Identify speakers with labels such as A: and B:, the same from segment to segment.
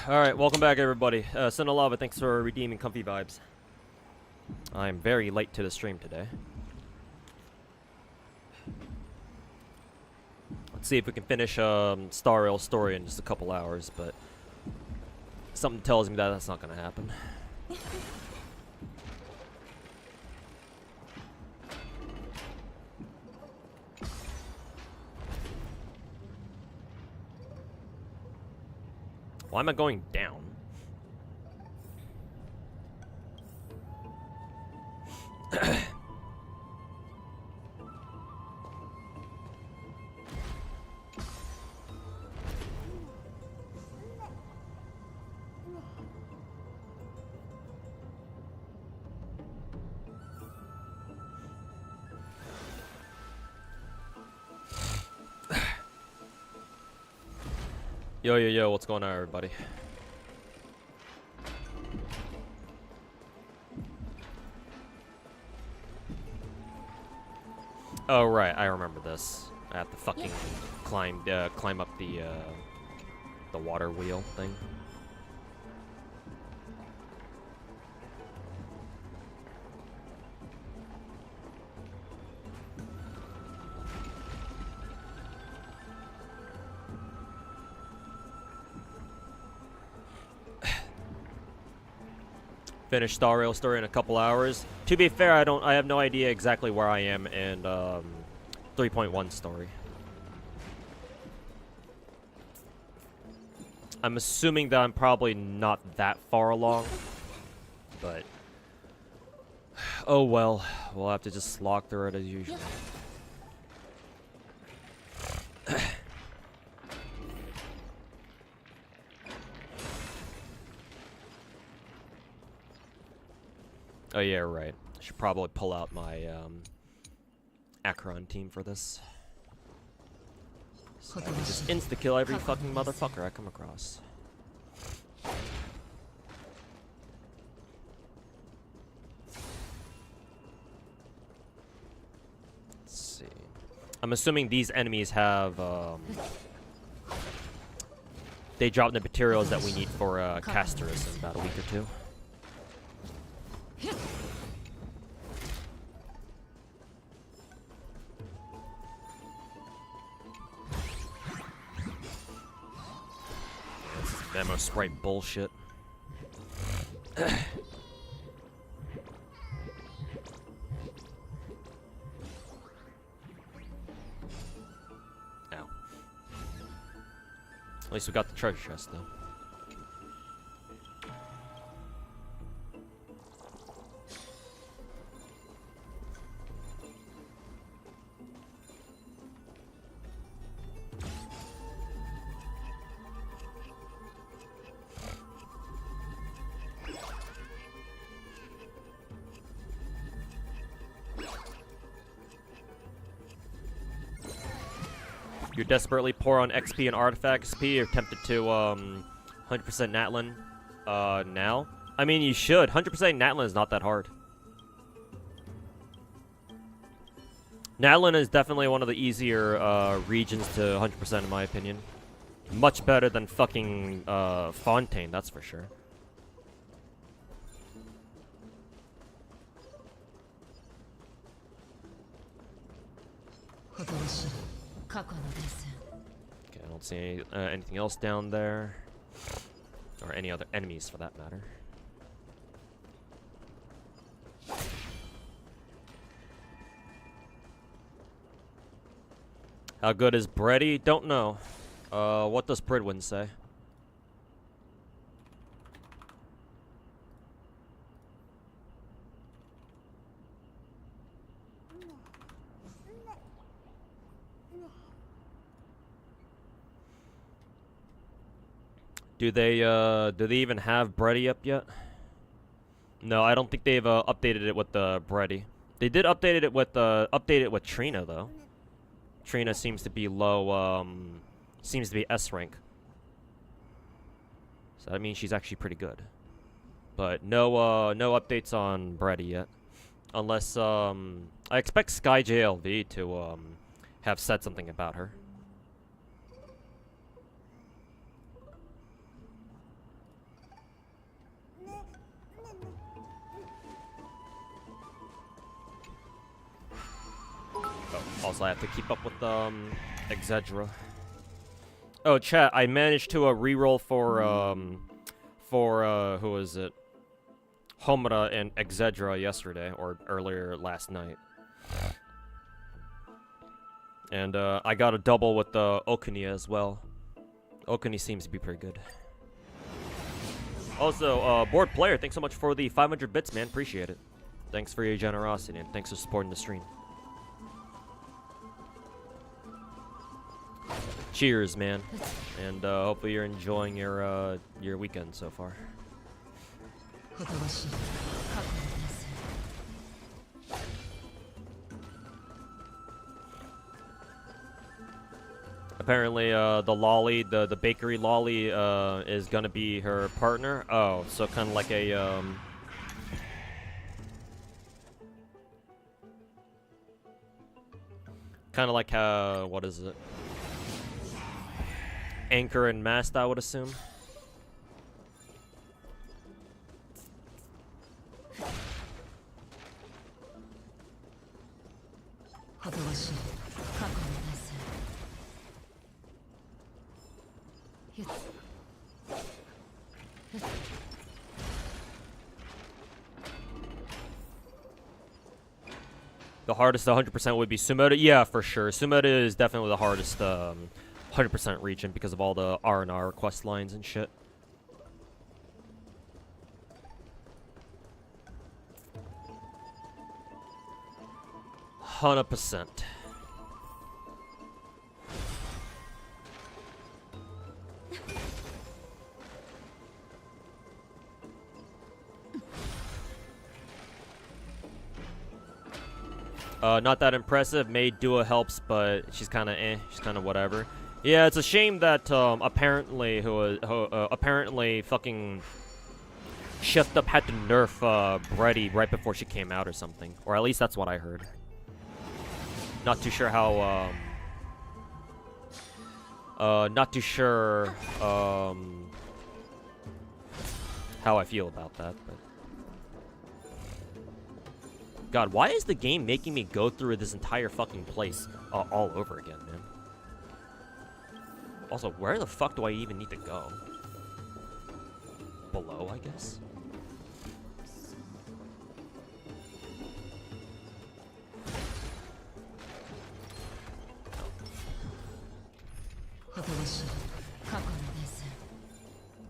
A: Alright, welcome back everybody. Lava, thanks for redeeming comfy vibes. I'm very late to the stream today. Let's see if we can finish Star Rail story in just a couple hours, but something tells me that that's not gonna happen. Why am I going down? Yo, what's going on, everybody? Oh, right, I remember this. I have to fucking climb up the water wheel thing. Finish Star Rail story in a couple hours. To be fair, I have no idea exactly where I am in 3.1 story. I'm assuming that I'm probably not that far along, but oh well, we'll have to just slog through it as usual. Oh yeah, right. I should probably pull out my Acheron team for this. So I can just insta-kill every fucking motherfucker I come across. Let's see. I'm assuming these enemies have they drop the materials that we need for Casterus in about a week or two. Ammo sprite bullshit. Ow. At least we got the treasure chest though. You're desperately poor on XP and artifact XP. You're tempted to 100% Natlin now. I mean, you should. 100% Natlin is not that hard. Nadlin is definitely one of the easier regions to 100% in my opinion. Much better than fucking Fontaine, that's for sure. Okay, I don't see any, anything else down there. Or any other enemies for that matter. How good is Brady? Don't know. What does Pridwin say? Do they even have Brady up yet? No, I don't think they've updated it with the Brady. They did update it with Trina though. Trina seems to be low, seems to be S rank. So that means she's actually pretty good. But no, no updates on Brady yet. Unless, I expect Sky JLV to, have said something about her. Also, I have to keep up with Exedra. Oh, chat! I managed to reroll for who is it? Homura and Exedra yesterday or earlier last night, and I got a double with Okuni as well. Okuni seems to be pretty good. Also, board player, thanks so much for the 500 bits, man. Appreciate it. Thanks for your generosity and thanks for supporting the stream. Cheers, man, and hopefully you're enjoying your weekend so far. Apparently, the bakery lolly, is gonna be her partner. Oh, so kind of like a kind of like what is it? Anchor and mast, I would assume. The hardest 100% would be Sumoda. Yeah, for sure. Sumoda is definitely the hardest 100% region because of all the R&R quest lines and shit. %. Not that impressive. Made Dua helps, but she's kind of She's kind of whatever. Yeah, it's a shame that apparently apparently fucking Shift Up had to nerf Brady right before she came out or something, or at least that's what I heard. Not too sure how. Not too sure how I feel about that, but. God, why is the game making me go through this entire fucking place all over again, man? Also, where the fuck do I even need to go? Below, I guess?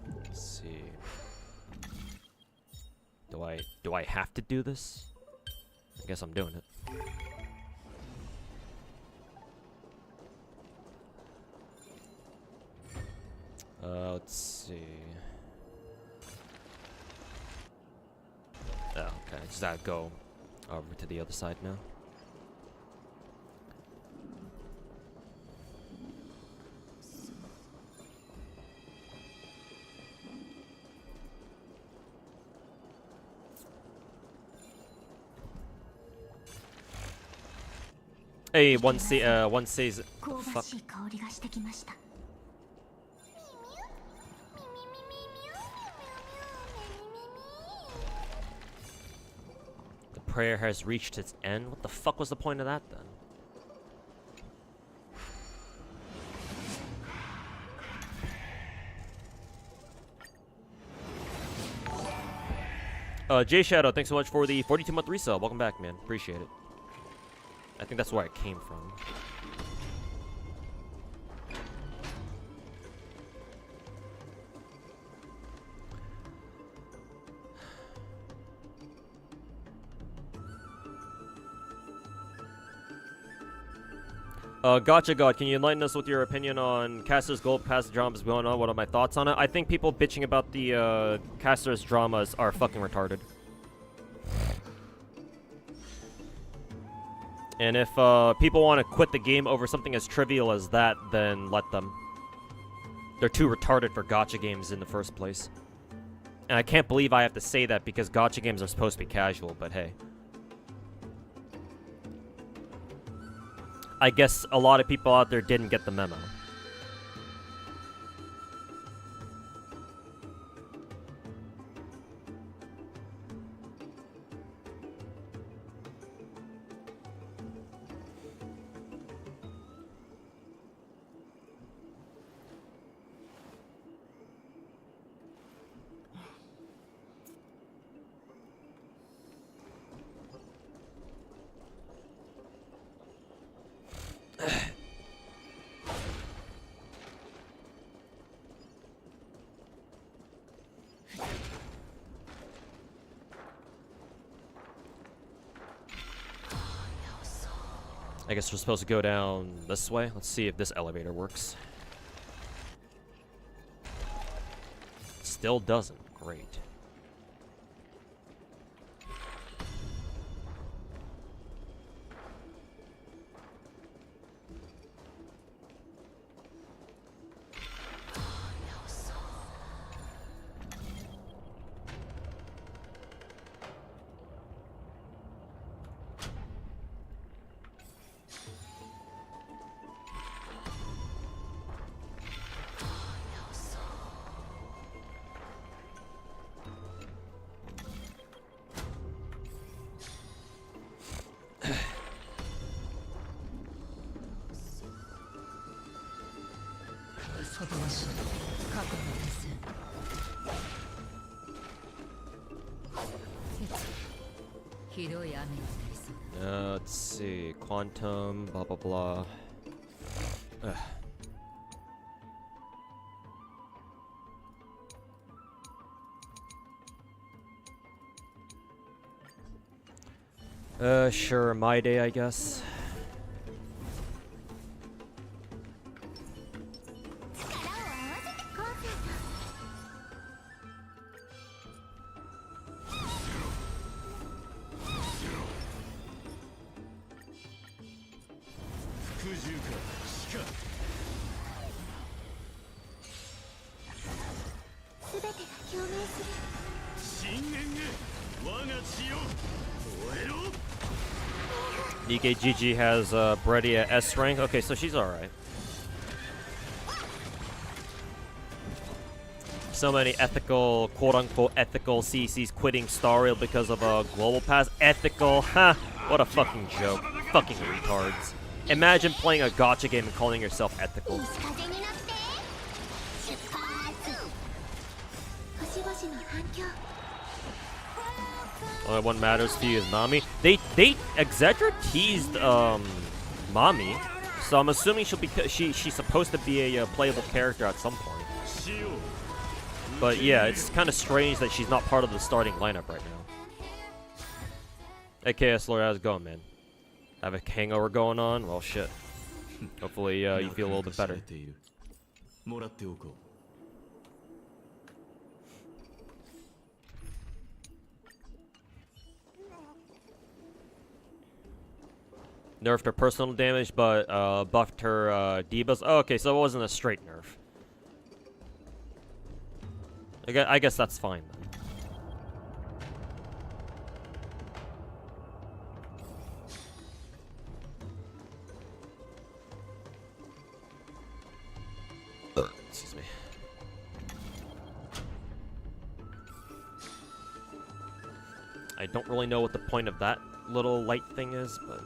A: Let's see. Do I have to do this? I guess I'm doing it. Let's see. Oh, okay. Just gotta go over to the other side now. Hey, one says. Fuck. The prayer has reached its end. What the fuck was the point of that then? J Shadow, thanks so much for the 42-month resale. Welcome back, man. Appreciate it. I think that's where it came from. Gotcha God, can you enlighten us with your opinion on Caster's Gold Pass dramas going on? What are my thoughts on it? I think people bitching about the Caster's dramas are fucking retarded. And if people want to quit the game over something as trivial as that, then let them. They're too retarded for gacha games in the first place. And I can't believe I have to say that because gacha games are supposed to be casual, but hey. I guess a lot of people out there didn't get the memo. I guess we're supposed to go down this way. Let's see if this elevator works. Still doesn't. Great. Let's see. Quantum, blah blah blah. Sure, my day, I guess. GG has Brady at S rank. Okay, so she's alright. So many ethical, quote-unquote ethical CCs quitting Star Rail because of a global pass. Ethical, huh? What a fucking joke. Fucking retards. Imagine playing a gacha game and calling yourself ethical. Only one matters to you is Nami. Exedra teased Mami, so I'm assuming she's supposed to be a playable character at some point. But yeah, it's kind of strange that she's not part of the starting lineup right now. AKS Lord, how's it going, man? Have a hangover going on? Well, shit. Hopefully you feel a little bit better. Nerfed her personal damage, but buffed her debuffs. Oh, okay, so it wasn't a straight nerf. I guess that's fine then. Excuse me. I don't really know what the point of that little light thing is, but...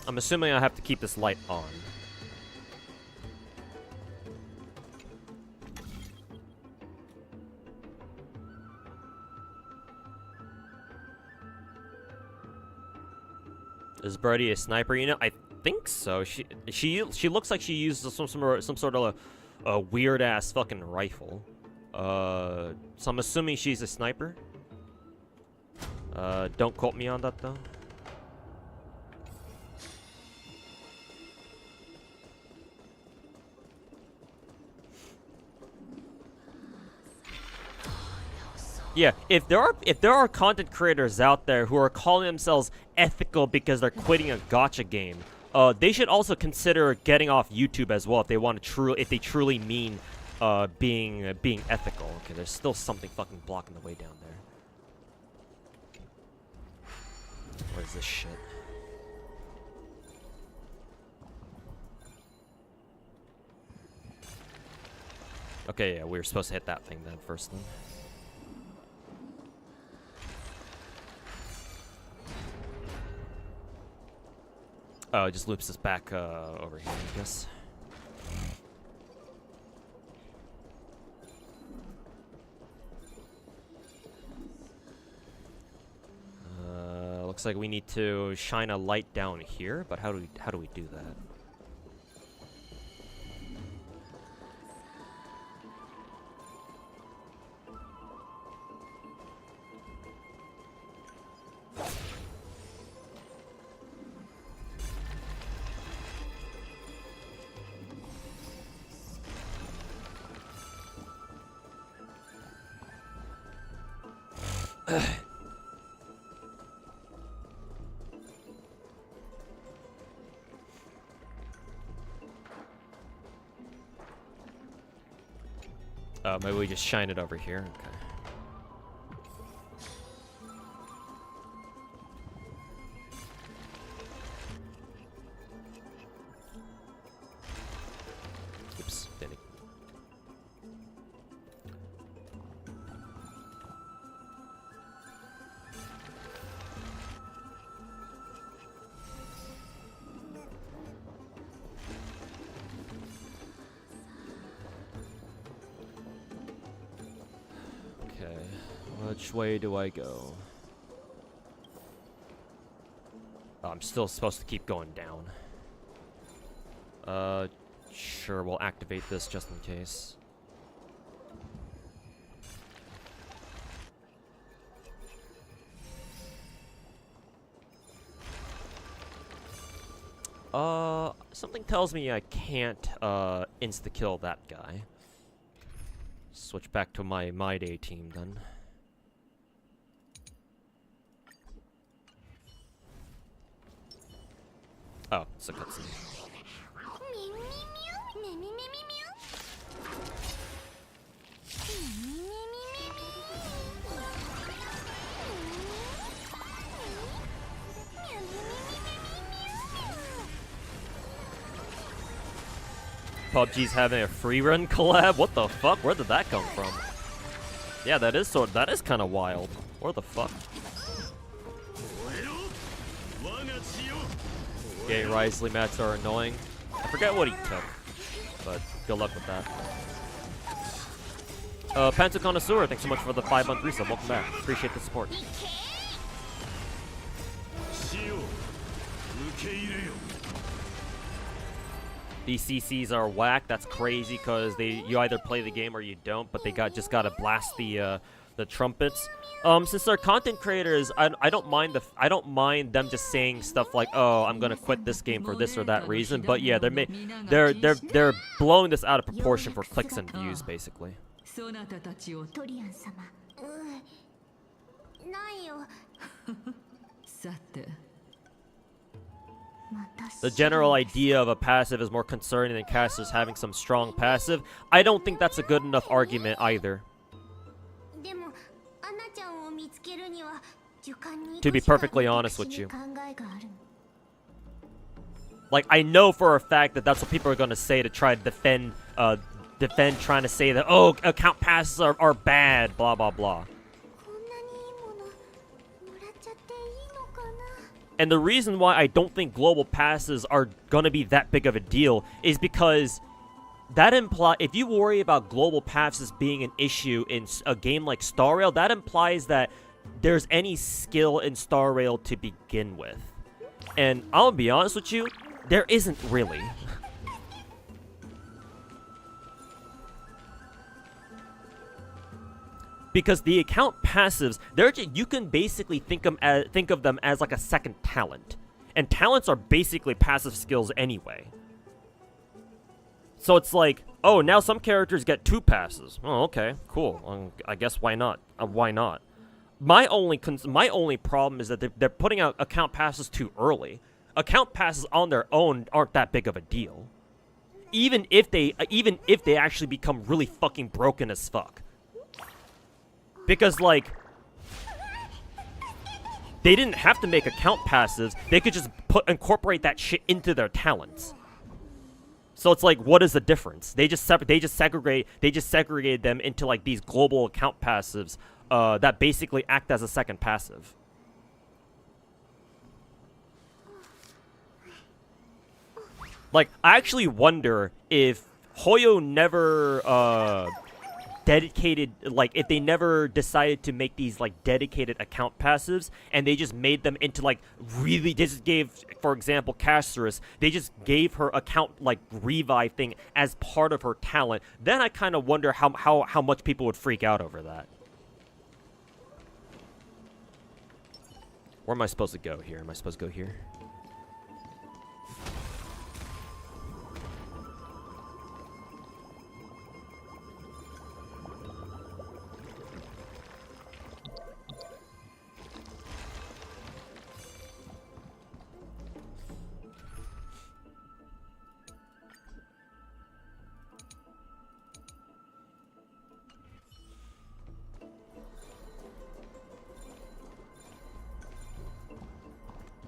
A: I'm assuming I have to keep this light on. Is Birdie a sniper? You know, I think so. She looks like she used some sort of a weird ass fucking rifle. So I'm assuming she's a sniper. Don't quote me on that though. Yeah, if there are content creators out there who are calling themselves ethical because they're quitting a gacha game, they should also consider getting off YouTube as well if they want to if they truly mean being ethical. Okay, there's still something fucking blocking the way down there. What is this shit? Okay, yeah, we were supposed to hit that thing then first then. Oh, it just loops us back over here, I guess. Looks like we need to shine a light down here, but how do we do that? Oh, maybe we just shine it over here. Okay. Oops, didn't it? Which way do I go? Oh, I'm still supposed to keep going down. Sure, we'll activate this just in case. Something tells me I can't, insta-kill that guy. Switch back to my day team then. Oh, it's a cutscene. PUBG's having a free run collab? What the fuck? Where did that come from? Yeah, that is kind of wild. Where the fuck? Gay Risley mats are annoying. I forget what he took, but good luck with that. Panta Connoisseur, thanks so much for the 5-month resub. Welcome back. Appreciate the support. These CCs are whack. That's crazy because you either play the game or you don't, but they just gotta blast the trumpets. Since they're content creators, I don't mind them just saying stuff like, "Oh, I'm gonna quit this game for this or that reason." But yeah, they're blowing this out of proportion for clicks and views, basically. The general idea of a passive is more concerning than casters having some strong passive. I don't think that's a good enough argument either. To be perfectly honest with you. Like, I know for a fact that that's what people are going to say to try to defend trying to say that, oh, account passes are bad, blah, blah, blah. And the reason why I don't think global passes are going to be that big of a deal is because that if you worry about global passes being an issue in a game like Star Rail, that implies that there's any skill in Star Rail to begin with. And I'm going to be honest with you, there isn't really. Because the account passives, you can basically think of them as like a second talent. And talents are basically passive skills anyway. So it's like, oh, now some characters get 2 passes. Oh, okay, cool. I guess why not? Why not? My only problem is that they're putting out account passes too early. Account passes on their own aren't that big of a deal. Even if they actually become really fucking broken as fuck. Because, like, they didn't have to make account passives. They could just incorporate that shit into their talents. So it's like, what is the difference? They just segregated them into like these global account passives that basically act as a second passive. Like, I actually wonder if Hoyo never dedicated, like, if they never decided to make these like dedicated account passives and they just made them into like really, they just gave, for example, Casterus, they just gave her account like revive thing as part of her talent, then I kind of wonder how much people would freak out over that. Where am I supposed to go here? Am I supposed to go here?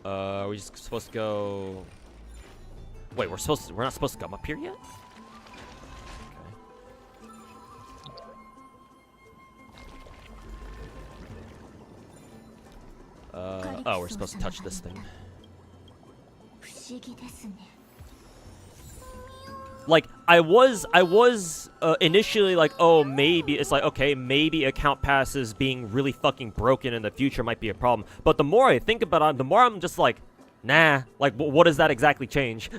A: Are we just supposed to go? Wait, we're not supposed to come up here yet? Okay. Oh, we're supposed to touch this thing. Like, I was initially like, oh, maybe it's like, okay, maybe account passes being really fucking broken in the future might be a problem. But the more I think about it, the more I'm just like, nah, like, what does that exactly change?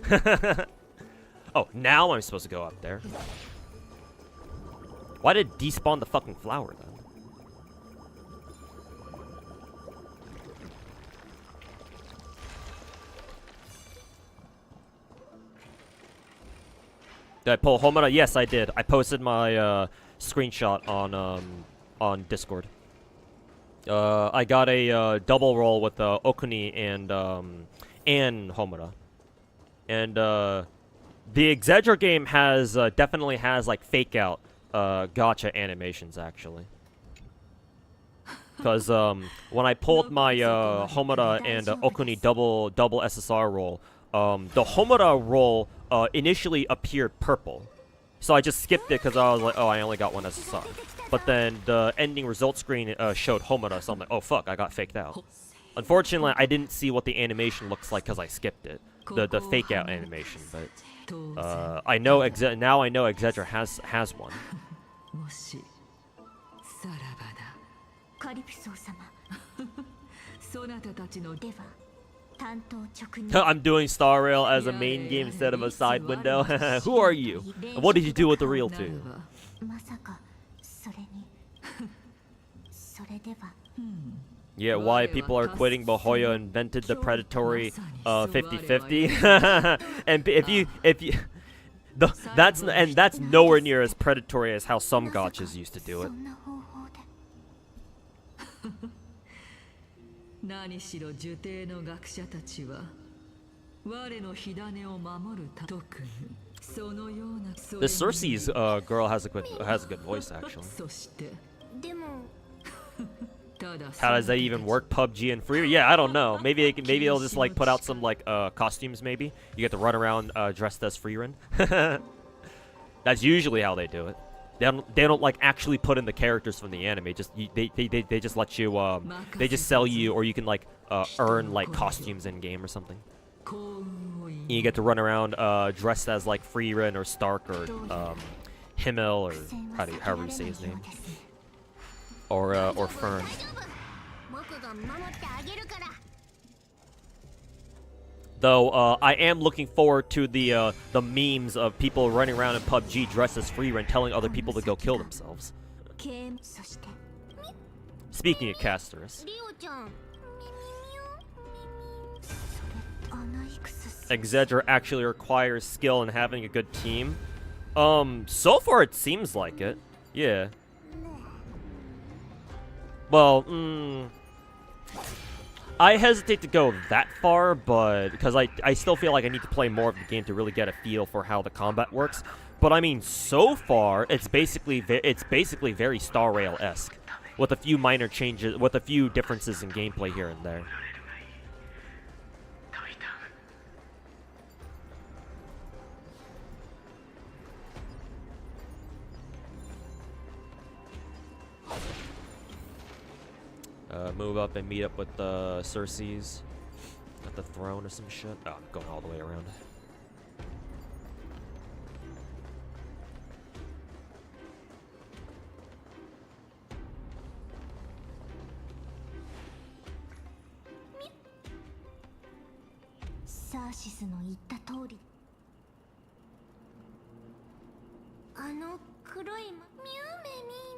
A: Oh, now I'm supposed to go up there. Why did it despawn the fucking flower then? Did I pull Homura? Yes, I did. I posted my screenshot on Discord. I got a double roll with Okuni and Homura. And the Exedra game has definitely has like fake out gacha animations actually. Because when I pulled my Homura and Okuni double SSR roll, the Homura roll initially appeared purple. So I just skipped it because I was like, oh, I only got 1 SSR. But then the ending result screen showed Homura, so I'm like, oh fuck, I got faked out. Unfortunately, I didn't see what the animation looks like because I skipped it. The fake out animation, but I know now I know Exedra has one. I'm doing Star Rail as a main game instead of a side window. Who are you? And what did you do with the Real 2? Yeah, why people are quitting, but Hoyo invented the predatory 50-50. And if you that's nowhere near as predatory as how some gachas used to do it. This Cersei's girl has a good voice actually. How does that even work? PUBG and free? Yeah, I don't know. Maybe it'll just like put out some like costumes. Maybe you get to run around dressed as Freerin. That's usually how they do it. They don't like actually put in the characters from the anime. They just let you they just sell you, or you can like earn like costumes in game or something. And you get to run around dressed as like Freerin or Stark or Himmel or however you say his name, or Fern. Though I am looking forward to the memes of people running around in PUBG dressed as Freerin, telling other people to go kill themselves. Speaking of casters, Exedra actually requires skill and having a good team. So far it seems like it. Yeah. Well, I hesitate to go that far, but because I still feel like I need to play more of the game to really get a feel for how the combat works. But I mean, so far it's basically very Star Rail-esque, with a few minor changes, with a few differences in gameplay here and there. Move up and meet up with the Cersei's at the throne or some shit. Oh, I'm going all the way around.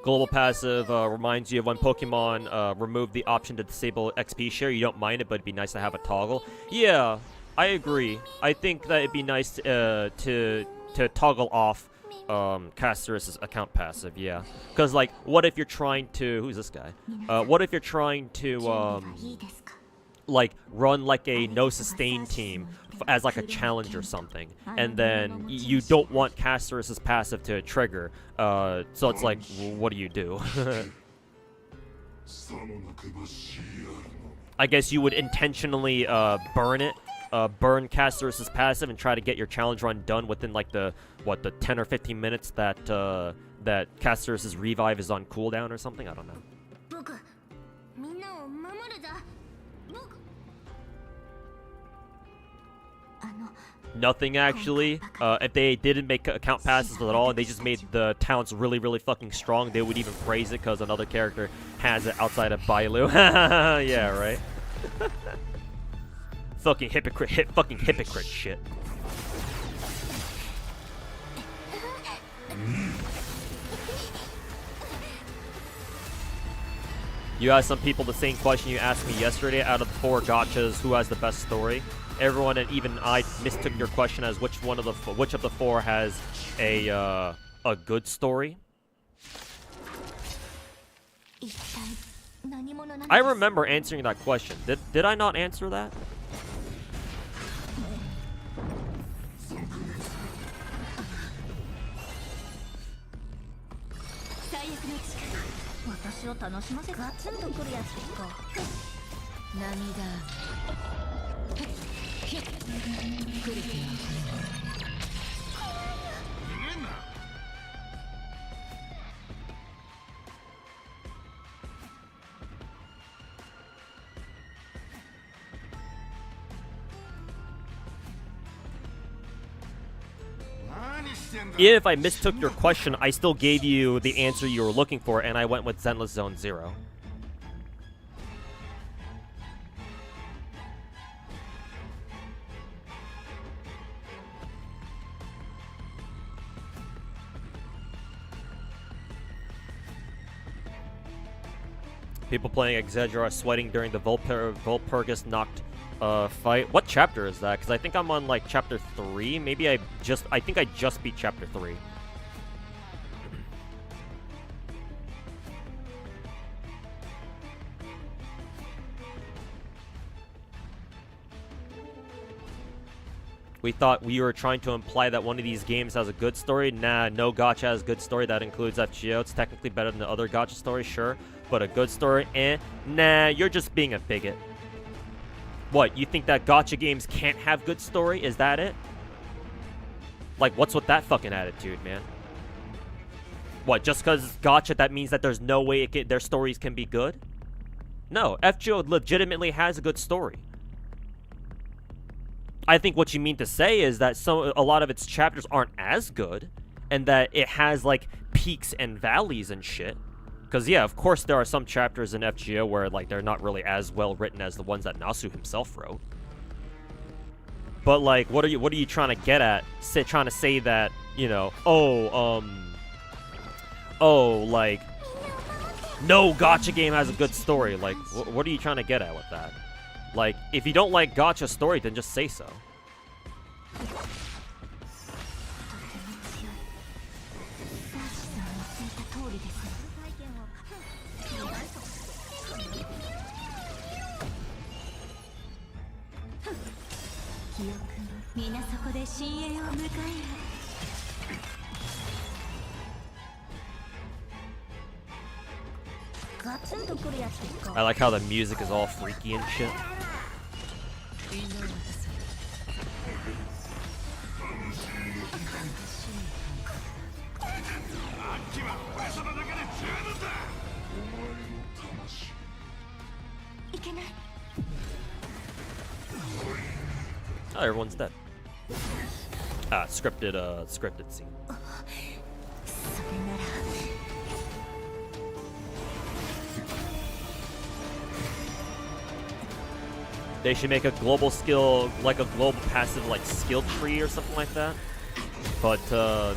A: Global passive reminds you of when Pokemon removed the option to disable XP share. You don't mind it, but it'd be nice to have a toggle. Yeah, I agree. I think that it'd be nice to toggle off Caster's account passive. Yeah, because like, what if you're trying to? Who's this guy? What if you're trying to like run like a no sustain team as like a challenge or something, and then you don't want Caster's passive to trigger, so it's like, what do you do? I guess you would intentionally burn Caster's passive and try to get your challenge run done within like the 10 or 15 minutes that that Caster's revive is on cooldown or something. I don't know. Nothing actually. If they didn't make account passes at all and they just made the talents really, really fucking strong, they would even praise it because another character has it outside of Bailu. Yeah, right. Fucking hypocrite, fucking hypocrite shit. You asked some people the same question you asked me yesterday. Out of the 4 gachas, who has the best story? Everyone and even I mistook your question as which of the 4 has a good story. I remember answering that question. Did I not answer that? Even if I mistook your question, I still gave you the answer you were looking for, and I went with Zenless Zone 0. People playing Exedra are sweating during the Volpurgis knocked fight. What chapter is that? Because I think I'm on like chapter 3. Maybe I think I just beat chapter 3. We thought we were trying to imply that one of these games has a good story. Nah, no gacha has a good story. That includes FGO. It's technically better than the other gacha stories, sure. But a good story, nah, you're just being a bigot. What, you think that gacha games can't have good story? Is that it? Like, what's with that fucking attitude, man? What, just because it's gacha, that means that there's no way their stories can be good? No, FGO legitimately has a good story. I think what you mean to say is that a lot of its chapters aren't as good, and that it has, like, peaks and valleys and shit. Because, yeah, of course there are some chapters in FGO where, like, they're not really as well written as the ones that Nasu himself wrote. But, like, what are you trying to get at? Trying to say that, you know, like, no gacha game has a good story. Like, what are you trying to get at with that? Like, if you don't like gacha story, then just say so. I like how the music is all freaky and shit. Oh, everyone's dead. Ah, scripted scene. They should make a global skill, like a global passive, like skill tree or something like that. But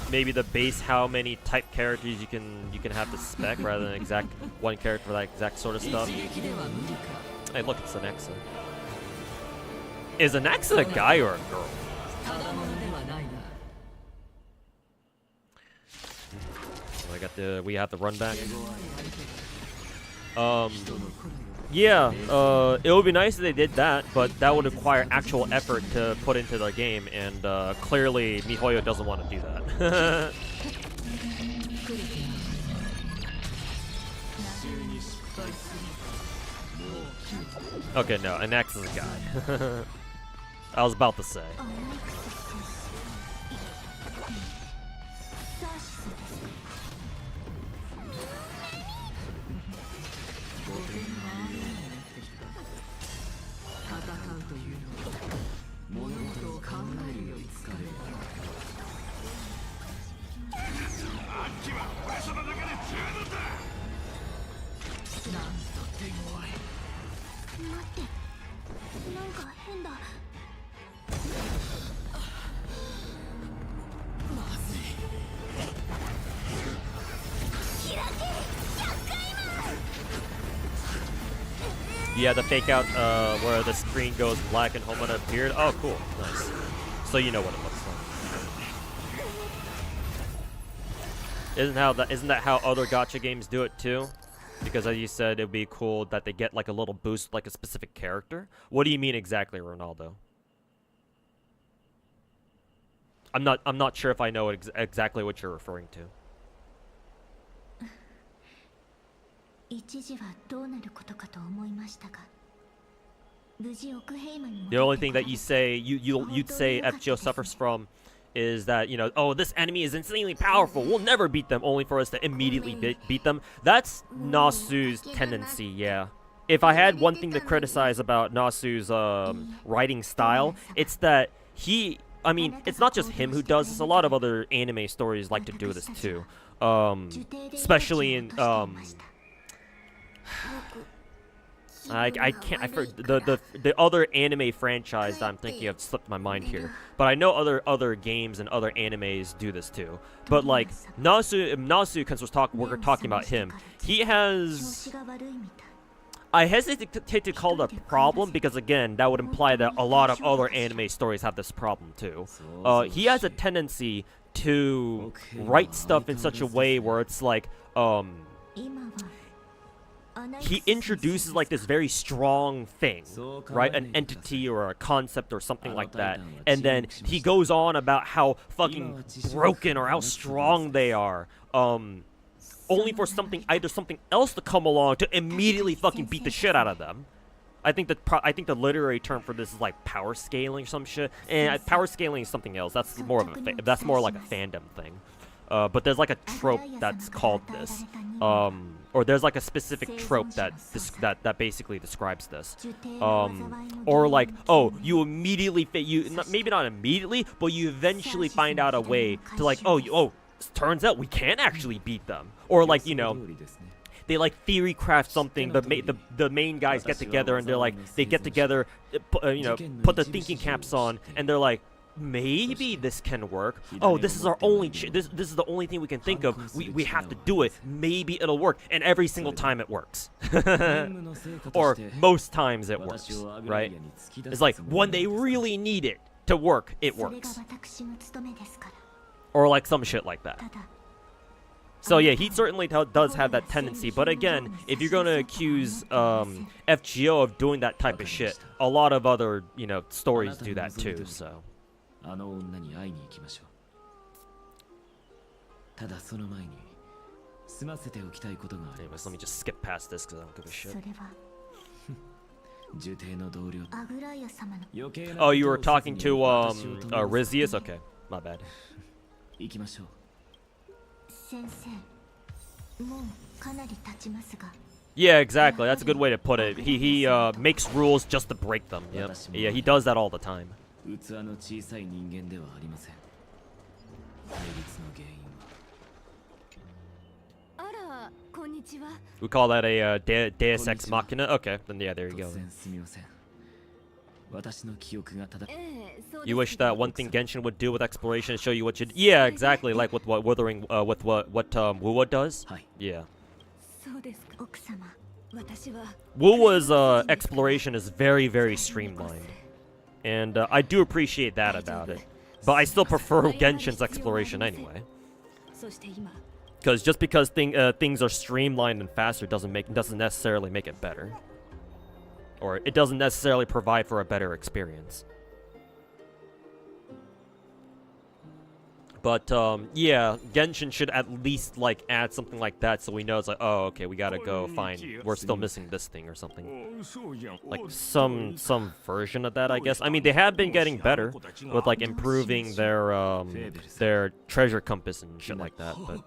A: maybe the base how many type characters you can have to spec rather than exact one character for that exact sort of stuff. Hey, look, it's Anaxa. Is Anaxa a guy or a girl? So we have the run back. Yeah, it would be nice if they did that, but that would require actual effort to put into the game, and clearly MiHoYo doesn't want to do that. Okay, no, Anax is a guy. I was about to say. Yeah, the fake out where the screen goes black and Homona appeared. Oh, cool. Nice. So you know what it looks like. Isn't that how other gacha games do it too? Because as you said, it would be cool that they get like a little boost like a specific character. What do you mean exactly, Ronaldo? I'm not sure if I know exactly what you're referring to. The only thing that you say you'd say FGO suffers from is that, you know, oh, this enemy is insanely powerful, we'll never beat them, only for us to immediately beat them. That's Nasu's tendency, yeah. If I had one thing to criticize about Nasu's writing style, it's that I mean, it's not just him who does this, a lot of other anime stories like to do this too. Especially in, the other anime franchise that I'm thinking of slipped my mind here, but I know other games and other animes do this too. But like Nasu, because we're talking about him, he has. I hesitate to call it a problem because again, that would imply that a lot of other anime stories have this problem too. He has a tendency to write stuff in such a way where it's like he introduces like this very strong thing, right? An entity or a concept or something like that. And then he goes on about how fucking broken or how strong they are. Only for either something else to come along to immediately fucking beat the shit out of them. I think the literary term for this is like power scaling or some shit. And power scaling is something else. That's more like a fandom thing. But there's like a trope that's called this. Or there's like a specific trope that basically describes this. Or like, oh, you immediately maybe not immediately, but you eventually find out a way to like, oh, turns out we can actually beat them. Or like, you know, they like theory craft something. The main guys get together and they get together, you know, put the thinking caps on, and they're like, maybe this can work. Oh, this is our only this is the only thing we can think of. We have to do it. Maybe it'll work. And every single time it works. Or most times it works, right? It's like when they really need it to work, it works. Or like some shit like that. So yeah, he certainly does have that tendency. But again, if you're going to accuse FGO of doing that type of shit, a lot of other, you know, stories do that too, so. Anyways, let me just skip past this because I don't give a shit. Oh, you were talking to Rizius? Okay, my bad. Yeah, exactly. That's a good way to put it. He makes rules just to break them. Yep. Yeah, he does that all the time. We call that a Deus Ex Machina? Okay, then yeah, there you go. You wish that one thing Genshin would do with exploration is show you what you... Yeah, exactly, like with what Wuthering... with what Wuwa does? Yeah. Wuwa's exploration is very, very streamlined. And I do appreciate that about it. But I still prefer Genshin's exploration anyway. Because just because things are streamlined and faster doesn't necessarily make it better. Or it doesn't necessarily provide for a better experience. But yeah, Genshin should at least like add something like that so we know it's like, oh, okay, we gotta go find, we're still missing this thing or something. Like some version of that, I guess. I mean, they have been getting better with like improving their treasure compass and shit like that, but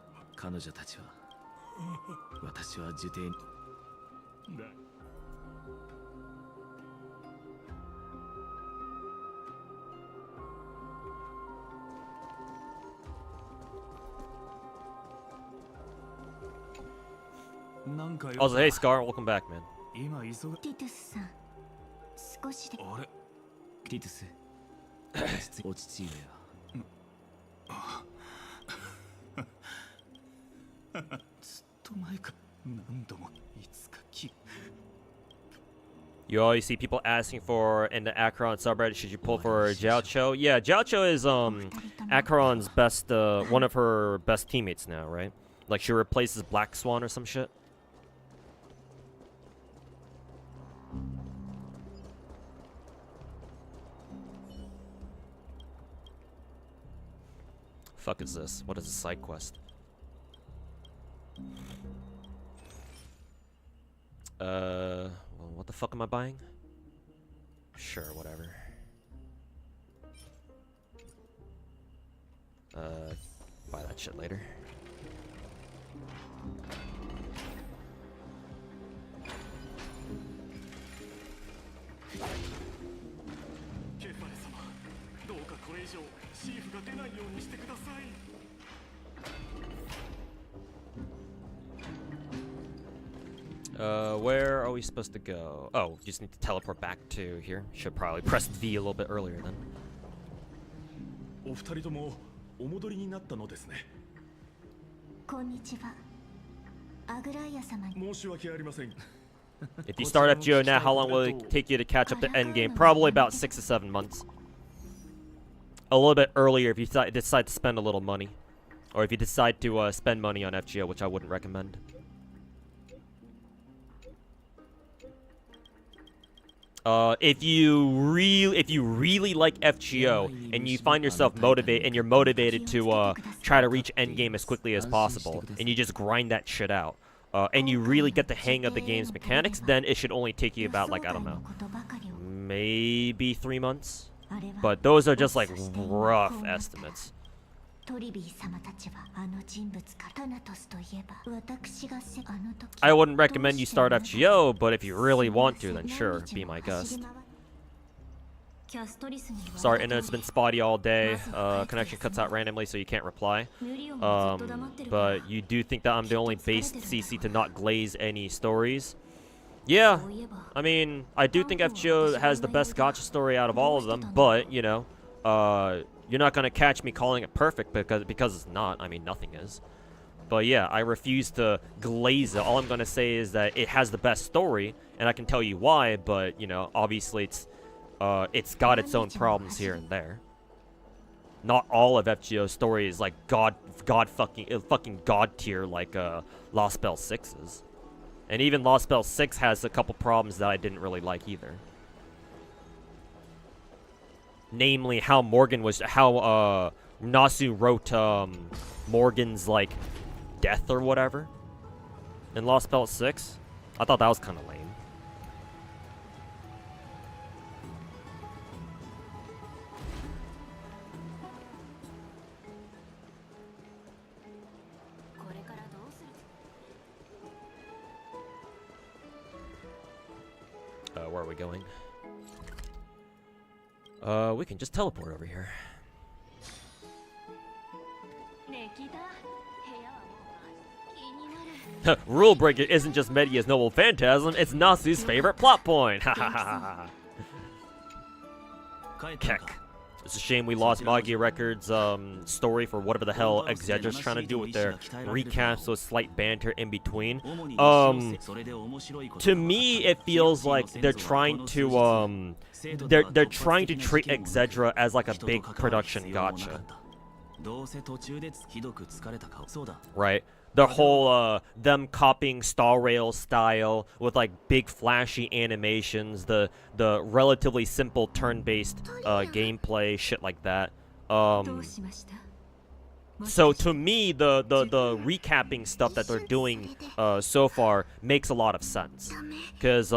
A: also, hey Scar, welcome back, man. You always see people asking for in the Acheron subreddit, should you pull for Jiaoqiu? Yeah, Jiaoqiu is Acheron's best, one of her best teammates now, right? Like she replaces Black Swan or some shit. Fuck is this? What is a side quest? Well, what the fuck am I buying? Sure, whatever. Buy that shit later. Where are we supposed to go? Oh, just need to teleport back to here. Should probably press V a little bit earlier then. If you start FGO now, how long will it take you to catch up to endgame? Probably about 6 to 7 months. A little bit earlier if you decide to spend a little money. Or if you decide to spend money on FGO, which I wouldn't recommend. If you really like FGO and you find yourself motivated and you're motivated to try to reach endgame as quickly as possible, and you just grind that shit out, and you really get the hang of the game's mechanics, then it should only take you about, like, I don't know, maybe 3 months. But those are just like rough estimates. I wouldn't recommend you start FGO, but if you really want to, then sure, be my guest. Sorry, internet's been spotty all day. Connection cuts out randomly, so you can't reply. But you do think that I'm the only based CC to not glaze any stories? Yeah, I mean, I do think FGO has the best gacha story out of all of them, but, you know, you're not gonna catch me calling it perfect because it's not. I mean, nothing is. But yeah, I refuse to glaze it. All I'm gonna say is that it has the best story, and I can tell you why. But you know, obviously, it's got its own problems here and there. Not all of FGO's story is like fucking god tier like Lost Spell 6's. And even Lost Spell 6 has a couple problems that I didn't really like either. Namely, how Nasu wrote Morgan's like death or whatever in Lost Spell 6. I thought that was kind of lame. Where are we going? We can just teleport over here. Rule breaker isn't just Media's noble phantasm, it's Nasu's favorite plot point. Ha ha ha ha. Keck. It's a shame we lost Magia Records' story for whatever the hell Exedra's trying to do with their recaps with slight banter in between. To me, it feels like they're trying to they're trying to treat Exedra as like a big production gacha. Right? The whole them copying Star Rail style with like big flashy animations, the relatively simple turn-based gameplay, shit like that. So to me, the recapping stuff that they're doing so far makes a lot of sense, because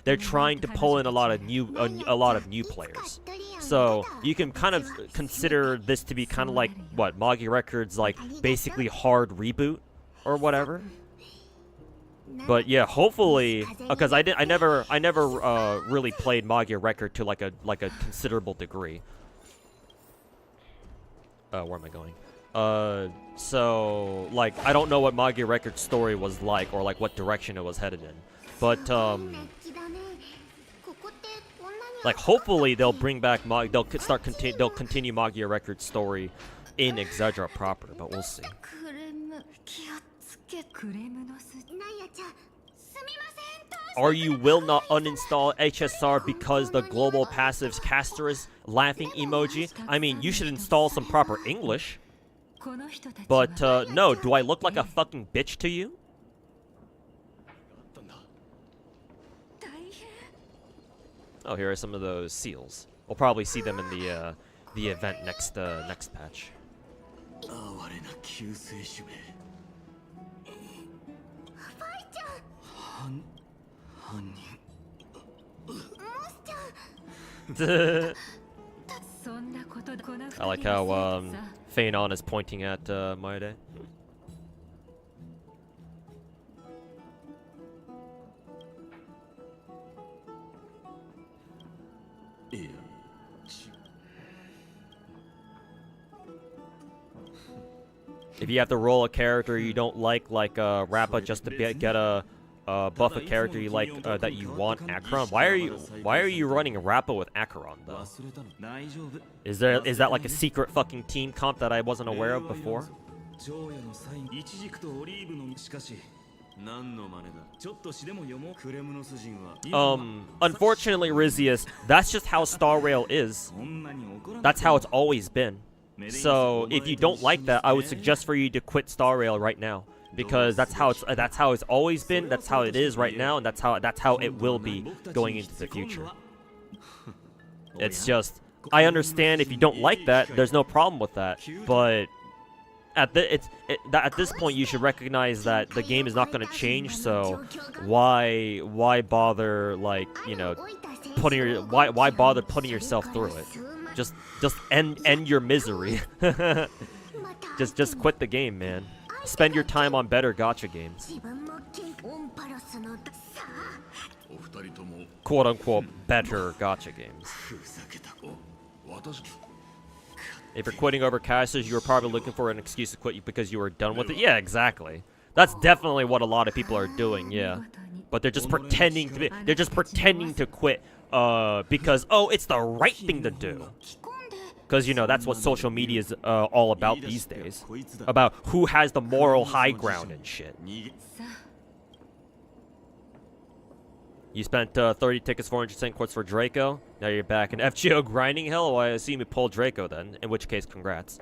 A: they're trying to pull in a lot of new players. So you can kind of consider this to be kind of like what Magia Records like basically hard reboot or whatever. But yeah, hopefully, because I never really played Magia Record to like a considerable degree. Where am I going? So like I don't know what Magia Record's story was like, or like what direction it was headed in. But like hopefully they'll bring back they'll continue Magia Record's story in Exedra proper, but we'll see. Or you will not uninstall HSR because the global passives caster is laughing emoji. I mean, you should install some proper English. But no, do I look like a fucking bitch to you? Oh, here are some of those seals. We'll probably see them in the event next patch. I like how Feinon is pointing at Maide. If you have to roll a character you don't like Rappa, just to get a buff a character you like that you want, Acheron. Why are you running Rappa with Acheron though? Is that like a secret fucking team comp that I wasn't aware of before? Unfortunately, Rizius, that's just how Star Rail is. That's how it's always been. So if you don't like that, I would suggest for you to quit Star Rail right now, because that's how it's always been. That's how it is right now, and that's how it will be going into the future. It's just, I understand if you don't like that, there's no problem with that. But at this point, you should recognize that the game is not going to change. So why bother, like, you know, why bother putting yourself through it? Just end your misery. just quit the game, man. Spend your time on better gacha games. Quote unquote better gacha games. If you're quitting over casters, you were probably looking for an excuse to quit because you were done with it. Yeah, exactly. That's definitely what a lot of people are doing, yeah. But they're just pretending to quit because, oh, it's the right thing to do. Because, you know, that's what social media is all about these days. About who has the moral high ground and shit. You spent 30 tickets, 400 quartz for Draco. Now you're back in FGO grinding hell? Well, I assume you pulled Draco then. In which case, congrats.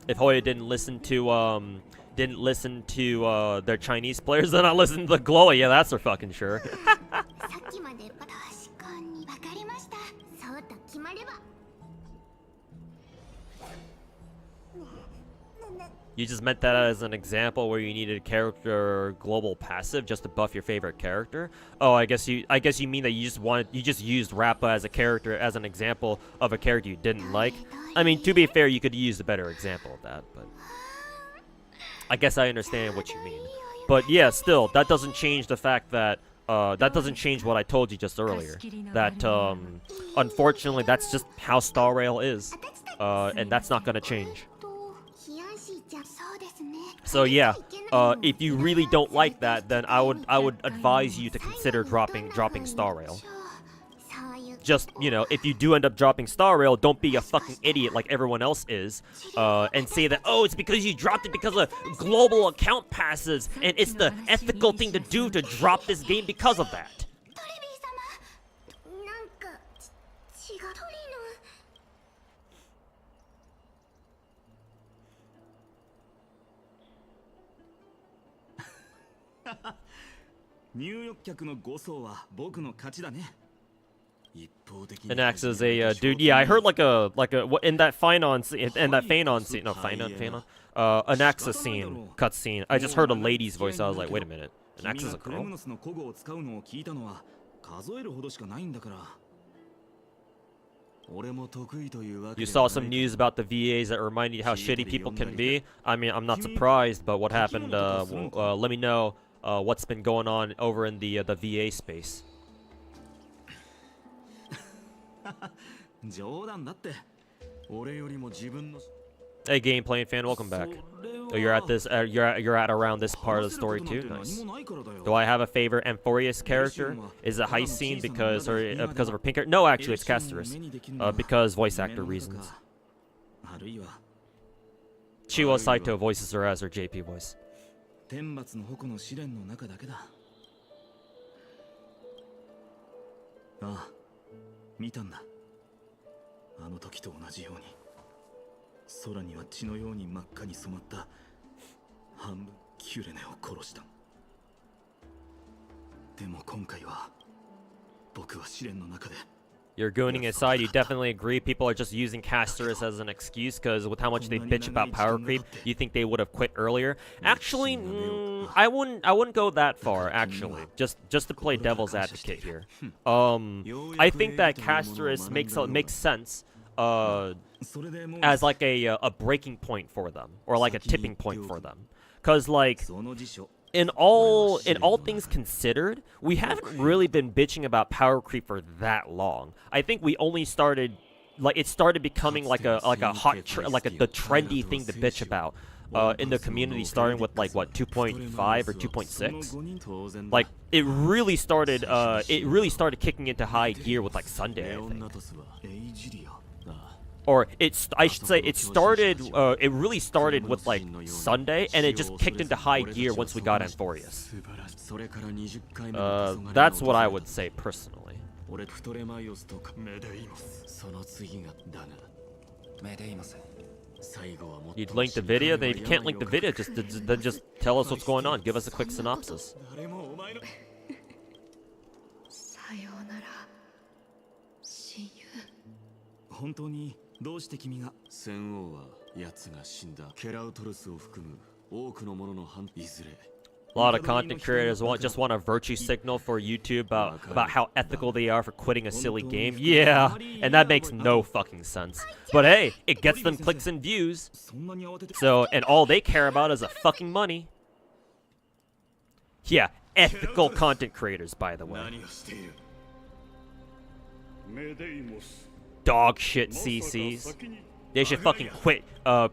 A: If Hoya didn't listen to their Chinese players, then I'll listen to the Glow. Yeah, that's for fucking sure. You just meant that as an example where you needed a character global passive just to buff your favorite character. Oh, I guess you mean that you just used Rappa as a character as an example of a character you didn't like. I mean, to be fair, you could use a better example of that, but I guess I understand what you mean. But yeah, still, that doesn't change the fact that that doesn't change what I told you just earlier. That unfortunately, that's just how Star Rail is, and that's not gonna change. So yeah, if you really don't like that, then I would advise you to consider dropping Star Rail. Just, you know, if you do end up dropping Star Rail, don't be a fucking idiot like everyone else is, and say that, oh, it's because you dropped it because of global account passes, and it's the ethical thing to do to drop this game because of that. Anax is a dude. Yeah, I heard like a in that Phanon scene, Anaxa scene, cutscene. I just heard a lady's voice. I was like, wait a minute, Anax is a girl. You saw some news about the VAs that remind you how shitty people can be. I mean, I'm not surprised, but what happened? Let me know what's been going on over in the VA space. Hey, game playing fan, welcome back. Oh, you're at this. You're at around this part of the story too. Nice. Do I have a favorite Amphorius character? Is it Heist Scene because of her pink hair? No, actually, it's Casterus. Because voice actor reasons. Chiwa Saito voices her as her JP voice. You're gooning aside, you definitely agree people are just using Casterus as an excuse because with how much they bitch about power creep, you think they would have quit earlier? Actually, I wouldn't go that far, actually. Just to play devil's advocate here. I think that Casterus makes sense as like a breaking point for them, or like a tipping point for them. Cause like in all things considered, we haven't really been bitching about power creep for that long. I think we only started, like, it started becoming like a hot the trendy thing to bitch about in the community, starting with like what 2.5 or 2.6. Like it really started kicking into high gear with like Sunday, I think. Or I should say it really started with like Sunday, and it just kicked into high gear once we got Amphorius. That's what I would say personally. You'd link the video? Then if you can't link the video, then just tell us what's going on. Give us a quick synopsis.
B: さようなら親友
C: 本当にどうして君が戦王は奴が死んだケラウトルスを含む多くの者の反いずれ
A: A lot of content creators just want a virtue signal for YouTube about how ethical they are for quitting a silly game. Yeah, and that makes no fucking sense. But hey, it gets them clicks and views. So, and all they care about is the fucking money. Yeah, ethical content creators, by the way. Dog shit CCs. They should fucking quit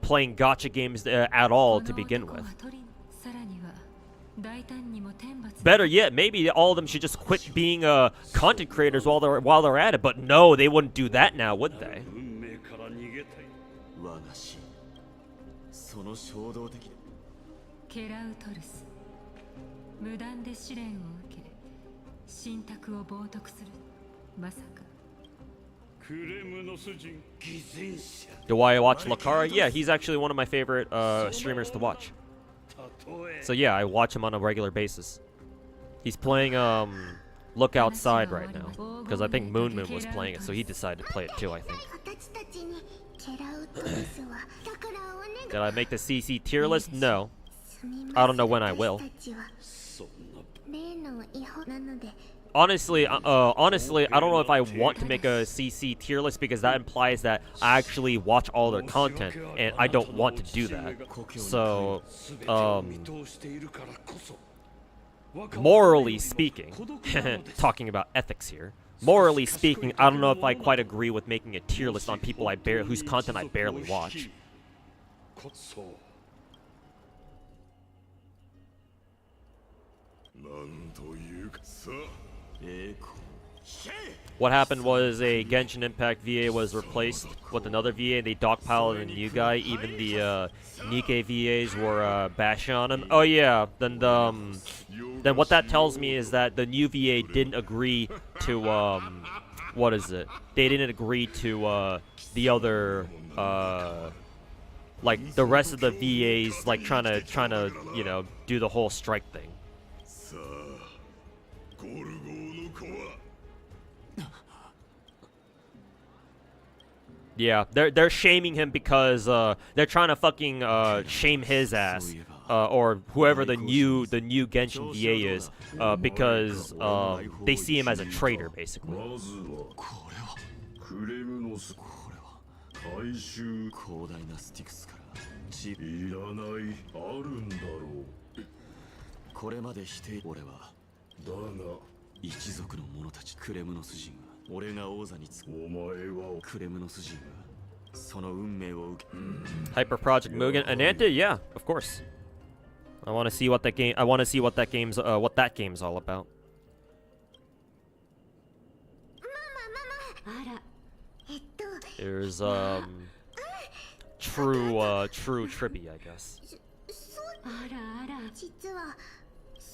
A: playing gacha games at all to begin with. Better yet, maybe all of them should just quit being content creators while they're at it. But no, they wouldn't do that now, would they? Do I watch Lakara? Yeah, he's actually one of my favorite streamers to watch. So yeah, I watch him on a regular basis. He's playing Look Outside right now, because I think Moon was playing it, so he decided to play it too, I think. Did I make the CC tier list? No. I don't know when I will. Honestly, I don't know if I want to make a CC tier list because that implies that I actually watch all their content, and I don't want to do that. So, morally speaking, talking about ethics here, morally speaking, I don't know if I quite agree with making a tier list on people whose content I barely watch. What happened was a Genshin Impact VA was replaced with another VA. They dogpiled a new guy. Even the Nikkei VAs were bashing on him. Oh yeah, then what that tells me is that the new VA didn't agree to what is it? They didn't agree to the other like the rest of the VAs like trying to you know do the whole strike thing. Yeah, they're shaming him because they're trying to fucking shame his ass or whoever the new Genshin VA is because they see him as a traitor basically. Hyper Project Mugen, Ananta, yeah, of course. I want to see what that game. I want to see what that game's all about. There's true trippy, I guess.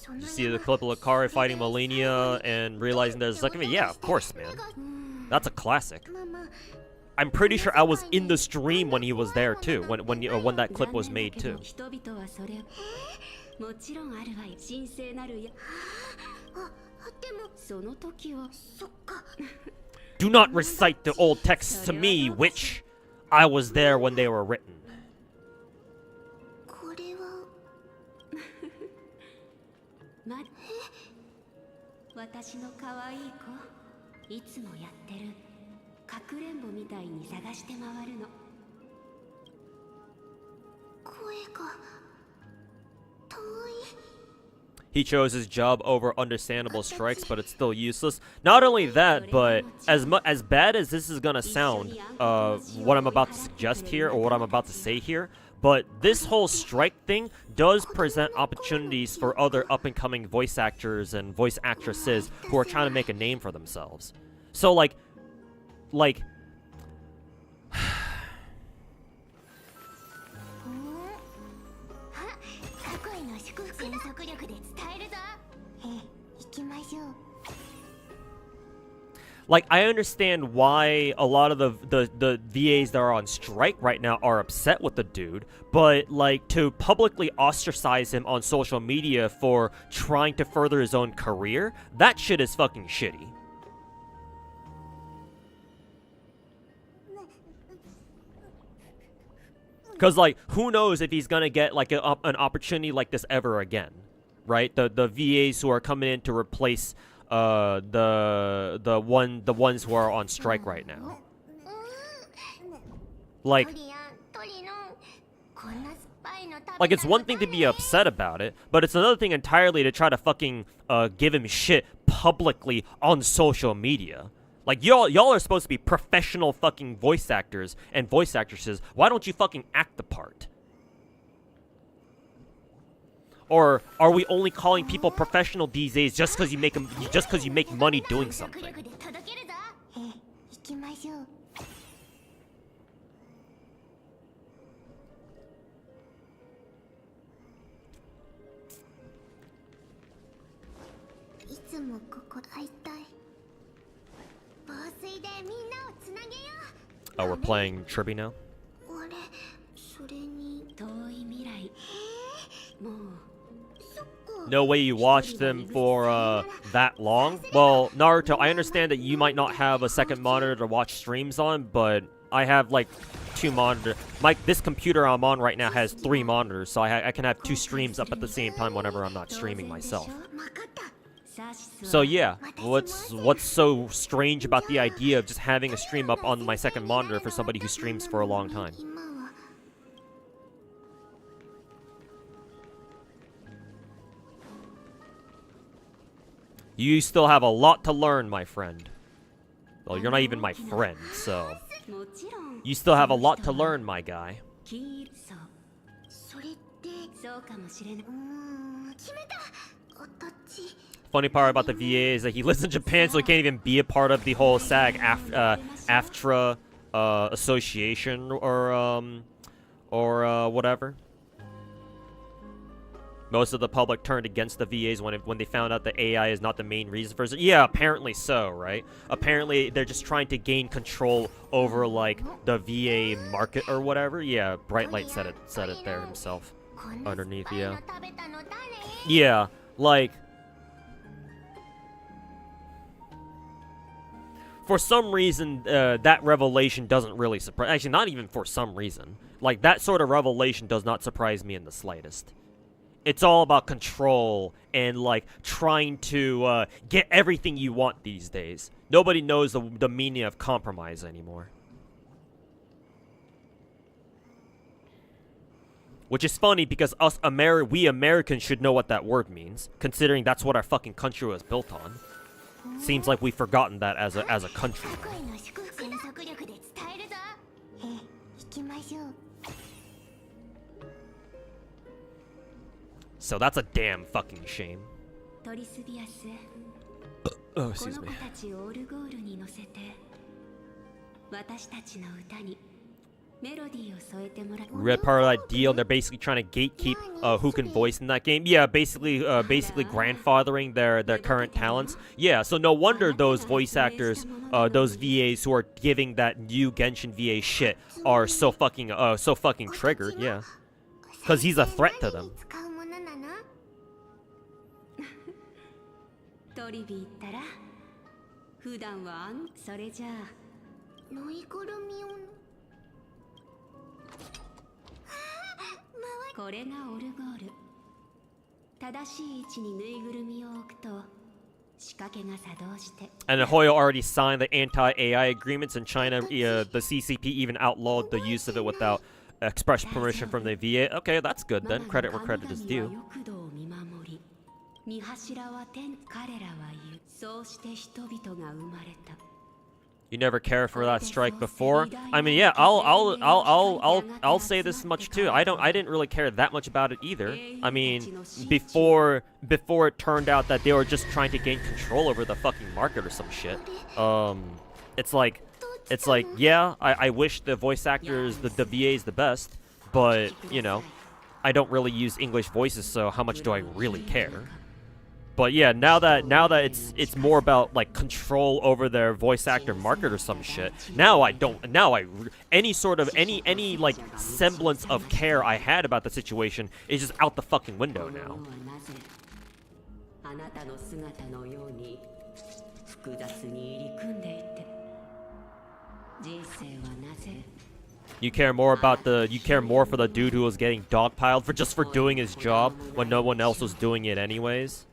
A: Did you see the clip of Lakari fighting Malenia and realizing there's a second video? Yeah, of course, man. That's a classic. I'm pretty sure I was in the stream when he was there too, when that clip was made too. Do not recite the old texts to me, witch. I was there when they were written. He chose his job over understandable strikes, but it's still useless. Not only that, but as bad as this is gonna sound, what I'm about to suggest here, or what I'm about to say here, but this whole strike thing does present opportunities for other up-and-coming voice actors and voice actresses who are trying to make a name for themselves. So, like... like, I understand why a lot of the VAs that are on strike right now are upset with the dude, but, like, to publicly ostracize him on social media for trying to further his own career, that shit is fucking shitty. Because, like, who knows if he's gonna get, like, an opportunity like this ever again, right? The VAs who are coming in to replace the ones who are on strike right now. Like, it's one thing to be upset about it, but it's another thing entirely to try to fucking give him shit publicly on social media. Like, y'all are supposed to be professional fucking voice actors and voice actresses. Why don't you fucking act the part? Or are we only calling people professional these days just because you make money doing something? Oh, we're playing Tribby now? No way you watched them for that long? Well, Naruto, I understand that you might not have a second monitor to watch streams on, but I have like 2 monitors. This computer I'm on right now has 3 monitors, so I can have 2 streams up at the same time whenever I'm not streaming myself. So yeah, what's so strange about the idea of just having a stream up on my second monitor for somebody who streams for a long time? You still have a lot to learn, my friend. Well, you're not even my friend, so... You still have a lot to learn, my guy. Funny part about the VA is that he lives in Japan, so he can't even be a part of the whole SAG-AFTRA association or whatever. Most of the public turned against the VAs when they found out that AI is not the main reason for it. Yeah, apparently so, right? Apparently they're just trying to gain control over, like, the VA market or whatever. Yeah, Brightlight said it there himself. Underneath, yeah. Yeah, like... For some reason, that revelation doesn't really surprise... Actually, not even for some reason. Like, that sort of revelation does not surprise me in the slightest. It's all about control and, like, trying to get everything you want these days. Nobody knows the meaning of compromise anymore. Which is funny because we Americans should know what that word means, considering that's what our fucking country was built on. Seems like we've forgotten that as a country. So that's a damn fucking shame. Oh, excuse me. Red part of that deal, and they're basically trying to gatekeep who can voice in that game. Yeah, basically grandfathering their current talents. Yeah, so no wonder those voice actors, those VAs who are giving that new Genshin VA shit are so fucking triggered. Yeah, because he's a threat to them. And Hoyo already signed the anti-AI agreements in China. The CCP even outlawed the use of it without express permission from the VA. Okay, that's good then. Credit where credit is due. You never cared for that strike before? I mean, yeah, I'll say this much too. I didn't really care that much about it either. I mean, before it turned out that they were just trying to gain control over the fucking market or some shit. It's like, yeah, I wish the voice actors, the VAs the best, but, you know, I don't really use English voices, so how much do I really care? But yeah, now that it's more about like control over their voice actor market or some shit. Any like semblance of care I had about the situation is just out the fucking window now. You care more for the dude who was getting dogpiled for doing his job when no one else was doing it anyways.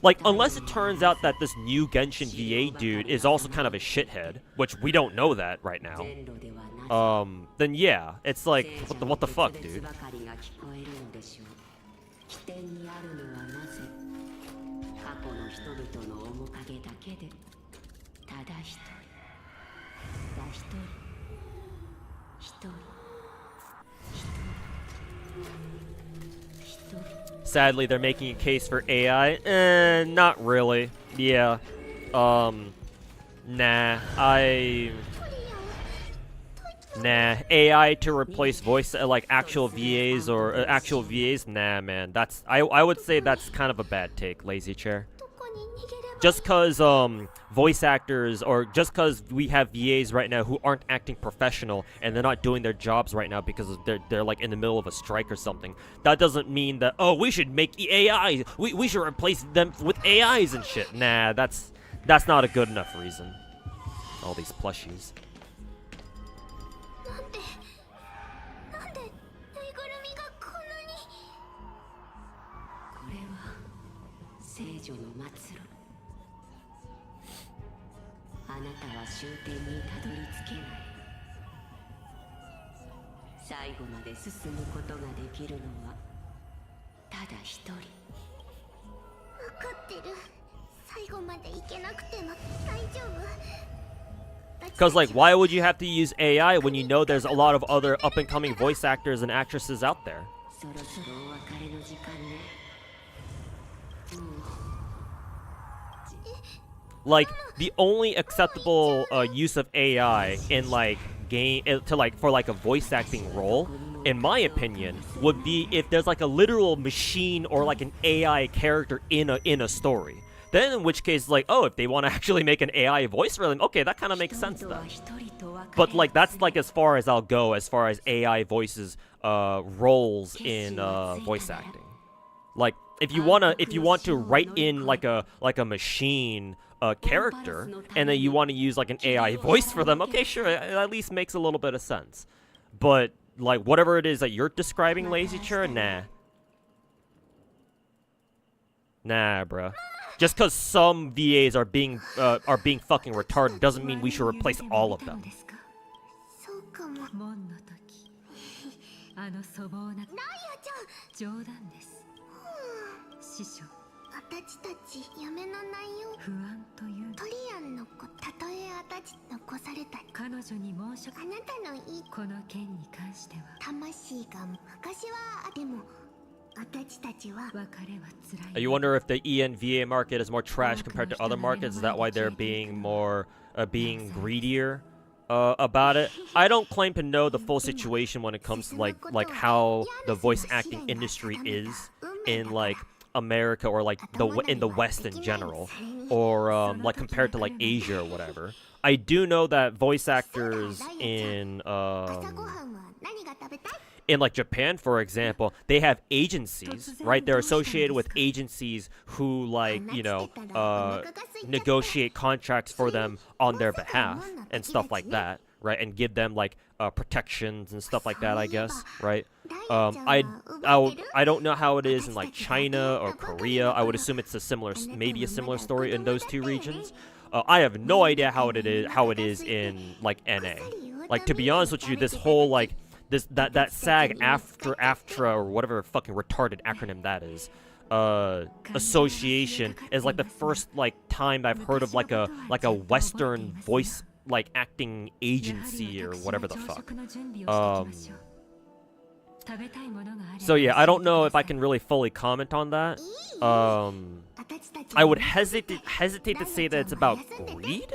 A: Like, unless it turns out that this new Genshin VA dude is also kind of a shithead, which we don't know that right now. Then yeah, it's like, what the fuck, dude? Sadly, they're making a case for AI. Not really. Yeah. Nah. Nah. AI to replace voice, like actual VAs or actual VAs? Nah, man. I would say that's kind of a bad take, Lazy Chair. Just cause voice actors, or just cause we have VAs right now who aren't acting professional and they're not doing their jobs right now because they're like in the middle of a strike or something, that doesn't mean that, oh, we should make AIs, we should replace them with AIs and shit. Nah, that's not a good enough reason. All these plushies. Because, like, why would you have to use AI when you know there's a lot of other up-and-coming voice actors and actresses out there? Like, the only acceptable use of AI in, like, for like a voice acting role, in my opinion, would be if there's like a literal machine or like an AI character in a story. Then in which case, like, oh, if they want to actually make an AI voice for them, okay, that kind of makes sense then. But like, that's like as far as I'll go as far as AI voices roles in voice acting. Like, if you want to write in like a machine character, and then you want to use like an AI voice for them, okay, sure, it at least makes a little bit of sense. But like, whatever it is that you're describing, Lazy Chair, nah, bruh. Just because some VAs are being fucking retarded doesn't mean we should replace all of them. You wonder if the ENVA market is more trash compared to other markets. Is that why they're being more being greedier about it? I don't claim to know the full situation when it comes to like how the voice acting industry is in like America or like in the West in general, or like compared to like Asia or whatever. I do know that voice actors in like Japan, for example, they have agencies, right? They're associated with agencies who, like, you know, negotiate contracts for them on their behalf and stuff like that, right? And give them like protections and stuff like that, I guess, right? I don't know how it is in like China or Korea. I would assume it's maybe a similar story in those two regions. I have no idea how it is in like NA. Like, to be honest with you, this whole like that SAG-AFTRA or whatever fucking retarded acronym that is, association is like the first like time I've heard of like a Western voice like acting agency or whatever the fuck. So yeah, I don't know if I can really fully comment on that. I would hesitate to say that it's about greed.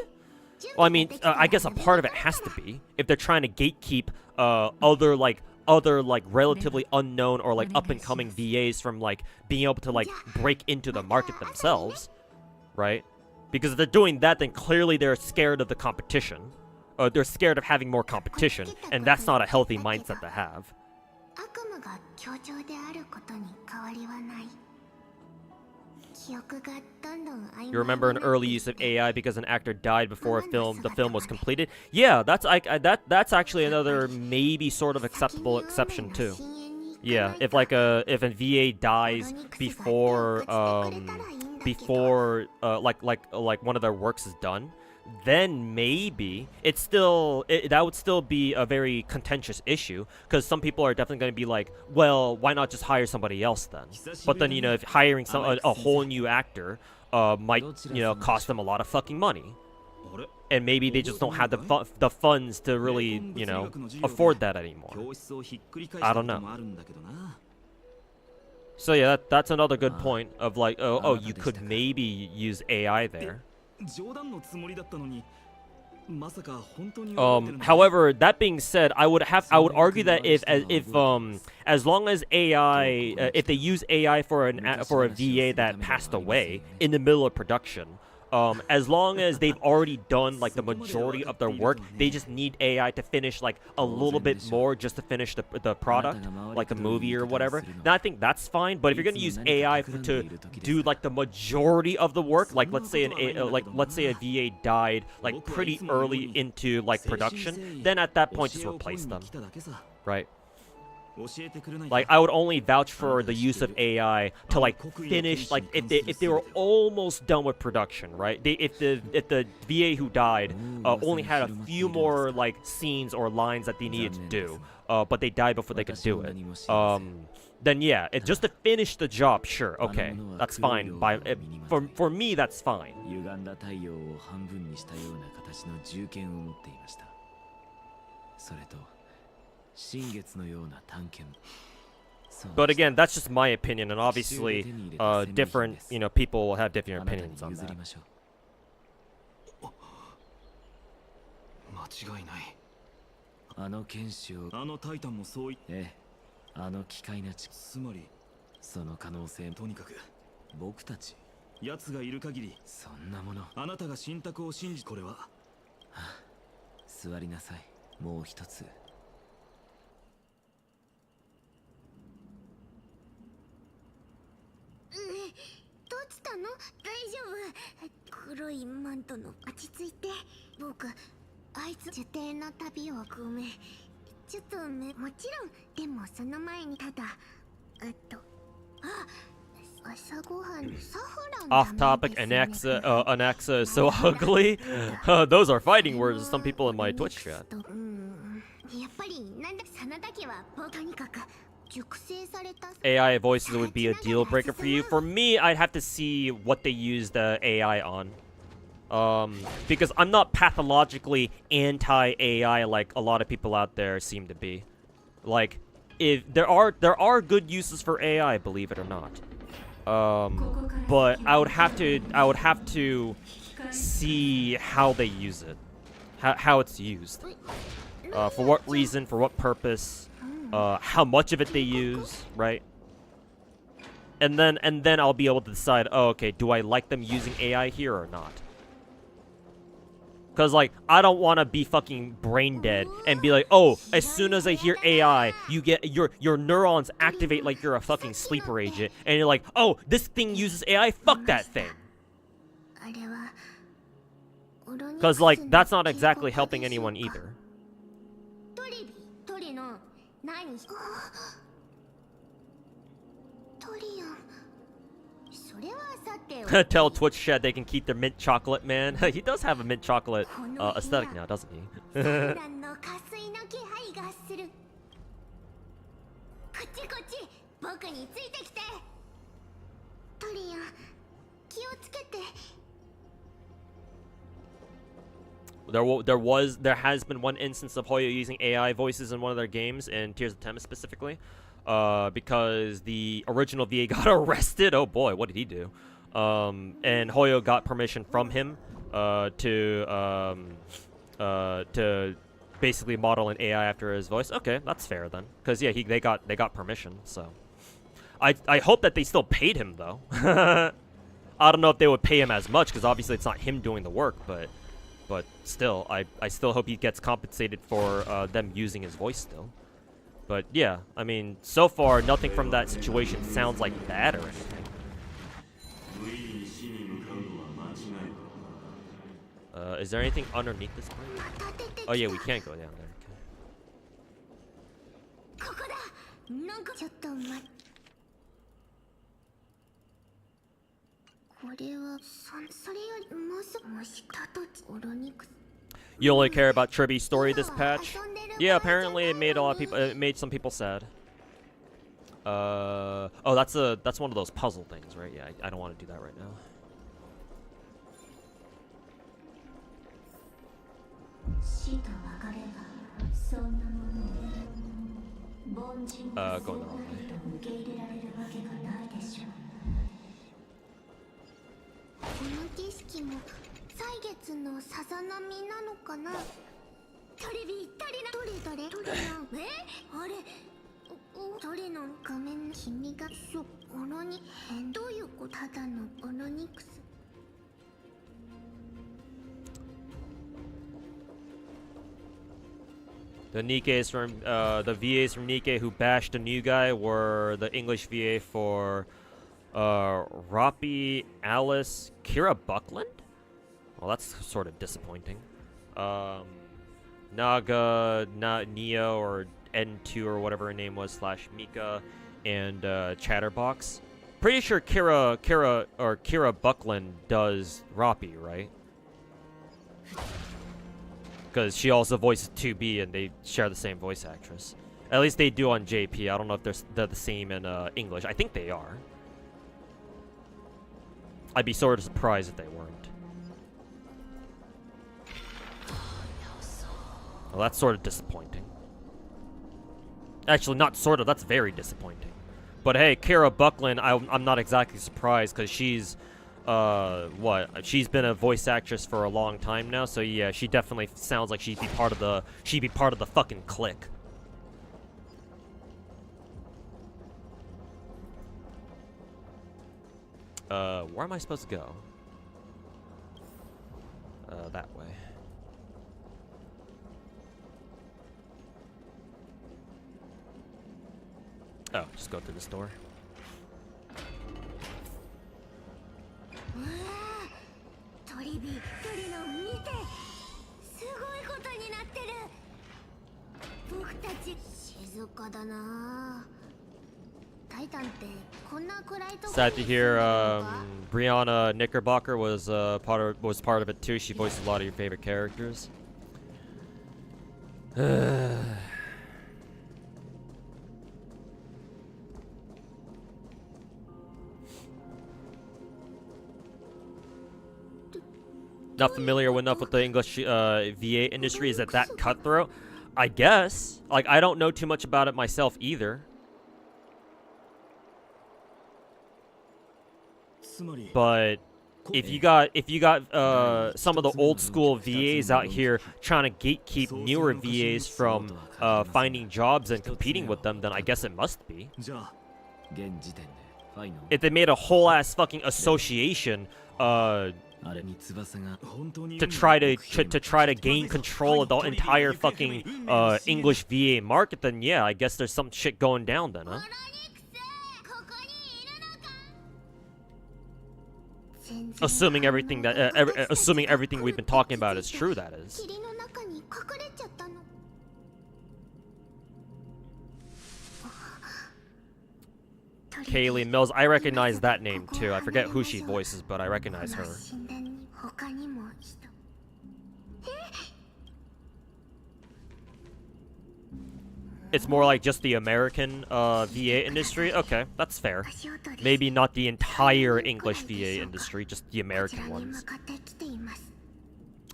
A: Well, I mean, I guess a part of it has to be if they're trying to gatekeep other other like relatively unknown or like up and coming VAs from like being able to like break into the market themselves, right? Because if they're doing that, then clearly they're scared of the competition. They're scared of having more competition, and that's not a healthy mindset to have. You remember an early use of AI because an actor died before the film was completed? Yeah, that's actually another maybe sort of acceptable exception too. Yeah, if a VA dies before like one of their works is done, then maybe that would still be a very contentious issue, because some people are definitely going to be like, well, why not just hire somebody else then? But then, you know, if hiring a whole new actor might, you know, cost them a lot of fucking money, and maybe they just don't have the funds to really, you know, afford that anymore. I don't know. So yeah, that's another good point of like, oh, you could maybe use AI there. However, that being said, I would argue that as long as AI, if they use AI for a VA that passed away in the middle of production, as long as they've already done like the majority of their work, they just need AI to finish like a little bit more just to finish the product, like the movie or whatever. Then I think that's fine. But if you're gonna use AI to do like the majority of the work, like let's say a VA died like pretty early into like production, then at that point just replace them, right? Like, I would only vouch for the use of AI to like finish, like if they were almost done with production, right? If the VA who died only had a few more like scenes or lines that they needed to do, but they died before they could do it, then yeah, just to finish the job, sure, okay, that's fine. For me, that's fine. But again, that's just my opinion, and obviously, different, you know, people will have different opinions on that.
C: あの剣士をあのタイタンもそうええあの機械なちつまりその可能性とにかく僕たち奴がいる限りそんなものあなたが信託を信じこれは、はあ、座りなさいもう一つ
B: どうしたの？大丈夫？黒いマントの落ち着いて。僕あいつ受定の旅をごめん。ちょっともちろんでもその前にただ朝ごはんサフラン
A: Off topic, Anaxa is so ugly. Those are fighting words of some people in my Twitch chat.
B: やっぱりなんだその時は僕とにかく
A: AI voices would be a deal breaker for you. For me, I'd have to see what they use the AI on. Because I'm not pathologically anti-AI like a lot of people out there seem to be. Like, if there are good uses for AI, believe it or not. But I would have to see how they use it, how it's used, for what reason, for what purpose. How much of it they use, right? And then I'll be able to decide, oh, okay, do I like them using AI here or not? Because, like, I don't want to be fucking brain dead and be like, oh, as soon as I hear AI, you get your neurons activate like you're a fucking sleeper agent, and you're like, oh, this thing uses AI, fuck that thing. Because, like, that's not exactly helping anyone either. Tell Twitch chat they can keep their mint chocolate, man. He does have a mint chocolate aesthetic now, doesn't he? There has been one instance of Hoyo using AI voices in one of their games, in Tears of Temis specifically, because the original VA got arrested. Oh boy, what did he do? And Hoyo got permission from him to basically model an AI after his voice. Okay, that's fair then. Cause yeah, they got permission. So I hope that they still paid him though. I don't know if they would pay him as much because obviously it's not him doing the work, but still, I still hope he gets compensated for them using his voice still. But yeah, I mean, so far nothing from that situation sounds like bad or anything. Is there anything underneath this bridge? Oh yeah, we can't go down there. You only care about Triby's story this patch? Yeah, apparently it made a lot of people. It made some people sad. Oh, that's one of those puzzle things, right? Yeah, I don't want to do that right now. Going the wrong way.
B: この景色も歳月のさざ波なのかな。トリビ足りなどれのあれどれの画面君がオロニ変どういうことただのオロニクス。
A: The Nikes from the VAs from Nikkei who bashed the new guy were the English VA for Roppy, Alice, Kira Buckland? Well, that's sort of disappointing. Naga, Neo, or N2 or whatever her name was, / Mika, and Chatterbox. Pretty sure Kira Buckland does Roppy, right? Because she also voices 2B and they share the same voice actress. At least they do on JP. I don't know if they're the same in English. I think they are. I'd be sort of surprised if they weren't. Well, that's sort of disappointing. Actually, not sort of. That's very disappointing. But hey, Kira Buckland, I'm not exactly surprised because she's... she's been a voice actress for a long time now, so yeah, she definitely sounds like she'd be part of the fucking clique. Where am I supposed to go? That way. Oh, just go through this door. Sad to hear Brianna Knickerbocker was part of it too. She voiced a lot of your favorite characters. Not familiar enough with the English VA industry. Is it that cutthroat? I guess. Like, I don't know too much about it myself either. But if you got some of the old school VAs out here trying to gatekeep newer VAs from finding jobs and competing with them, then I guess it must be. If they made a whole ass fucking association to try to gain control of the entire fucking English VA market, then yeah, I guess there's some shit going down then, huh? Assuming everything we've been talking about is true, that is. Kaylee Mills, I recognize that name too. I forget who she voices, but I recognize her. It's more like just the American VA industry? Okay, that's fair. Maybe not the entire English VA industry, just the American ones.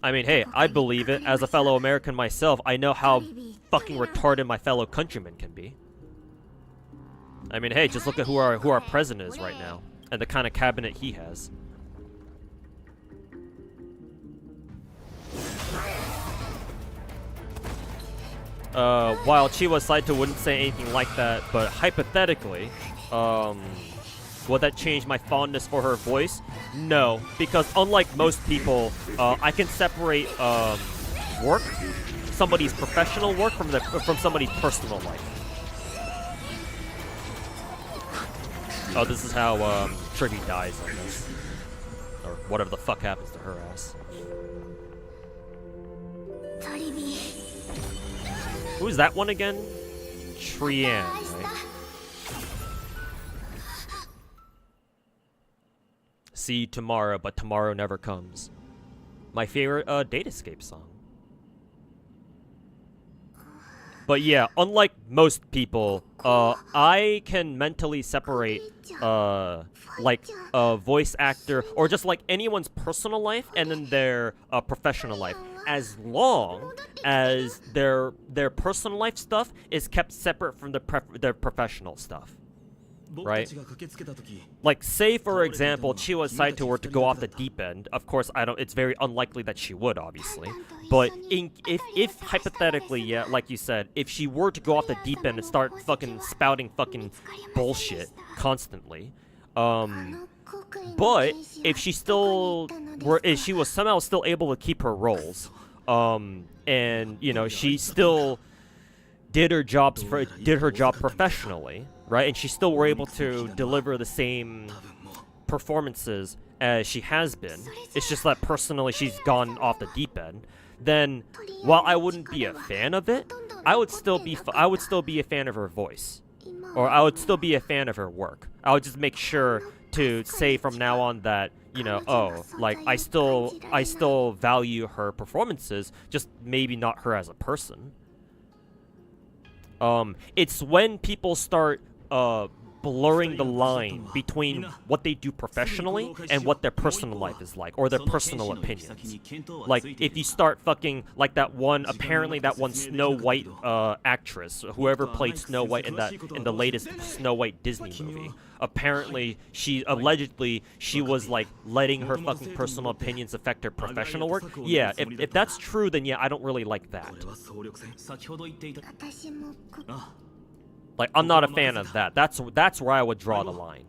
A: I mean, hey, I believe it. As a fellow American myself, I know how fucking retarded my fellow countrymen can be. I mean, hey, just look at who our president is right now, and the kind of cabinet he has. while Chiwa Saito wouldn't say anything like that, but hypothetically, would that change my fondness for her voice? No, because unlike most people, I can separate work, somebody's professional work, from somebody's personal life. Oh, this is how Triggy dies on this, or whatever the fuck happens to her ass. Who's that one again? Trian, right? See you tomorrow, but tomorrow never comes. My favorite Date Escape song. But yeah, unlike most people, I can mentally separate like a voice actor or just like anyone's personal life and then their professional life, as long as their personal life stuff is kept separate from their professional stuff. Right? Like, say for example, Chiwa Saito were to go off the deep end. Of course, it's very unlikely that she would, obviously. But if hypothetically, yeah, like you said, if she were to go off the deep end and start fucking spouting fucking bullshit constantly, but if she was somehow still able to keep her roles, and you know, she still did her job professionally, right? And she still were able to deliver the same performances as she has been. It's just that personally she's gone off the deep end. Then, while I wouldn't be a fan of it, I would still be a fan of her voice, or I would still be a fan of her work. I would just make sure to say from now on that, you know, oh, like I still value her performances, just maybe not her as a person. It's when people start blurring the line between what they do professionally and what their personal life is like, or their personal opinions. Like, if you start fucking like that one Snow White actress, whoever played Snow White in the latest Snow White Disney movie. Apparently, allegedly she was like letting her fucking personal opinions affect her professional work. Yeah, if that's true, then yeah, I don't really like that. Like, I'm not a fan of that. That's where I would draw the line.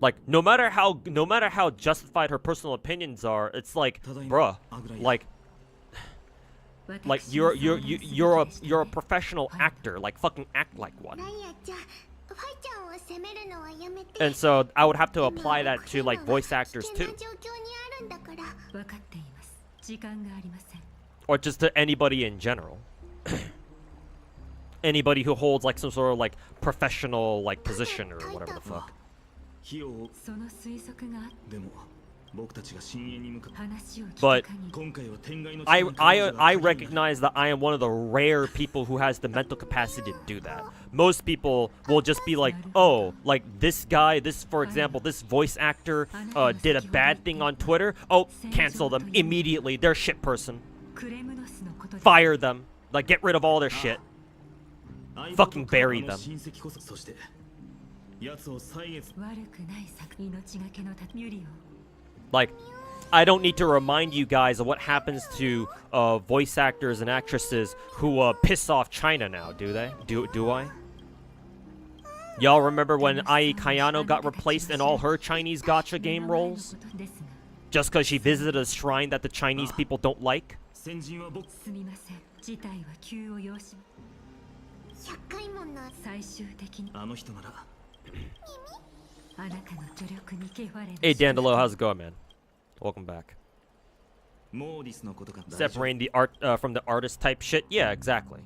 A: Like, no matter how justified her personal opinions are, it's like, bruh, like you're a professional actor. Like, fucking act like one. And so I would have to apply that to like voice actors too, or just to anybody in general. Anybody who holds like some sort of like professional like position or whatever the fuck. But I recognize that I am one of the rare people who has the mental capacity to do that. Most people will just be like, oh, like this guy, for example, this voice actor did a bad thing on Twitter. Oh, cancel them immediately. They're a shit person. Fire them. Like, get rid of all their shit. Fucking bury them. Like, I don't need to remind you guys of what happens to voice actors and actresses who piss off China now, do they? Do I? Y'all remember when Ai Kayano got replaced in all her Chinese gacha game roles? Just because she visited a shrine that the Chinese people don't like? Hey Dandelo, how's it going, man? Welcome back. Separating the art from the artist type shit? Yeah, exactly.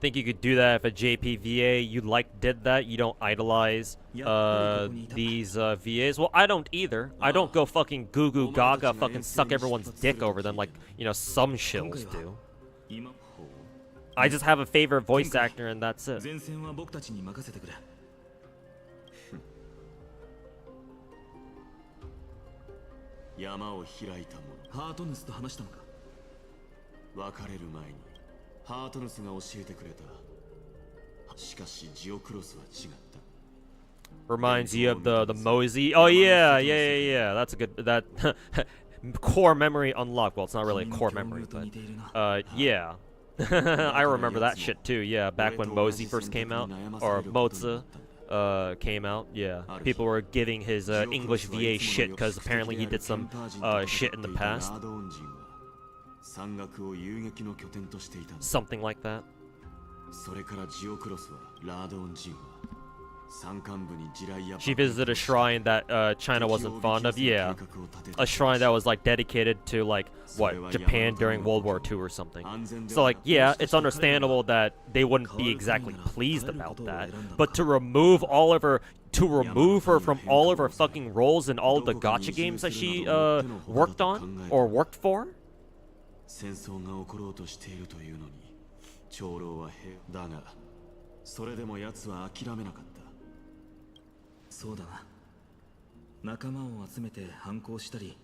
A: Think you could do that if a JPVA you did that? You don't idolize these VAs? Well, I don't either. I don't go fucking goo goo gaga fucking suck everyone's dick over them like, you know, some shills do. I just have a favorite voice actor and that's it.
C: 山を開いた者ハートヌスと話したのか。別れる前にハートヌスが教えてくれた。しかしジオクロスは違った。
A: Reminds you of the Mosey. Oh yeah. That's a good that core memory unlocked. Well, it's not really a core memory, but yeah. I remember that shit too. Yeah, back when Mosey first came out, or Moza came out. Yeah, people were giving his English VA shit because apparently he did some shit in the past. Something like that. She visited a shrine that China wasn't fond of. Yeah, a shrine that was like dedicated to like what, Japan during World War II or something. So like, yeah, it's understandable that they wouldn't be exactly pleased about that. But to remove her from all of her fucking roles in all of the gacha games that she worked on or worked for.
C: そうだな。仲間を集めて反抗したり、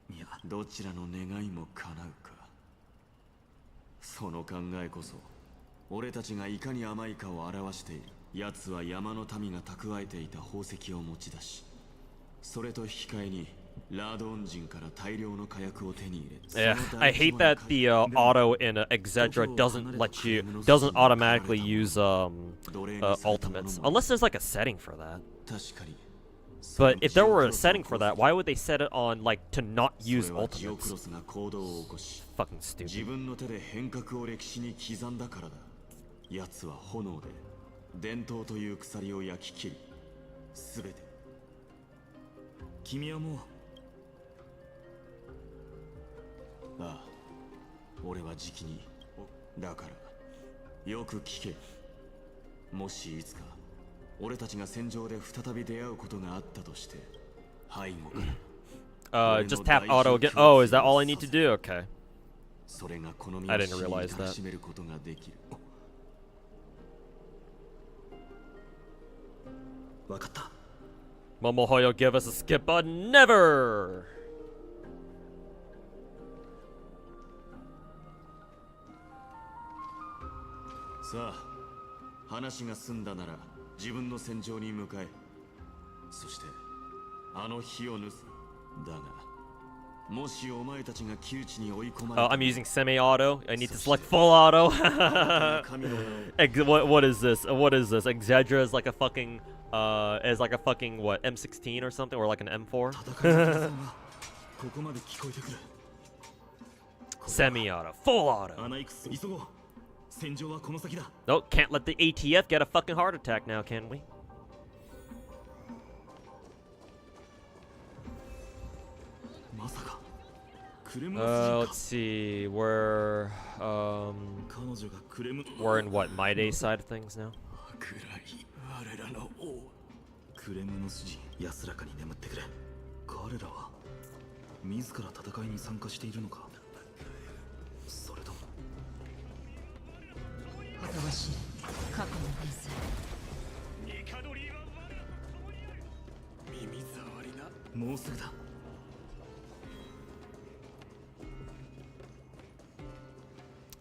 C: いや、どちらの願いも叶うか。その考えこそ、俺たちがいかに甘いかを表している。奴は山の民が蓄えていた宝石を持ち出し、それと引き換えにラード恩人から大量の火薬を手に入れ。
A: Yeah, I hate that the auto in Exedra doesn't automatically use ultimates unless there's like a setting for that. But if there were a setting for that, why would they set it on like to not use ultimates? Fucking stupid.
C: 自分の手で変革を歴史に刻んだからだ。奴は炎で伝統という鎖を焼き切り、すべて。君はもう。ああ、俺はじきに。だからよく聞け。もしいつか俺たちが戦場で再び出会うことがあったとして、背後から。
A: Just tap auto again. Oh, is that all I need to do? Okay.
C: それがこの
A: I didn't realize that.
C: めることができる。わかった。
A: Momohoyo, give us a skip button. Never!
C: さあ、話が済んだなら自分の戦場に向かえ。そしてあの火を盗む。だが、もしお前たちが窮地に追い込まれ。
A: I'm using semi-auto. I need to select full auto. What is this? What is this? Exedra is like a fucking what, M16 or something, or like an M4? Semi-auto, full auto. Nope, can't let the ATF get a fucking heart attack now, can we? Let's see, we're in what, my day side of things now?
C: クレムの筋、安らかに眠ってくれ。彼らは自ら戦いに参加しているのか。それとも
D: 新しい過去の返済。
C: 耳障りな。もうすぐだ。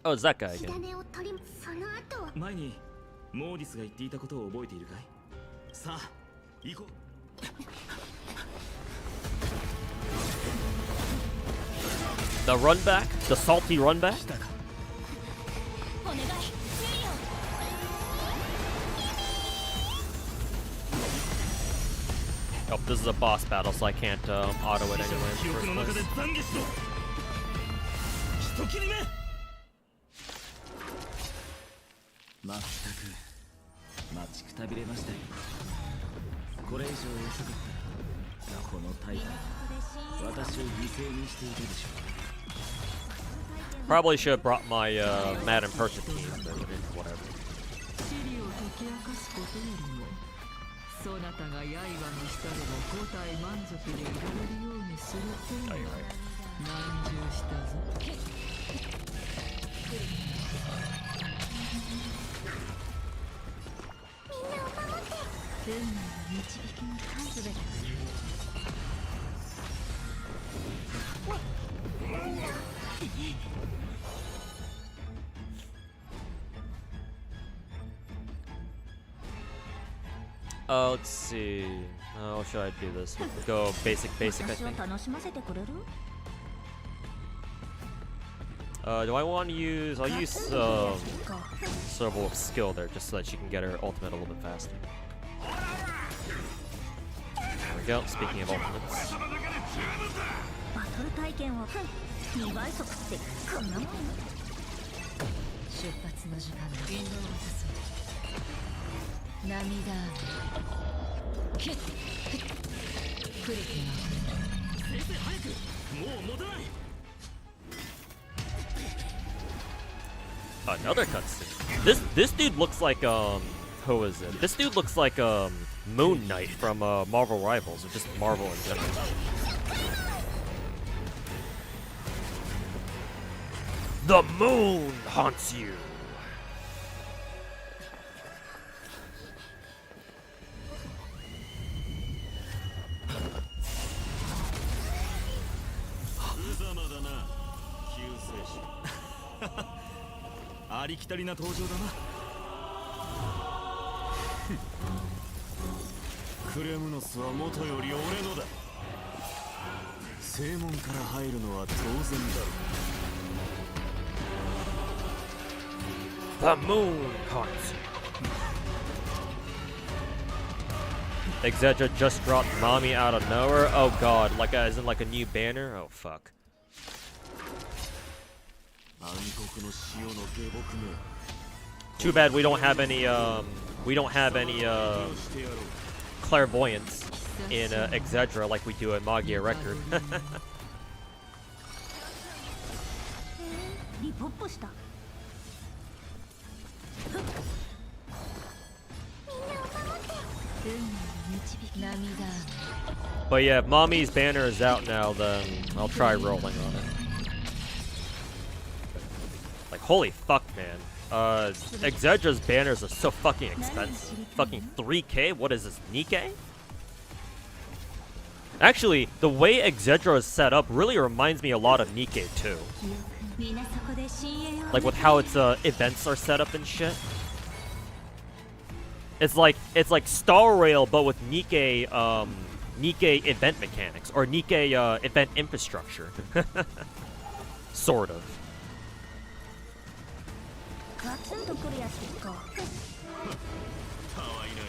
A: Oh, it's that guy again.
C: 前にモーディスが言っていたことを覚えているかい？さあ、行こう。
A: The run back? The salty run back? Oh, this is a boss battle, so I can't auto it anyway in the first place.
C: まったく待ちくたびれましたよ。これ以上遅かったらこのタイタン私を犠牲にしているでしょう。
A: Probably should have brought my Madden Persia team, but whatever.
D: そなたが刃にしたれば五体満足でいられるようにすると難重したぞ。運命の導きに関すべて。
A: Let's see. How should I do this? Go basic, I
B: 私を
A: think.
B: 楽しませてくれる？
A: Do I want to use? I'll use Serval of Skill there, just so that she can get her ultimate a little bit faster. There we go. Speaking of ultimates.
B: バトル体験を2倍速ってこんなもん？
D: 出発の時間だ。引導を渡そう。涙雨。キュッ。クリティが。
C: 先生早く。もう持たない。
A: Another cutscene. This dude looks like who is it? This dude looks like Moon Knight from Marvel Rivals, or just Marvel in general. The moon haunts you.
C: Uzama ありきたりな登場だな。クレムノスは元より俺のだ。正門から入るのは当然だろう。
A: The moon haunts you. Exedra just dropped mommy out of nowhere. Oh god, like as in like a new banner. Oh fuck.
C: 暗黒の潮の下僕め。
A: Too bad we don't have any clairvoyance in Exedra like we do in Magia Record.
B: リポップした。
A: But yeah, if mommy's banner is out now, then I'll try rolling on it. Like holy fuck, man. Exedra's banners are so fucking expensive. Fucking 3K? What is this, Nikkei? Actually, the way Exedra is set up really reminds me a lot of Nikkei too. Like with how its events are set up and shit. It's like Star Rail but with Nikkei Nikkei event mechanics or Nikkei event infrastructure. Sort of.
B: ガツンとくるやつか。
C: たわいない。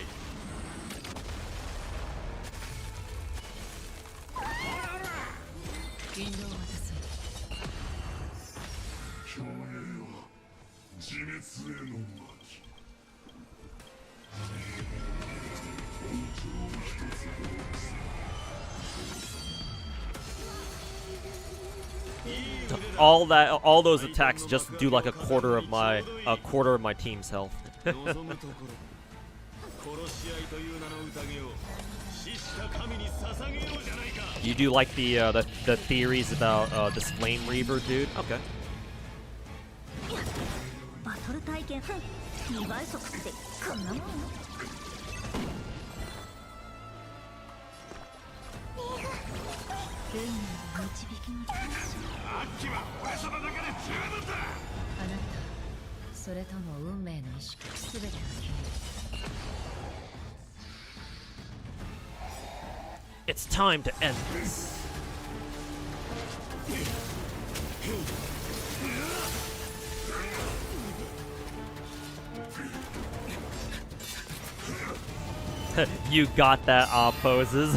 D: 引導を渡そう。
E: 共栄は自滅への巻。
A: All those attacks just do like a quarter of my team's health. You do like the theories about this Flame Reaver dude? Okay.
B: バトル体験2倍速ってこんなもん？
D: あなた、それとも運命の意識、すべてが消える。
A: It's time to end this. You got that, poses.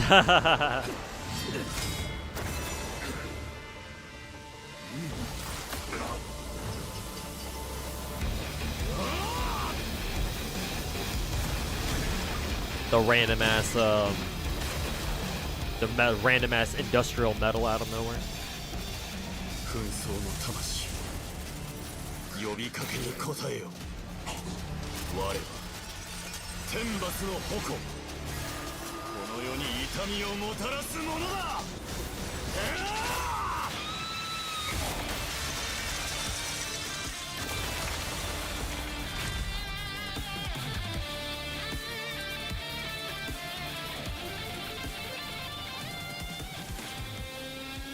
A: The random ass, random ass industrial metal out of nowhere.
C: 紛争の魂、呼びかけに応えよ。我は天罰の矛、この世に痛みをもたらすものだ。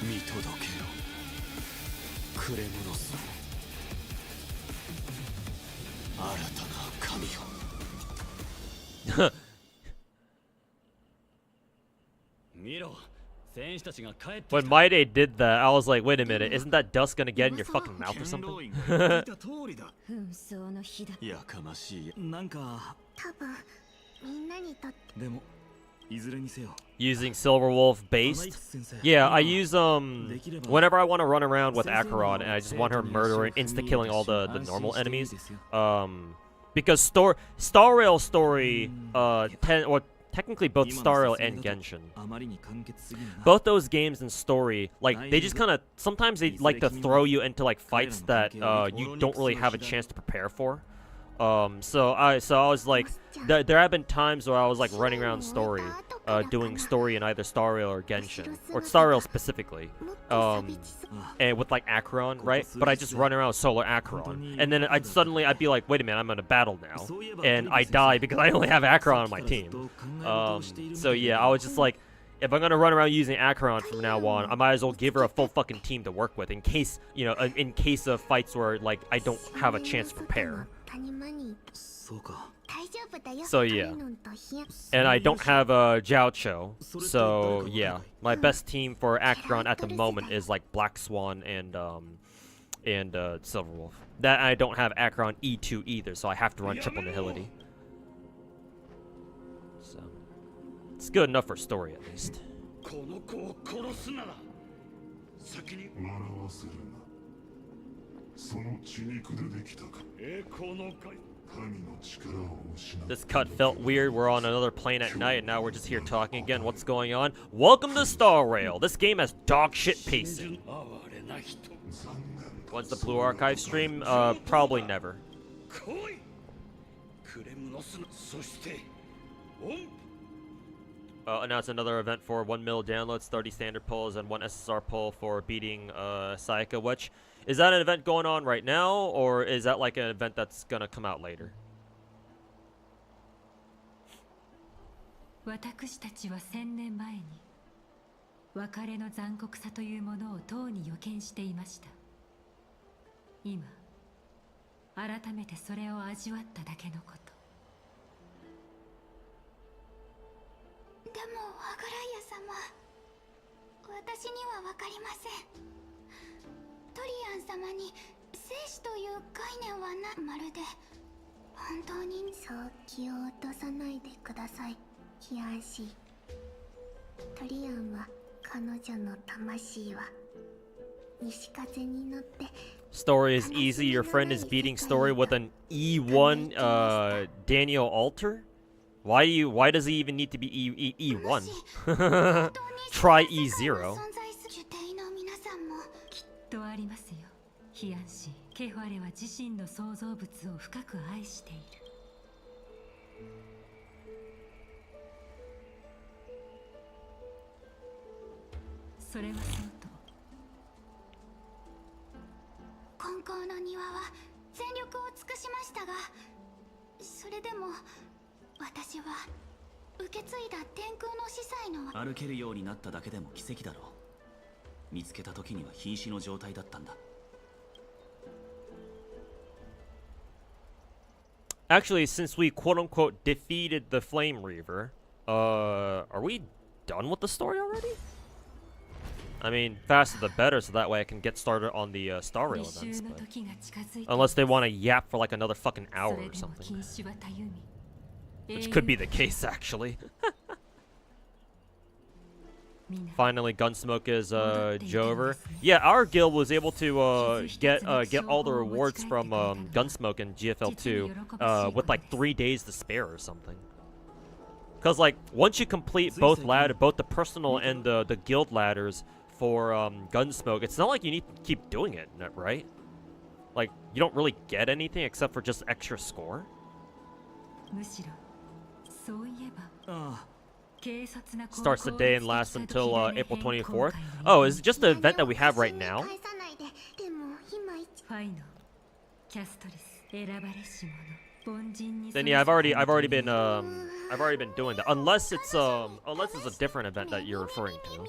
C: 見届けよ、クレムノス、新たな神よ。
A: When Maide did that, I was like, wait a minute, isn't that dust gonna get in your fucking mouth or something?
B: 紛争の日だ。
C: やかましい。なんか
B: 多分みんなにとって。
C: でもいずれにせよ。
A: Using Silverwolf based? Yeah, I use whenever I want to run around with Acheron and I just want her murdering, insta-killing all the normal enemies. Because Star Rail story, technically both Star Rail and Genshin. Both those games and story, like they just kind of sometimes they like to throw you into like fights that you don't really have a chance to prepare for. So I was like, there have been times where I was like running around story, doing story in either Star Rail or Genshin, or Star Rail specifically, and with like Acheron, right? But I just run around solo Acheron, and then I'd be like, wait a minute, I'm in a battle now, and I die because I only have Acheron on my team. So yeah, I was just like, if I'm gonna run around using Acheron from now on, I might as well give her a full fucking team to work with in case, you know, in case of fights where like I don't have a chance to prepare. So yeah, and I don't have a Jiaocho, so yeah, my best team for Acheron at the moment is like Black Swan and Silverwolf. That I don't have Acheron E2 either, so I have to run triple nihility. So it's good enough for story at least.
E: その血肉でできたか。栄光の海。
A: This cut felt weird. We're on another plane at night, and now we're just here talking again. What's going on? Welcome to Star Rail. This game has dog shit pacing. When's the Blue Archive stream? Probably never. Announce another event for 1 mil downloads, 30 standard pulls, and 1 SSR pull for beating Sayaka. Which is that an event going on right now, or is that like an event that's gonna come out later?
F: 私たちは1000年前に別れの残酷さというものをとうに予見していました。今改めてそれを味わっただけのこと。
B: でもアグライア様、私には分かりません。トリアン様に生死という概念はまるで本当にそう気を落とさないでください、ヒアンシー。トリアンは彼女の魂は西風に乗って。
A: Story is easy. Your friend is beating story with an E1 Daniel Alter? Why does he even need to be E1? Try E0.
F: とありますよ。ヒアンシー、ケファレは自身の創造物を深く愛している。それはそうと。
B: 金光の庭は全力を尽くしましたが、それでも私は受け継いだ天空の司祭の
C: 歩けるようになっただけでも奇跡だろう。 見つけた時には瀕死の状態だったんだ。
A: Actually, since we quote-unquote defeated the Flame Reaver, are we done with the story already? I mean, faster the better, so that way I can get started on the Star Rail events. But unless they want to yap for like another fucking hour or something. Which could be the case, actually. Finally, Gunsmoke is over. Yeah, our guild was able to get all the rewards from Gunsmoke in GFL2 with like 3 days to spare or something. Cause like once you complete both the personal and the guild ladders for Gunsmoke, it's not like you need to keep doing it, right? Like you don't really get anything except for just extra score. Starts today and lasts until April 24th. Oh, is it just the event that we have right now? Then yeah, I've already been doing that. Unless it's a different event that you're referring to.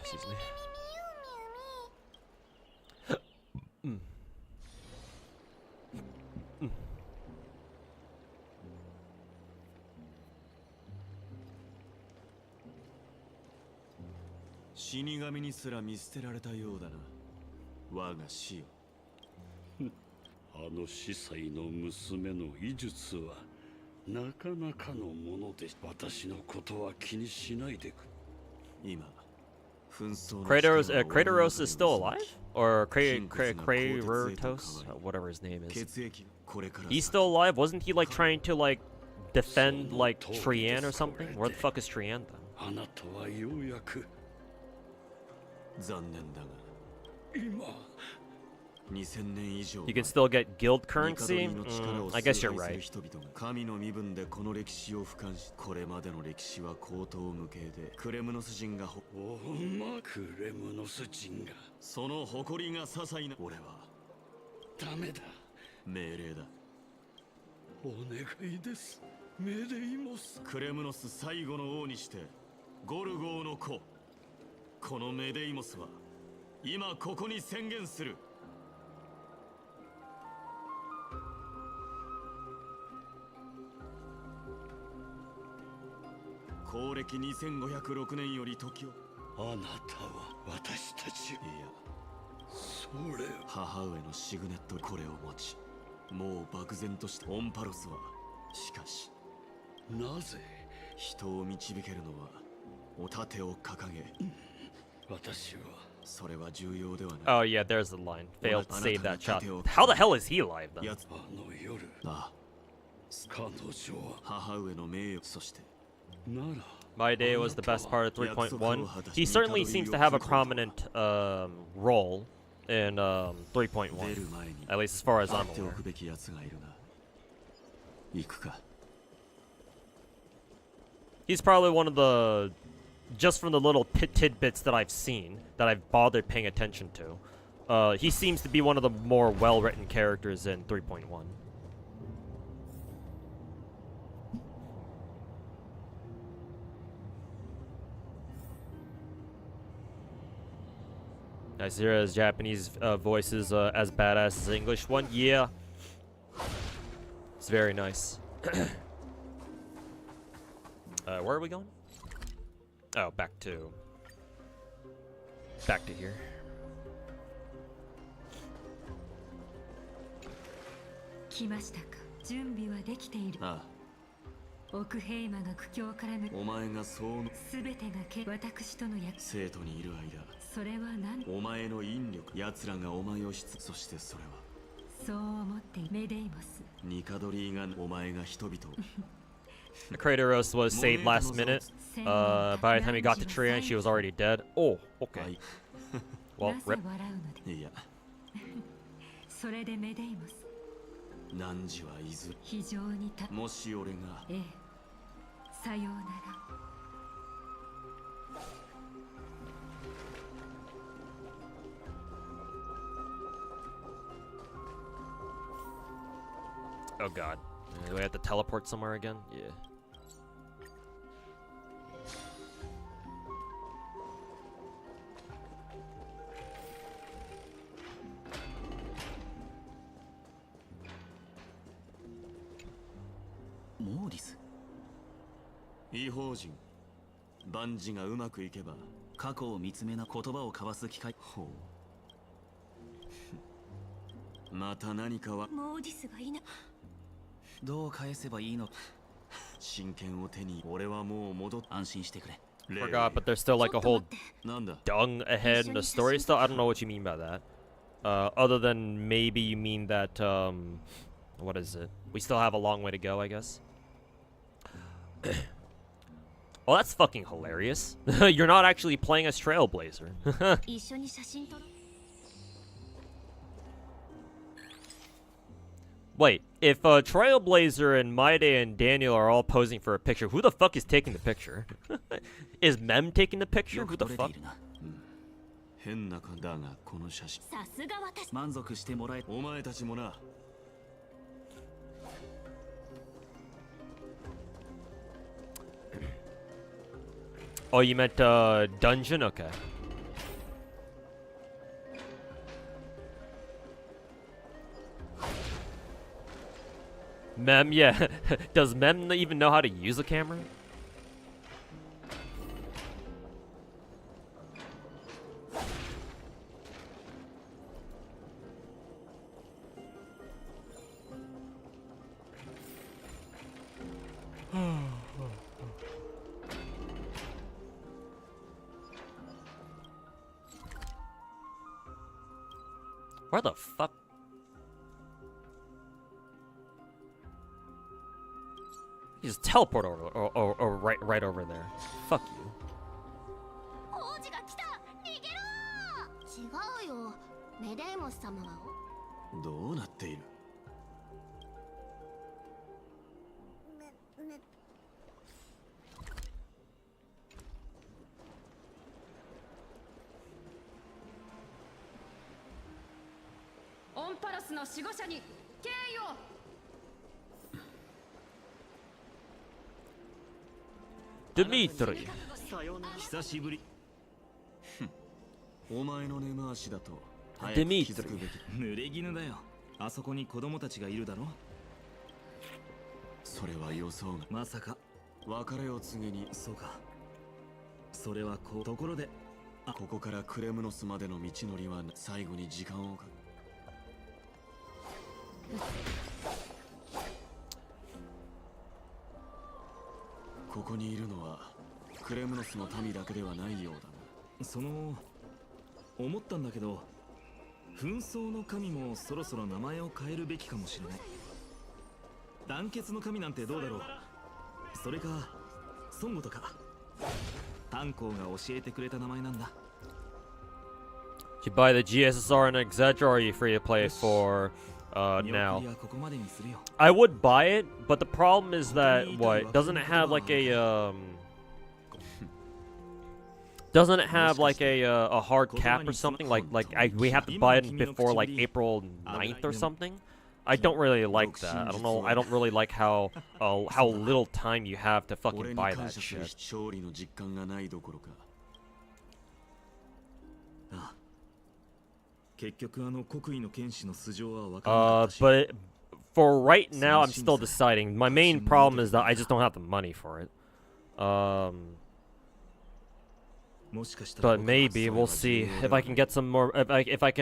A: Excuse me.
C: 死神にすら見捨てられたようだな。我が死よ。
E: あの司祭の娘の医術はなかなかのもので、私のことは気にしないでくれ。
C: 今、紛争の
A: Kratos is still alive? Or Kratos? Whatever his name is.
C: 血液これから
A: He's still alive? Wasn't he like trying to like defend like Trian or something? Where the fuck is Trian then?
E: あなたはようやく
C: 残念だが
E: 今
C: 2000年以上
A: You can still get guild
C: 帝
A: currency?
C: の力を
A: I guess
C: 崇
A: you're
C: 拝する
A: right.
C: 人々が神の身分でこの歴史を俯瞰し、これまでの歴史は高等無形でクレムノス人が
E: おまクレムノス人が
C: その誇りが些細な。俺は
E: ダメだ。
C: 命令だ。
E: お願いです。メデイモス。
C: クレムノス最後の王にしてゴルゴーの子、このメデイモスは今ここに宣言する。公暦2506年より時を。
E: あなたは私たち。いや、それを
C: 母上のシグネットこれを持ち、もう漠然としたオンパロスは、しかし
E: なぜ
C: 人を導けるのはお盾を掲げ。
E: 私は
C: それは重要ではない。
A: Oh yeah, there's the line. Failed to save that shot. How the hell is he alive then?
C: やつ
E: あの夜、
C: あ
E: 彼女は
C: 母上の名誉、そして
E: なら
A: My Day was the best part of 3.1. He certainly seems to have a prominent role in 3.1.
C: 出る前に
A: At least as far as
C: 会
A: I'm
C: ってお
A: aware.
C: くべきやつがいるな。行くか。
A: He's probably one of the, just from the little tidbits that I've seen, that I've bothered paying attention to. He seems to be one of the more well-written characters in 3.1. Nice to hear his Japanese voice is as badass as the English one. Yeah. It's very nice. Where are we going? Oh, back to here.
F: 来ましたか。準備はできている。
C: あ
F: 奥平魔が苦境から抜
C: あ、お前がそうの
F: すべてが私との約
C: 生徒にいる間、
F: それは何
C: お前の引力、奴らがお前をそしてそれは
F: そう思ってメデイモス。
C: ニカドリーがお前が人々を
A: Kratos was saved last minute. By the time he got to Trian, she was already dead. Oh,
C: は
A: okay.
C: い
A: Well,
F: なぜ
A: rip.
F: 笑うので。
C: いや、
F: それでメデイモス。
C: 汝はいずれ
F: 非常に
C: もし俺が
F: ええ。さようなら。
A: Oh god. Do we have to teleport somewhere again? Yeah.
C: モーリス、異邦人、万事がうまくいけば過去を見つめな言葉を交わす機会。ほうまた何かは
B: モーディスがいな。
C: どう返せばいいの。真剣を手に俺はもう戻っ安心してくれ。
A: Forgot, but there's still like a whole
C: なんだ
A: dung ahead in the story still. I don't know what you mean by that. Other than maybe you mean that, what is it? We still have a long way to go, I guess. Well, that's fucking hilarious. You're not actually playing as Trailblazer.
B: 一緒に写真撮ろう。
A: Wait, if Trailblazer and Maide and Daniel are all posing for a picture, who the fuck is taking the picture? Is Mem taking the picture?
C: よ
A: Who
C: く
A: the
C: 撮れて
A: fuck?
C: いるな、変な感だがこの写真
B: さすが私。
C: 満足してもらえ。お前たちもな。
A: Oh, you meant dungeon? Okay. Mem, yeah. Does Mem even know how to use a camera? Where the fuck? You just teleport over, or right over there. Fuck you.
B: 王子が来た。逃げろ。違うよ。メデーモス様は。
C: どうなっている？
D: オンパラスの守護者に敬意を。
A: デミトリ。
C: 久しぶり。お前の根回しだと早
A: デ
C: く
A: ミトリ。
C: 気づくべき。濡れ衣だよ。あそこに子供たちがいるだろ。それは予想が。まさか別れを告げに。そうか。それはこう。ところで、ここからクレムノスまでの道のりは最後に時間をかけ。ここにいるのはクレムノスの民だけではないようだな。その思ったんだけど、紛争の神もそろそろ名前を変えるべきかもしれない。団結の神なんてどうだろう。それか孫悟とか炭鉱が教えてくれた名前なんだ。
A: You buy the GSSR and Exedra, or are you free to play it for now? I would buy it, but the problem is that doesn't it have like a doesn't it have like a hard cap or something? We have to buy it before like April 9th or something. I don't really like that. I don't know. I don't really like how little time you have to fucking buy that shit. But for right now, I'm still deciding. My main problem is that I just don't have the money for it. But maybe we'll see if I can get some more. If I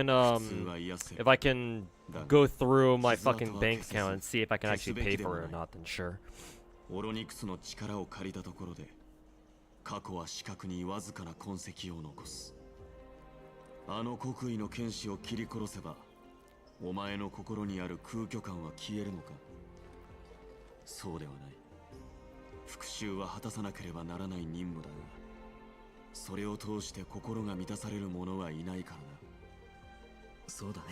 A: can go through my fucking bank account and see if I can actually pay for it or not, then sure.
C: オロニクスの力を借りたところで、過去は視覚にわずかな痕跡を残す。あの国威の剣士を切り殺せば、お前の心にある空虚感は消えるのか。そうではない。復讐は果たさなければならない任務だが、それを通して心が満たされる者はいないからな。そうだね。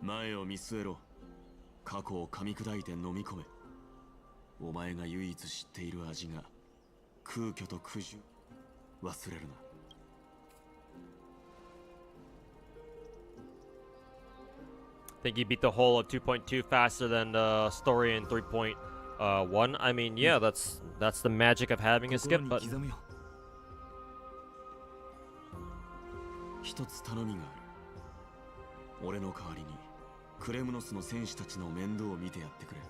C: 前を見据えろ。過去を噛み砕いて飲み込め。お前が唯一知っている味が空虚と苦渋。忘れるな。
A: Think you beat the whole of 2.2 faster than the story in 3.1? I mean, yeah, that's the magic of having a skip button.
C: 一つ頼みがある。俺の代わりにクレムノスの戦士たちの面倒を見てやってくれ。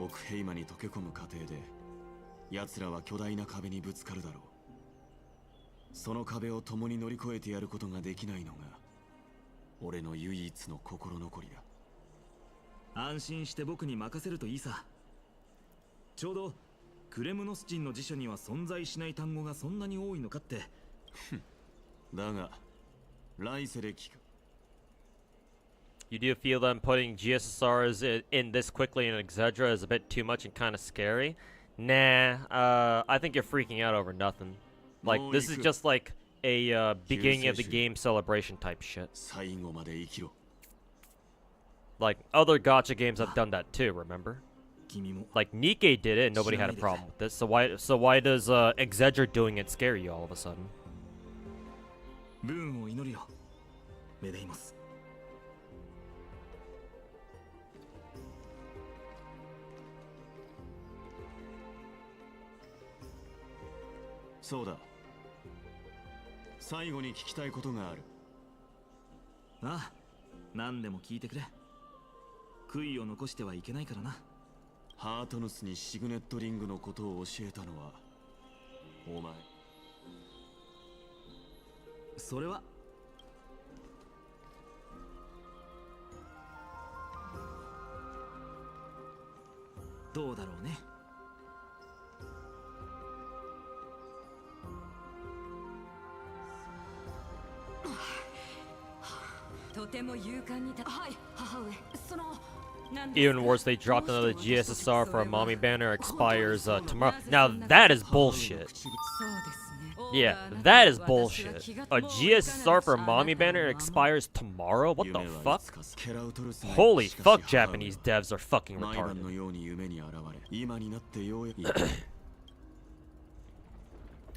C: オクヘイマに溶け込む過程で、奴らは巨大な壁にぶつかるだろう。その壁を共に乗り越えてやることができないのが、俺の唯一の心残りだ。安心して僕に任せるといいさ。ちょうどクレムノス人の辞書には存在しない単語がそんなに多いのかって。だが、来世で聞く。
A: You do feel them putting GSSRs in this quickly in Exedra is a bit too much and kind of scary? Nah, I think you're freaking out over nothing. Like, this is just like a beginning of the game celebration type shit. Like, other gacha games have done that too, remember? Like, Nikkei did it and nobody had a problem with this, so why does Exedra doing it scare you all of a sudden?
C: ブーンを祈るよ、メデイモス。そうだ。最後に聞きたいことがある。ああ、何でも聞いてくれ。悔いを残してはいけないからな。ハートヌスにシグネットリングのことを教えたのはお前。それはどうだろうね。
D: とても勇敢にはい母上その
A: Even worse, they dropped another GSSR for a mommy banner expires tomorrow. Now that is bullshit. Yeah, that is bullshit. A GSSR for a mommy banner expires tomorrow? What the fuck? Holy fuck, Japanese devs are fucking retarded.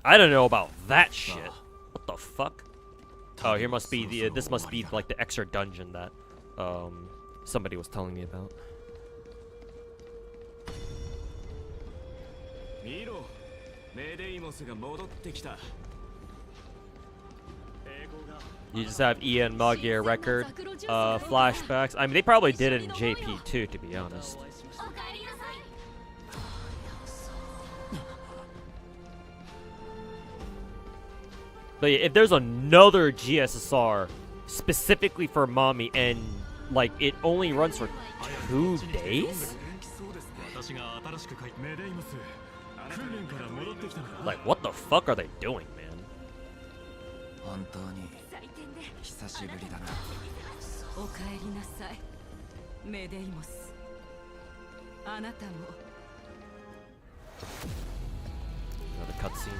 A: I don't know about that shit. What the fuck? Oh, here must be the this must be like the extra dungeon that somebody was telling me about. You just have Ian Magyar record flashbacks. I mean, they probably did it in JP too, to be honest. But yeah, if there's another GSSR specifically for mommy and like it only runs for 2 days? Like what the fuck are they doing, man?
D: お帰りなさいメデイモスあなたも
A: Another cutscene.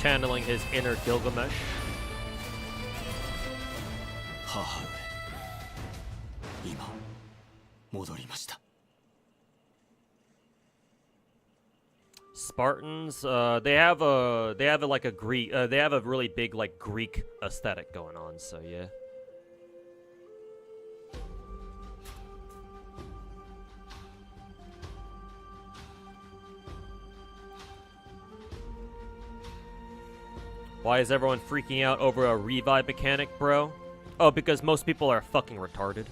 A: Channeling his inner Gilgamesh. Spartans, they have a like a Greek, they have a really big like Greek aesthetic going on. So yeah. Why is everyone freaking out over a revive mechanic, bro? Oh, because most people are fucking retarded.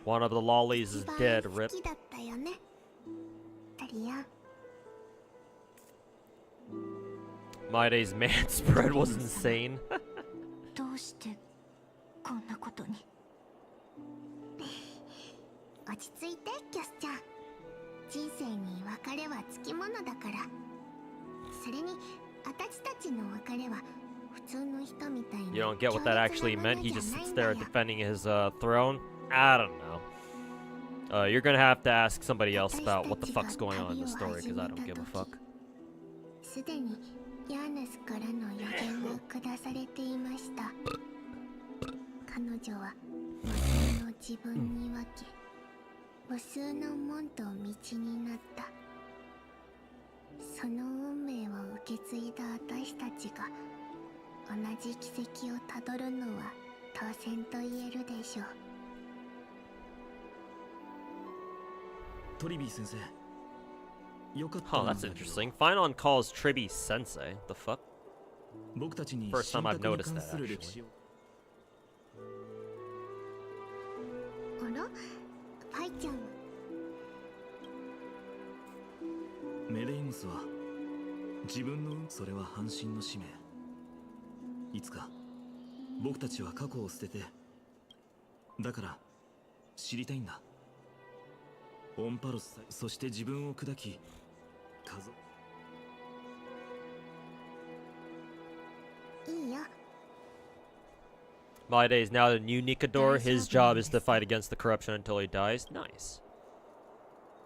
A: One of the lollies is dead, rip. My day's man spread was insane.
B: どうしてこんなことに落ち着いてキャスちゃん人生に別れはつきものだからそれに私たちの別れは普通の人みたいに
A: You don't get what that actually meant? He just sits there defending his throne? I don't know. You're gonna have to ask somebody else about what the fuck's going on in the story, because I don't give a fuck.
B: すでにヤーナスからの予言が下されていました彼女は無数の自分に分け無数の門と道になったその運命を受け継いだ私たちが同じ軌跡をたどるのは当然と言えるでしょう
C: トリビー先生
A: Oh, that's interesting. Finon calls Tribi Sensei. The fuck? First time I've noticed that, actually.
B: あらパイちゃん
C: メデイムスは自分のそれは半身の使命いつか僕たちは過去を捨ててだから知りたいんだオンパロスそして自分を砕き
B: いいよ
A: My day is now the new Nikador. His job is to fight against the corruption until he dies. Nice.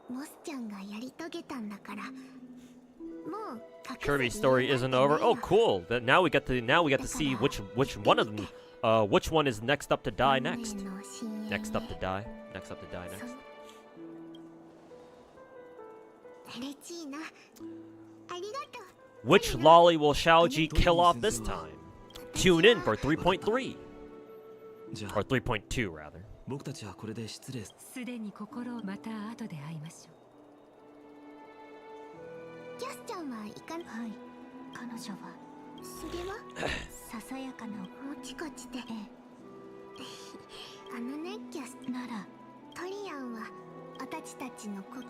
B: モスちゃんがやり遂げたんだからもう
A: Kirby's story isn't over. Oh, cool. That now we get to see which one of them which one is next up to die next. Next up to die. Next up to die next.
B: 嬉しいなあありがとう。
A: Which lolly will Shaoji kill off this time? Tune in for 3.3.
C: じゃ
A: Or
C: あ
A: 3.2 rather.
C: 僕たちはこれで失礼。
F: すでに心をまた後で会いましょ
B: キャスちゃんはいかん。はい、彼女はそれはささやかなもちこちで、あのね、キャスならトリアンは私たちのこと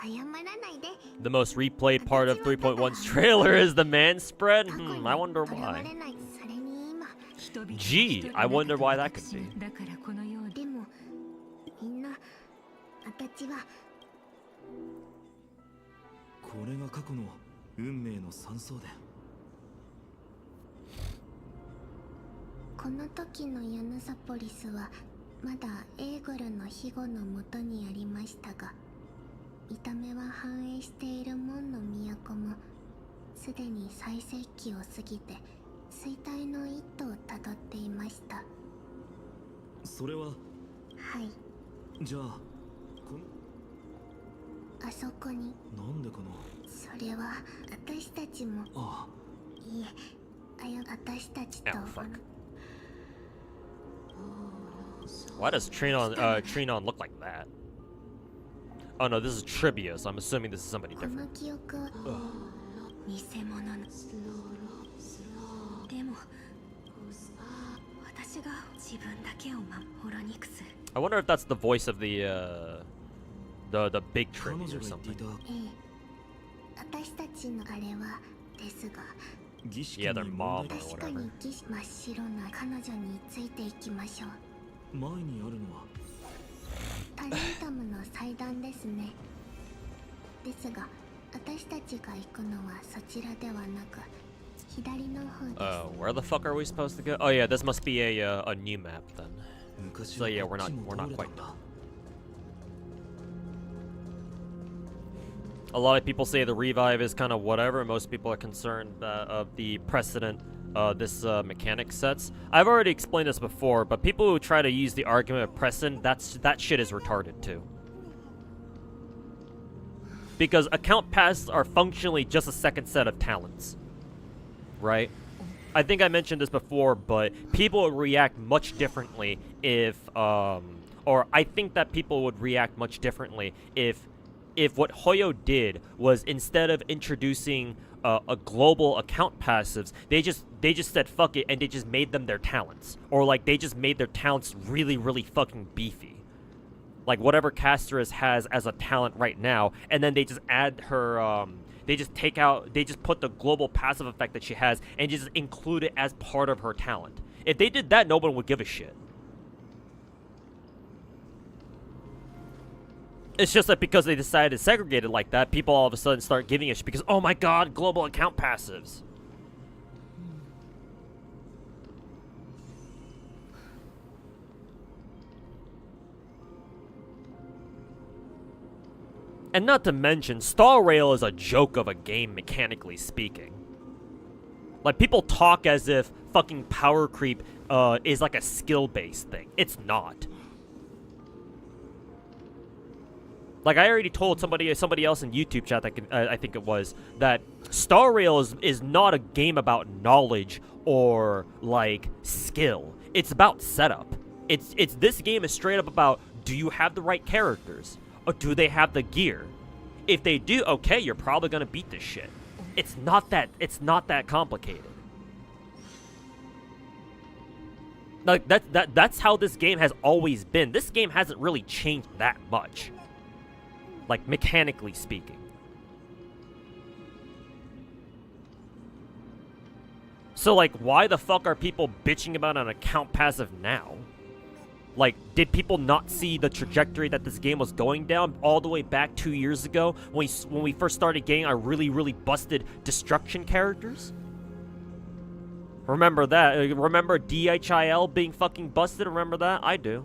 B: 謝らないで。
A: The most replayed part of 3.1's trailer is the man spread? I wonder
B: とらわ
A: why.
B: れない。それに今
F: う。人々は
A: Gee,
F: 一人
A: I wonder
F: だ
A: why
F: と
A: that could be.
F: だからこのように
B: でもみんな私は
C: これが過去の運命の三相伝。
B: この時のヤヌサポリスはまだエーグルの庇護のもとにありましたが、見た目は繁栄している門の都もすでに最盛期を過ぎて衰退の一途をたどっていました。
C: それは
B: はい、
C: じゃあ
B: あそこに。
C: なんでかな。
B: それは私たちも。
C: あ
B: いえ、私たちと
A: Oh, fuck. Why does Trinon look like that? Oh no, this is trivia, so I'm assuming this is somebody
B: この
A: different.
B: 記憶は偽物の。でも私が自分だけをホロニクス。
A: I wonder if that's the voice of the big
C: 彼
A: trivia
C: 女
A: or
C: が言ってい
A: something.
C: た
B: ええ、私たちのあれはですが、
C: 儀式
A: Yeah,
C: に
A: they're
C: 問
A: mob
C: 題
A: or
B: 確か
A: whatever.
B: に真っ白な彼女についていきましょう。
C: 前にあるのは
B: タリンタムの祭壇ですね。ですが私たちが行くのはそちらではなく左の方です。
A: Where the fuck are we supposed to go? Oh yeah, this must be a new map then.
C: 昔
A: So
C: は
A: yeah,
C: こ
A: we're
C: っ
A: not
C: ちも
A: we're
C: 通
A: not
C: れた
A: quite
C: んだ。
A: A lot of people say the revive is kind of whatever. Most people are concerned of the precedent this mechanic sets. I've already explained this before, but people who try to use the argument of precedent, that shit is retarded too. Because account passes are functionally just a second set of talents, right? I think I mentioned this before, but people would react much differently if, or I think that people would react much differently if what Hoyo did was instead of introducing a global account passives, they just said fuck it and they just made them their talents, or like they just made their talents really fucking beefy, like whatever Casterus has as a talent right now, and then they just add her they just put the global passive effect that she has and just include it as part of her talent. If they did that, no one would give a shit. It's just that because they decided to segregate it like that, people all of a sudden start giving a shit because, oh my god, global account passives. And not to mention, Star Rail is a joke of a game, mechanically speaking. Like, people talk as if fucking power creep is like a skill-based thing. It's not. Like, I already told somebody else in YouTube chat that I think it was, that Star Rail is not a game about knowledge or like skill. It's about setup. This game is straight up about, do you have the right characters? Or do they have the gear? If they do, okay, you're probably gonna beat this shit. It's not that complicated. Like that's how this game has always been. This game hasn't really changed that much. Like, mechanically speaking. So, like, why the fuck are people bitching about an account passive now? Like, did people not see the trajectory that this game was going down all the way back 2 years ago when we first started getting our really busted destruction characters? Remember that? Remember DHIL being fucking busted? Remember that? I do.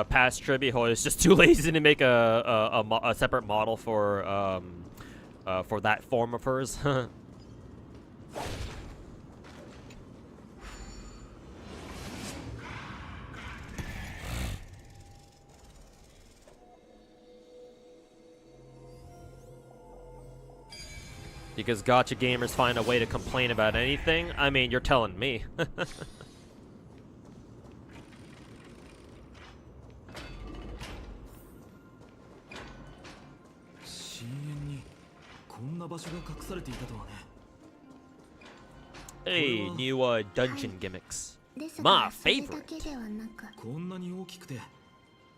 A: past trivia, is just too lazy to make a separate model for that form of hers. Because gacha gamers find a way to complain about anything? I mean, you're telling me.
C: 深淵にこんな場所が隠されていたとはね。
A: Hey, new dungeon gimmicks.
B: です
A: まあ
B: がそれ
A: favorite
B: だけではなく、
C: こんなに大きくて、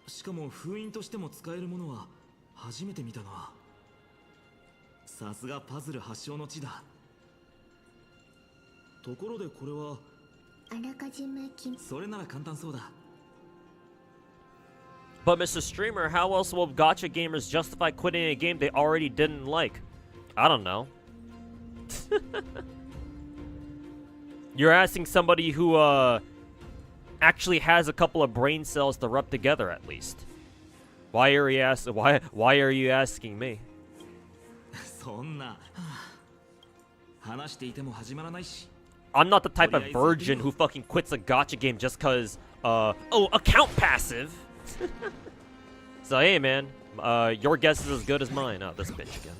C: しかも封印としても使えるものは初めて見たな。さすがパズル発祥の地だ。ところでこれは、
B: あらかじめ決め、
C: それなら簡単そうだ。
A: But Mr. Streamer, how else will gacha gamers justify quitting a game they already didn't like? I don't know. You're asking somebody who actually has a couple of brain cells to rub together at least. Why are you asking me?
C: そんな、話していても始まらないし。
A: I'm not the type of virgin who fucking quits a gacha game just cause account passive. So hey man, your guess is as good as mine. Oh, this bitch again.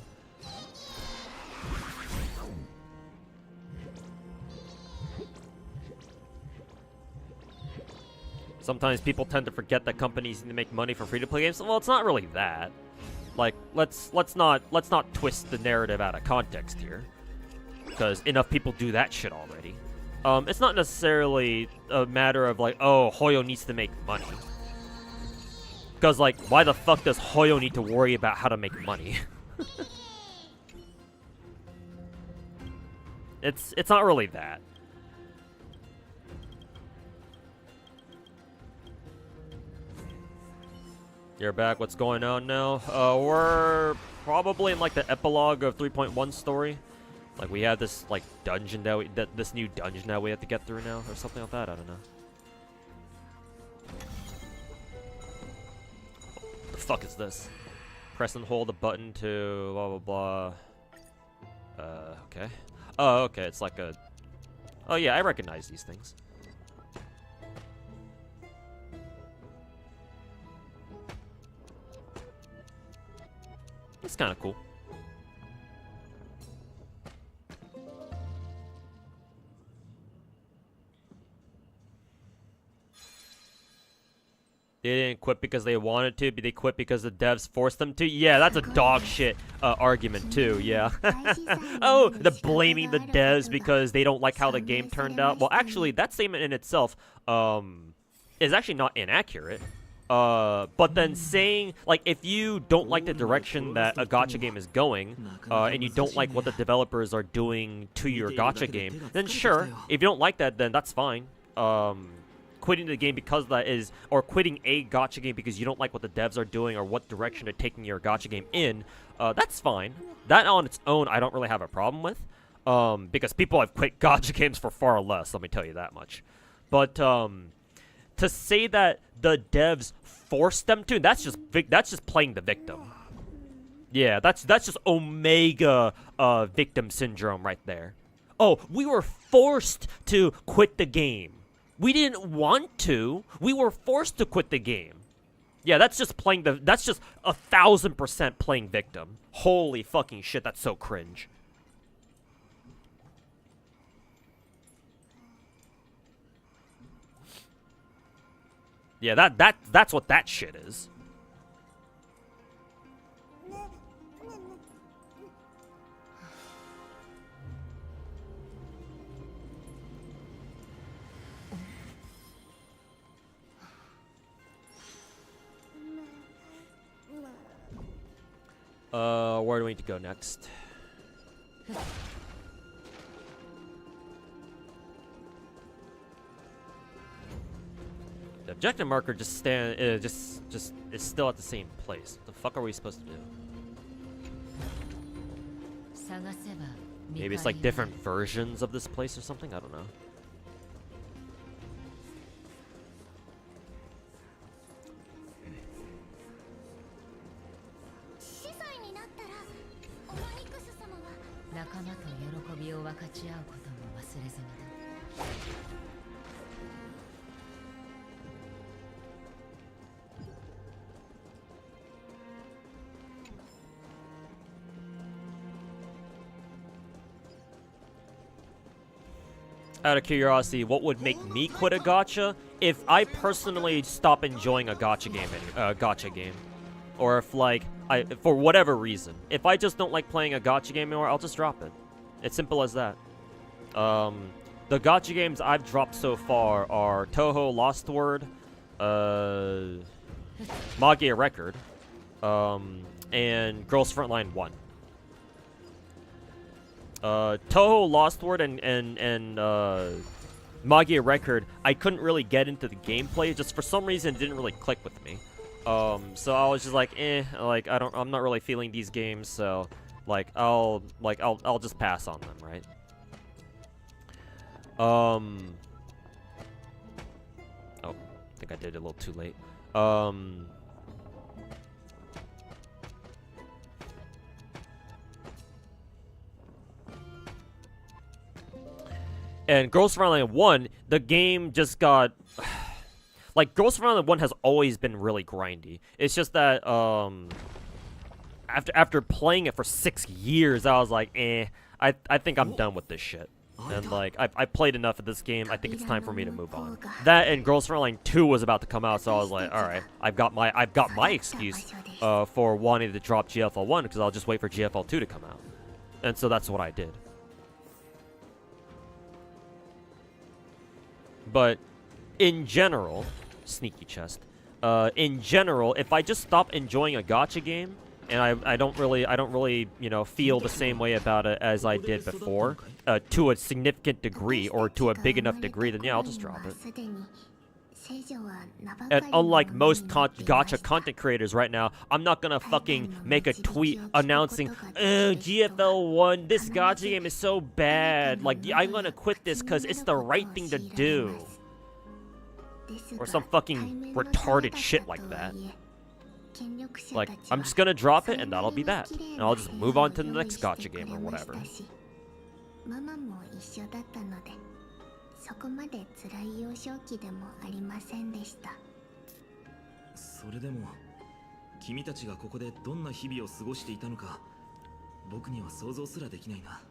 A: Sometimes people tend to forget that companies need to make money from free-to-play games. Well, it's not really that. Like, let's not twist the narrative out of context here, because enough people do that shit already. It's not necessarily a matter of like, oh, Hoyo needs to make money. Because like, why the fuck does Hoyo need to worry about how to make money? It's not really that. You're back. What's going on now? We're probably in like the epilogue of 3.1 story. Like we have this like dungeon this new dungeon that we have to get through now, or something like that. I don't know. What the fuck is this? Press and hold the button to blah blah blah. Okay. Oh, okay. It's like a. Oh yeah, I recognize these things. It's kind of cool. They didn't quit because they wanted to, but they quit because the devs forced them to. Yeah, that's a dog shit argument too. Yeah. Oh, the blaming the devs because they don't like how the game turned out. Well, actually, that statement in itself is actually not inaccurate. But then saying, like, if you don't like the direction that a gacha game is going, and you don't like what the developers are doing to your gacha game, then sure, if you don't like that, then that's fine. Quitting the game because that is, or quitting a gacha game because you don't like what the devs are doing or what direction they're taking your gacha game in, that's fine. That on its own, I don't really have a problem with, because people have quit gacha games for far less, let me tell you that much. But, to say that the devs forced them to, that's just playing the victim. Yeah, that's just Omega victim syndrome right there. Oh, we were forced to quit the game. We didn't want to. We were forced to quit the game. Yeah, that's just 1000% playing victim. Holy fucking shit, that's so cringe. Yeah, that's what that shit is. Where do we need to go next? The objective marker just is still at the same place. What the fuck are we supposed to do? Maybe it's like different versions of this place or something? I don't know.
F: 仲間と喜びを分かち合うことも忘れずにな。
A: Out of curiosity, what would make me quit a gacha? If I personally stop enjoying a gacha game, or if like for whatever reason, if I just don't like playing a gacha game anymore, I'll just drop it. It's simple as that. The gacha games I've dropped so far are Touhou Lost Word, Magia Record, and Girls Frontline 1. Touhou Lost Word and Magia Record, I couldn't really get into the gameplay. Just for some reason, it didn't really click with me. So I was just like, like I'm not really feeling these games. So, like I'll just pass on them, right? Oh, I think I did it a little too late. And Girls Frontline 1, the game just got... like, Girls Frontline 1 has always been really grindy. It's just that, after playing it for 6 years, I was like, I think I'm done with this shit. And, like, I played enough of this game, I think it's time for me to move on. That and Girls Frontline 2 was about to come out, so I was like, alright, I've got my excuse for wanting to drop GFL 1, because I'll just wait for GFL 2 to come out. And so that's what I did. But in general, sneaky chest. In general, if I just stop enjoying a gacha game, and I don't really, you know, feel the same way about it as I did before, to a significant degree or to a big enough degree, then yeah, I'll just drop it. And unlike most gacha content creators right now, I'm not gonna fucking make a tweet announcing, GFL 1, this gacha game is so bad, like, I'm gonna quit this because it's the right thing to do. Or some fucking retarded shit like that. Like, I'm just gonna drop it and that'll be that. And I'll just move on to the next gacha game or whatever. そこまで辛い幼少期でもありませんでした。
C: それでも君たちがここでどんな日々を過ごしていたのか僕には想像すらできないな。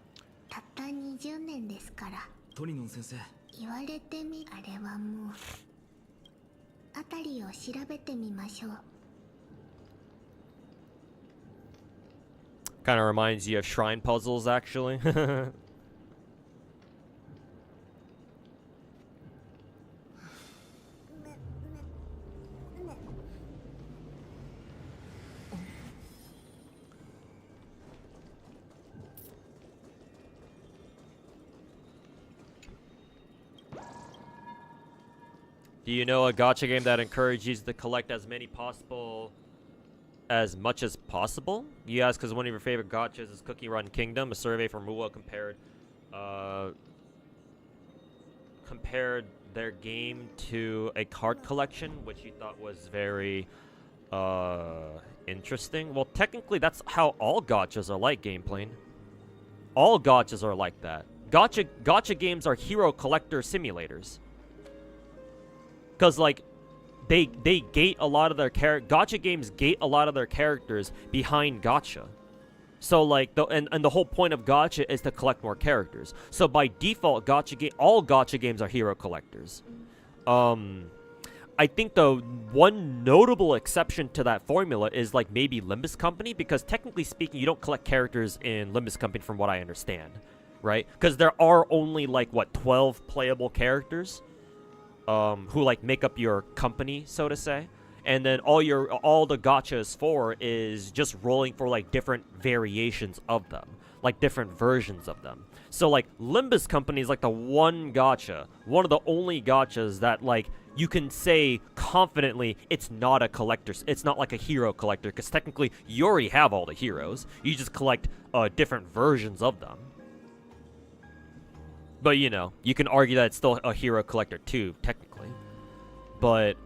B: たった20年ですから。
C: トリノン先生。
B: 言われてみあれはもうあたりを調べてみましょう。
A: Kind of reminds you of shrine puzzles, actually. Do you know a gacha game that encourages you to collect as much as possible? You ask because one of your favorite gachas is Cookie Run Kingdom. A survey from Mua compared their game to a card collection, which he thought was very interesting. Well, technically, that's how all gachas are like, Gameplane. All gachas are like that. Gacha games are hero collector simulators. Because, like, they gate a lot of their gacha games gate a lot of their characters behind gacha. So, like, and the whole point of gacha is to collect more characters. So, by default, all gacha games are hero collectors. I think the one notable exception to that formula is, like, maybe Limbus Company, because technically speaking, you don't collect characters in Limbus Company from what I understand, right? Because there are only, like, what, 12 playable characters? Who like make up your company, so to say, and then all the gacha is for is just rolling for like different variations of them, like different versions of them. So like Limbus Company is like the one of the only gachas that like you can say confidently it's not a collector, it's not like a hero collector, because technically you already have all the heroes, you just collect different versions of them. But, you know, you can argue that it's still a hero collector too, technically. But,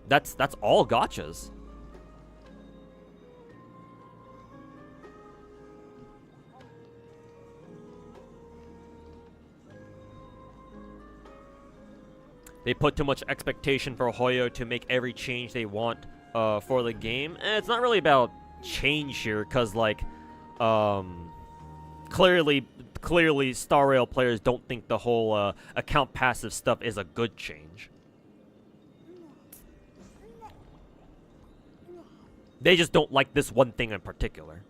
A: that's all gachas. they put too much expectation for Hoyo to make every change they want for the game. And it's not really about change here, because like clearly Star Rail players don't think the whole account passive stuff is a good change. They just don't like this one thing in particular.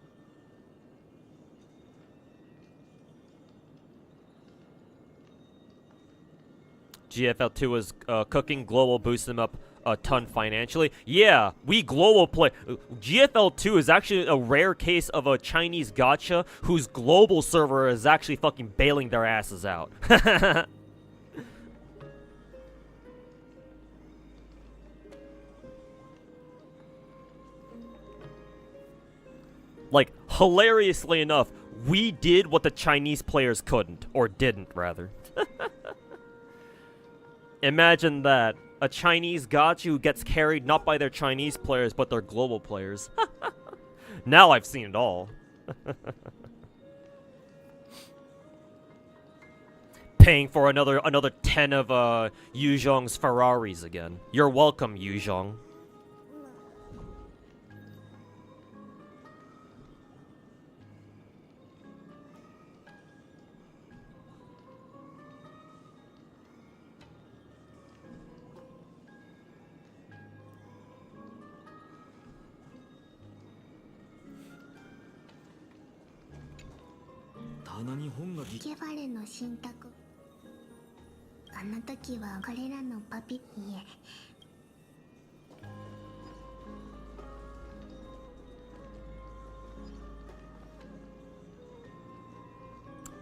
A: GFL2 is cooking. Global boosts them up a ton financially. Yeah, we global play. GFL2 is actually a rare case of a Chinese gacha whose global server is actually fucking bailing their asses out. Like, hilariously enough, we did what the Chinese players couldn't, or didn't, rather. Imagine that. A Chinese gacha who gets carried not by their Chinese players, but their global players. Now I've seen it all. Paying for another 10 of Yu Zhong's Ferraris again. You're welcome, Yu Zhong.
C: 棚に本がぎ
B: ゲバレの信託。あの時は彼らのパピ、いえ。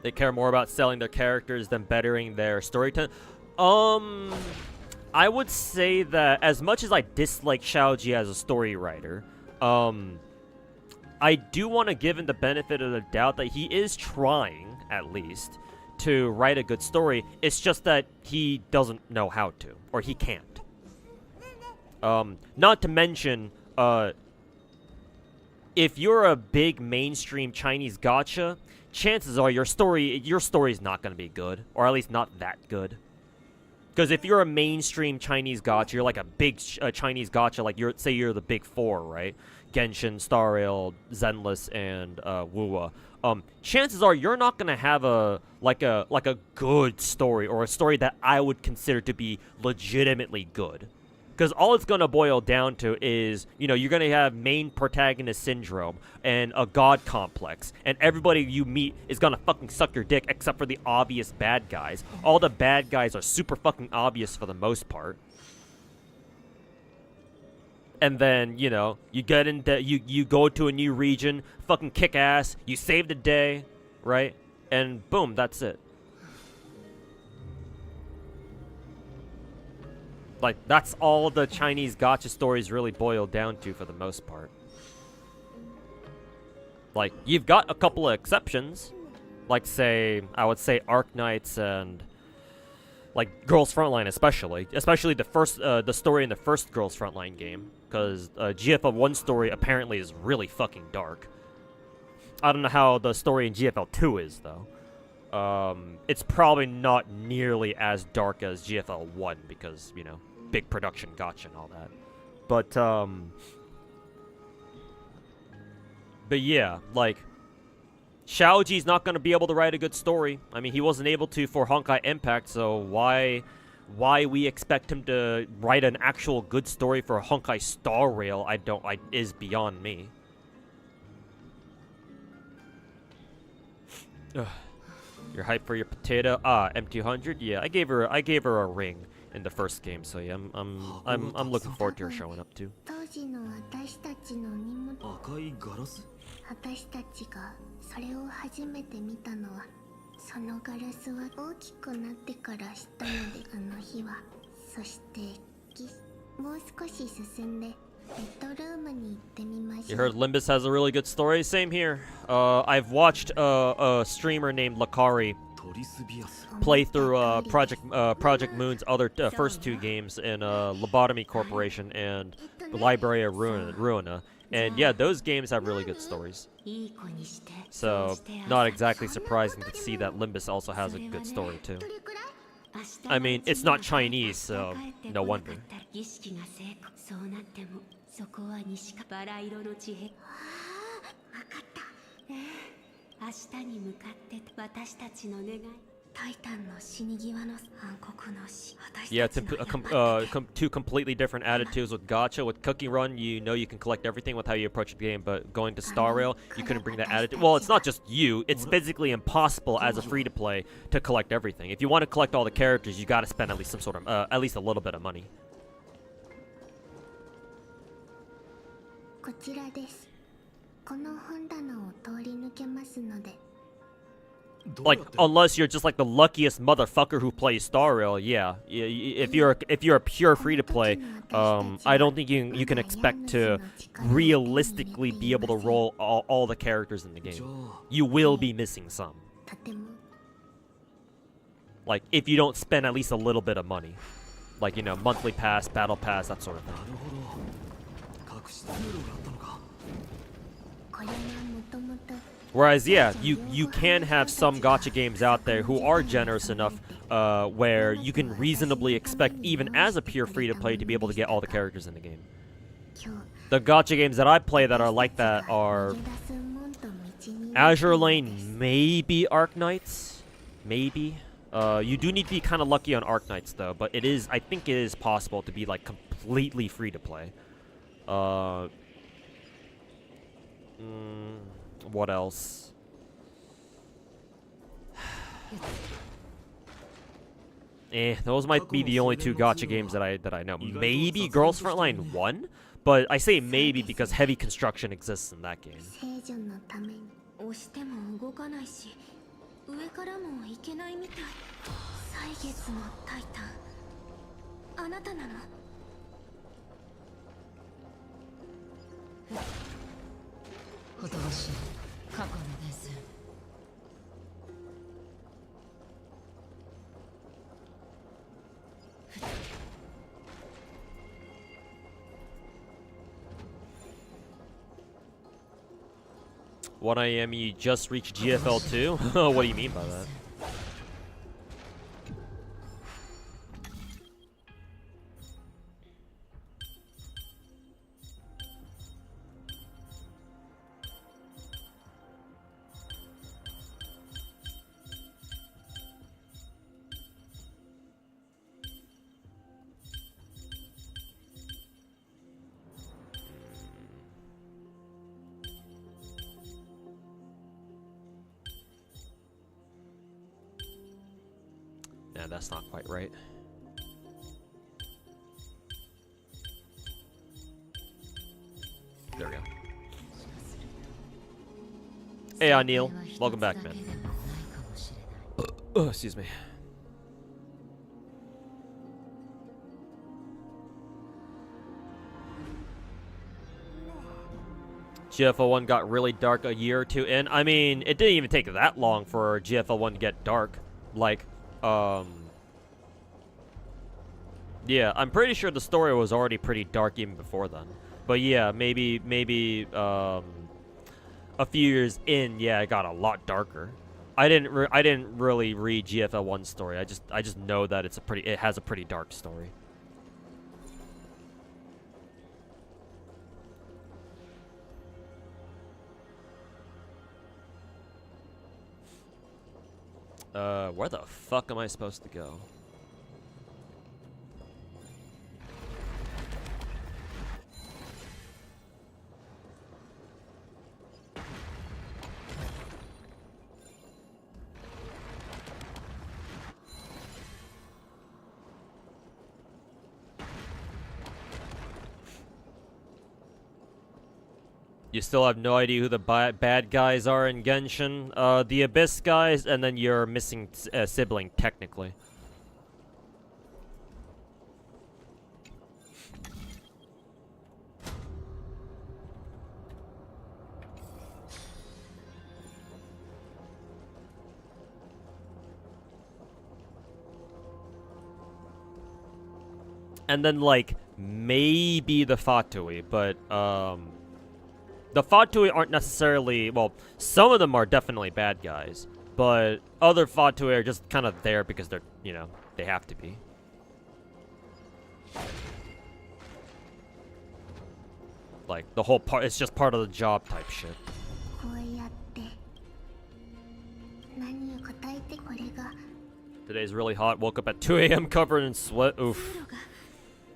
A: They care more about selling their characters than bettering their storytelling. I would say that as much as I dislike Xiaoji as a story writer, I do want to give him the benefit of the doubt that he is trying, at least, to write a good story. It's just that he doesn't know how to, or he can't. Not to mention, if you're a big mainstream Chinese gacha, chances are your story is not going to be good, or at least not that good. Because if you're a mainstream Chinese gacha, you're like a big Chinese gacha, like say you're the big four, right? Genshin, Star Rail, Zenless, and Wuwa. Chances are you're not gonna have a good story, or a story that I would consider to be legitimately good. Because all it's gonna boil down to is, you know, you're gonna have main protagonist syndrome and a god complex, and everybody you meet is gonna fucking suck your dick except for the obvious bad guys. All the bad guys are super fucking obvious for the most part. And then, you know, you get into you go to a new region, fucking kick ass, you save the day, right? And boom, that's it. Like, that's all the Chinese gacha stories really boil down to for the most part. Like, you've got a couple of exceptions. Like, I would say Arc Knights and, like, Girls Frontline especially. Especially the story in the first Girls Frontline game. Because GFL 1 story apparently is really fucking dark. I don't know how the story in GFL 2 is, though. It's probably not nearly as dark as GFL 1 because, you know, big production gacha and all that. But yeah, like, Xiaoji's not going to be able to write a good story. I mean, he wasn't able to for Honkai Impact, so why we expect him to write an actual good story for Honkai Star Rail is beyond me. Ugh. You're hyped for your potato? M200? Yeah, I gave her a ring in the first game, so yeah, I'm looking forward to her showing up too.
B: 当時の私たちの荷物。
C: 赤いガラス。
B: 私たちがそれを初めて見たのは、そのガラスは大きくなってから知ったので、あの日は。そしてもう少し進んでベッドルームに行ってみましょう。
A: You heard Limbus has a really good story? Same here. I've watched a streamer named Lakari play through Project Moon's other first two games in Lobotomy Corporation and the Library of Ruina. And yeah, those games have really good stories. So, not exactly surprising to see that Limbus also has a good story too. I mean, it's not Chinese, so no wonder.
B: 儀式が成功。そうなってもそこは西かバラ色の地平。わかった。明日に向かって私たちの願い。タイタンの死に際の暗黒の死。
A: Yeah, two completely different attitudes with gacha. With Cookie Run, you know you can collect everything with how you approach the game, but going to Star Rail, you couldn't bring that attitude. Well, it's not just you. It's physically impossible as a free-to-play to collect everything. If you want to collect all the characters, you gotta spend at least some sort of, at least a little bit of money.
B: こちらです。この本棚を通り抜けますので。
A: Like, unless you're just like the luckiest motherfucker who plays Star Rail, yeah. If you're a pure free-to-play, I don't think you can expect to realistically be able to roll all the characters in the game. You will be missing some. Like, if you don't spend at least a little bit of money. Like, you know, monthly pass, battle pass, that sort of thing. Whereas, yeah, you can have some gacha games out there who are generous enough where you can reasonably expect, even as a pure free-to-play, to be able to get all the characters in the game. The gacha games that I play that are like that are Azure Lane, maybe Arc Knights, maybe. You do need to be kind of lucky on Arc Knights, though, but I think it is possible to be, like, completely free-to-play. What else? Those might be the only two gacha games that I know. Maybe Girls Frontline 1? But I say maybe because heavy construction exists in that game.
B: 押しても動かないし、上からも行けないみたい。歳月のタイタン、あなたなの？
D: ほとばしい過去の伝説。
A: 1 AM, you just reached GFL 2? What do you mean by that? Yeah, that's not quite right. There we go. Hey, Neil. Welcome back, man. Excuse me. GFL 1 got really dark a year or two in. I mean, it didn't even take that long for GFL 1 to get dark. Like, yeah, I'm pretty sure the story was already pretty dark even before then. But yeah, maybe, a few years in, yeah, it got a lot darker. I didn't really read GFL 1's story. I just know that it has a pretty dark story. Where the fuck am I supposed to go? You still have no idea who the bad guys are in Genshin? The Abyss guys, and then your missing sibling, technically. And then, like, maybe the Fatui, but, the Fatui aren't necessarily, well, some of them are definitely bad guys, but other Fatui are just kind of there because they're, you know, they have to be. Like the whole part, it's just part of the job type shit.
B: こうやって何を答えてこれが
A: Today's really hot. Woke up at 2 a.m. covered in sweat. Oof.
B: が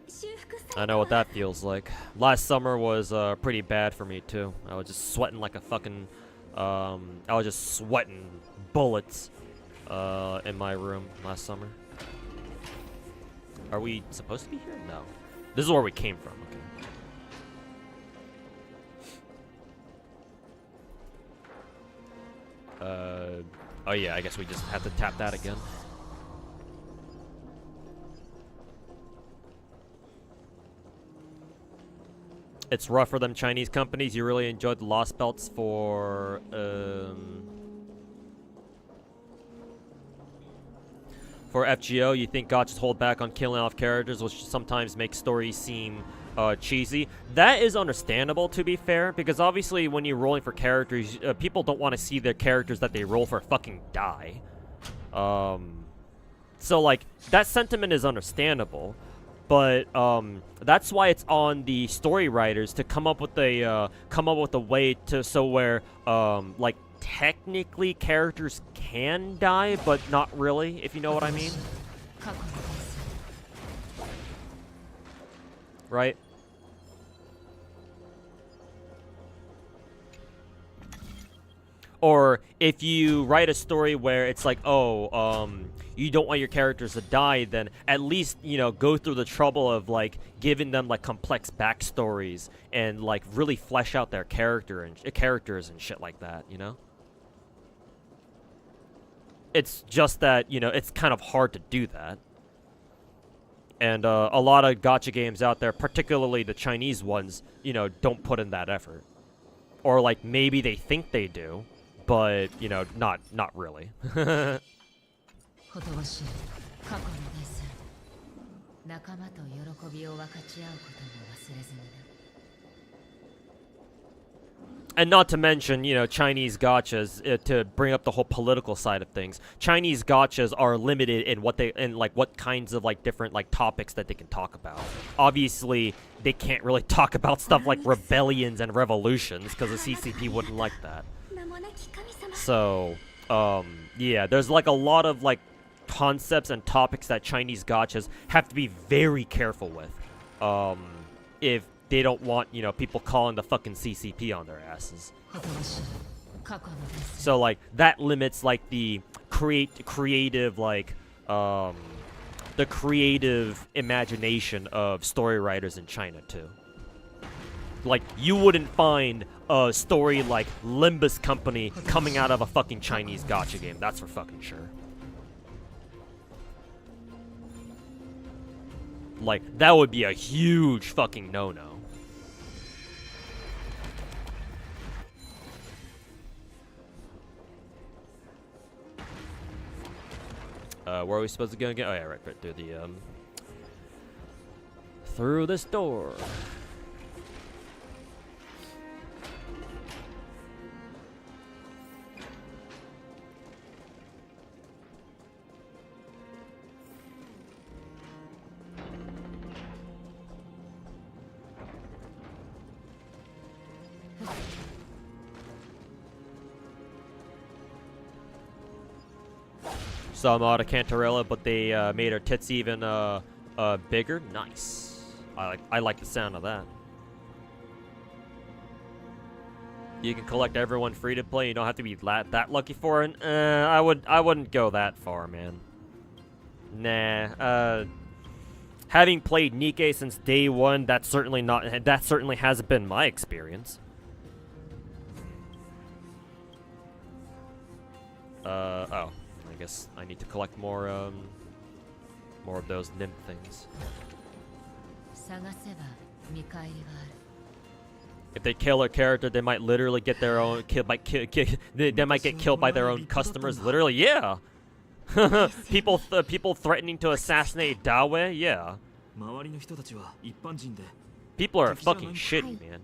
B: 修復さ
A: I
B: れ
A: know what that feels like. Last summer was pretty bad for me too. I was just sweating like a fucking I was just sweating bullets in my room last summer. Are we supposed to be here? No. This is where we came from. Okay. Oh yeah, I guess we just have to tap that again. It's rough for them Chinese companies. You really enjoyed the Lost Belts for FGO. You think gachas hold back on killing off characters, which sometimes makes stories seem cheesy. That is understandable, to be fair, because obviously when you're rolling for characters, people don't want to see their characters that they roll for fucking die. So like that sentiment is understandable. But that's why it's on the story writers to come up with a way to where like technically characters can die, but not really, if you know what I mean. Right? Or if you write a story where it's like, oh, you don't want your characters to die, then at least, you know, go through the trouble of like giving them like complex backstories and like really flesh out their characters and shit like that, you know? It's just that, you know, it's kind of hard to do that. And a lot of gacha games out there, particularly the Chinese ones, you know, don't put in that effort. Or like maybe they think they do, but, you know, not really. And not to mention, you know, Chinese gachas, to bring up the whole political side of things, Chinese gachas are limited in what what kinds of like different like topics that they can talk about. Obviously, they can't really talk about stuff like rebellions and revolutions because the CCP wouldn't like that. So, yeah, there's like a lot of like concepts and topics that Chinese gachas have to be very careful with. If they don't want, you know, people calling the fucking CCP on their asses. So like that limits like the creative like the creative imagination of story writers in China too. Like you wouldn't find a story like Limbus Company coming out of a fucking Chinese gacha game. That's for fucking sure. Like that would be a huge fucking no-no. Where are we supposed to go again? Oh yeah, right through the through this door. Some out of Cantarella, but they made her tits even bigger. Nice. I like the sound of that. You can collect everyone free to play. You don't have to be that lucky for it. I wouldn't go that far, man. Nah. Having played Nikke since day one, that certainly hasn't been my experience. Oh. I guess I need to collect more of those nymph things. If they kill a character, they might literally get their own they might get killed by their own customers. Literally, yeah. people threatening to assassinate Dawe, yeah. People are fucking shitty, man.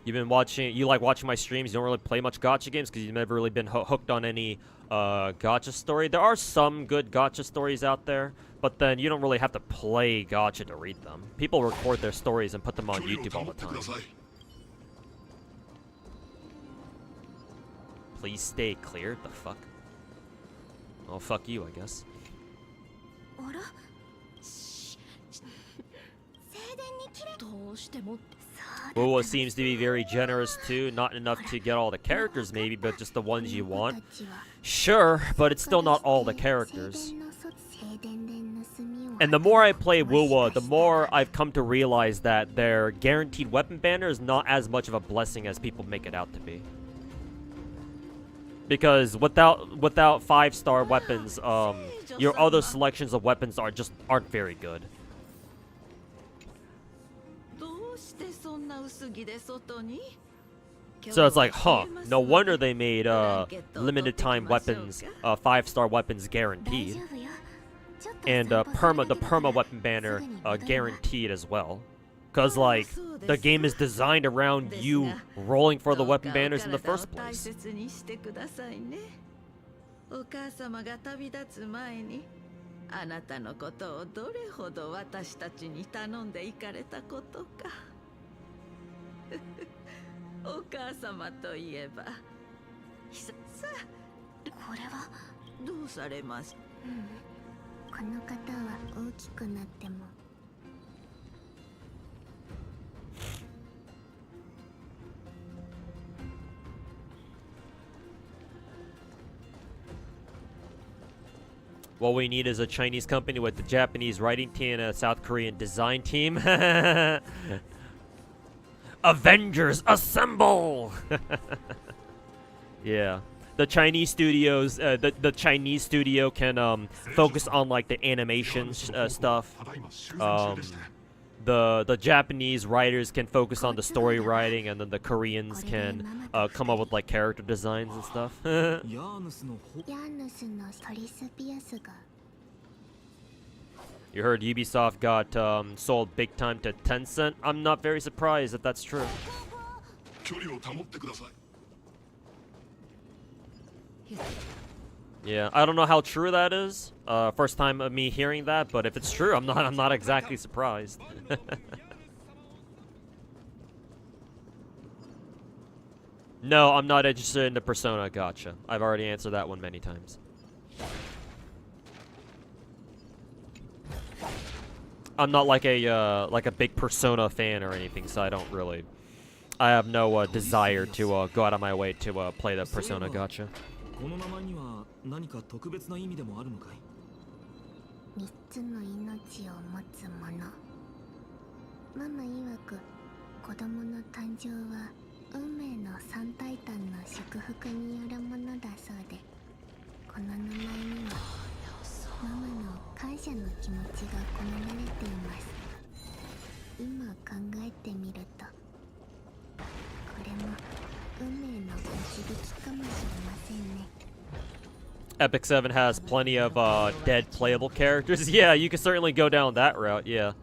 A: You like watching my streams. You don't really play much gacha games because you've never really been hooked on any gacha story. There are some good gacha stories out there, but then you don't really have to play gacha to read them. People record their stories and put them on YouTube all the time. Please stay clear. The fuck? Oh, fuck you, I guess. Wuwa seems to be very generous too. Not enough to get all the characters maybe, but just the ones you want. Sure, but it's still not all the characters. And the more I play Wuwa, the more I've come to realize that their guaranteed weapon banner is not as much of a blessing as people make it out to be. Because without 5-star weapons, your other selections of weapons aren't very good. So it's like, huh, no wonder they made limited time weapons, 5-star weapons guaranteed. And the perma weapon banner guaranteed as well. Cause like the game is designed around you rolling for the weapon banners in the first place. What we need is a Chinese company with a Japanese writing team and a South Korean design team. Avengers, assemble! Yeah. The Chinese studios, the Chinese studio can focus on like the animation stuff. The Japanese writers can focus on the story writing, and then the Koreans can come up with like character designs and stuff. You heard Ubisoft got sold big time to Tencent? I'm not very surprised if that's true. Yeah, I don't know how true that is. First time of me hearing that, but if it's true, I'm not exactly surprised. No, I'm not interested in the Persona gacha. I've already answered that one many times. I'm not like a big Persona fan or anything, so I have no desire to go out of my way to play the Persona gacha.
C: この名前には何か特別な意味でもあるのかい?
B: 3つの命を持つもの。ママ曰く子供の誕生は運命の三タイタンの祝福によるものだそうで、この名前にはママの感謝の気持ちが込められています。今考えてみると、これも
A: Epic 7 has plenty of dead playable characters. Yeah, you can certainly go down that route, yeah.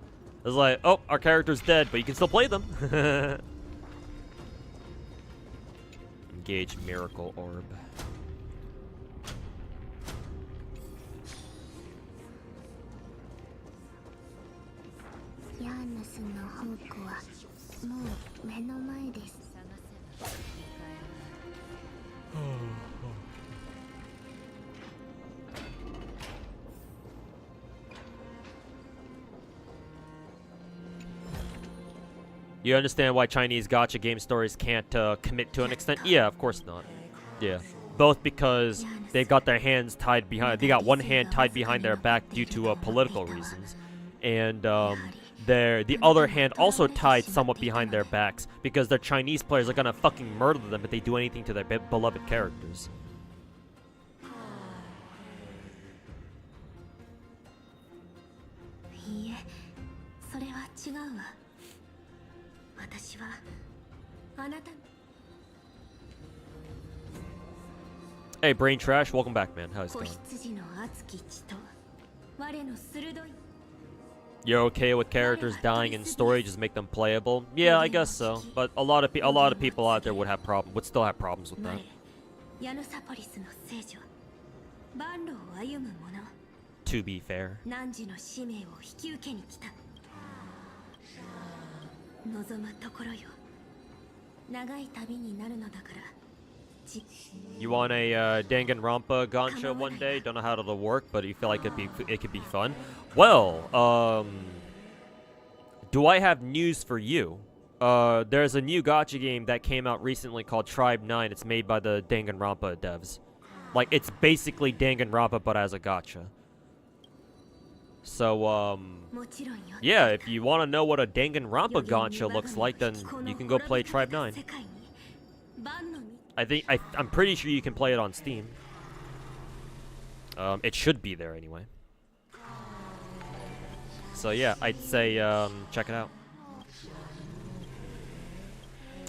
A: It's like, oh, our character's dead, but you can still play them. Engage Miracle Orb. You understand why Chinese gacha game stories can't commit to an extent? Yeah, of course not. Yeah. Both because they got their hands tied behind, they got one hand tied behind their back due to political reasons. And the other hand also tied somewhat behind their backs because their Chinese players are gonna fucking murder them if they do anything to their beloved characters. Hey, Brain Trash, welcome back, man. How's it going? You're okay with characters dying in story, just make them playable? Yeah, I guess so. But a lot of people out there would still have problems with that.
B: ヤノサポリスの聖女万路を歩む者
A: To be fair.
B: 汝の使命を引き受けに来た望むところよ長い旅になるのだから
A: You want a Danganronpa gacha one day? Don't know how it'll work, but you feel like it could be fun. Well, do I have news for you? There's a new gacha game that came out recently called Tribe 9. It's made by the Danganronpa devs. Like, it's basically Danganronpa, but as a gacha. So, yeah, if you want to know what a Danganronpa gacha looks like, then you can go play Tribe 9. I'm pretty sure you can play it on Steam. It should be there anyway. So yeah, I'd say check it out.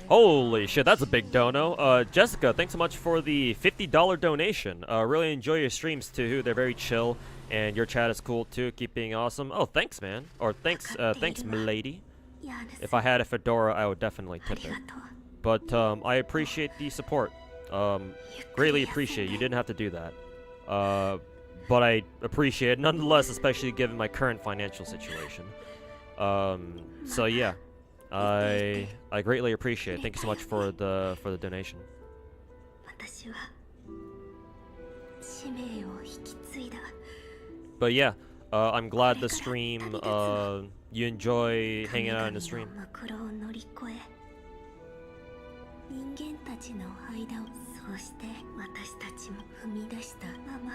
A: Holy shit, that's a big dono. Jessica, thanks so much for the $50 donation. Really enjoy your streams too. They're very chill, and your chat is cool too. Keep being awesome. Oh, thanks, man. Or thanks, milady. If I had a fedora, I would definitely tip it. But I appreciate the support. Greatly appreciate it. You didn't have to do that. But I appreciate it nonetheless, especially given my current financial situation. So yeah, I greatly appreciate it. Thank you so much for the donation. But yeah, I'm glad the stream. You enjoy hanging out in the stream. 人間たちの間をそうして私たちも踏み出したまま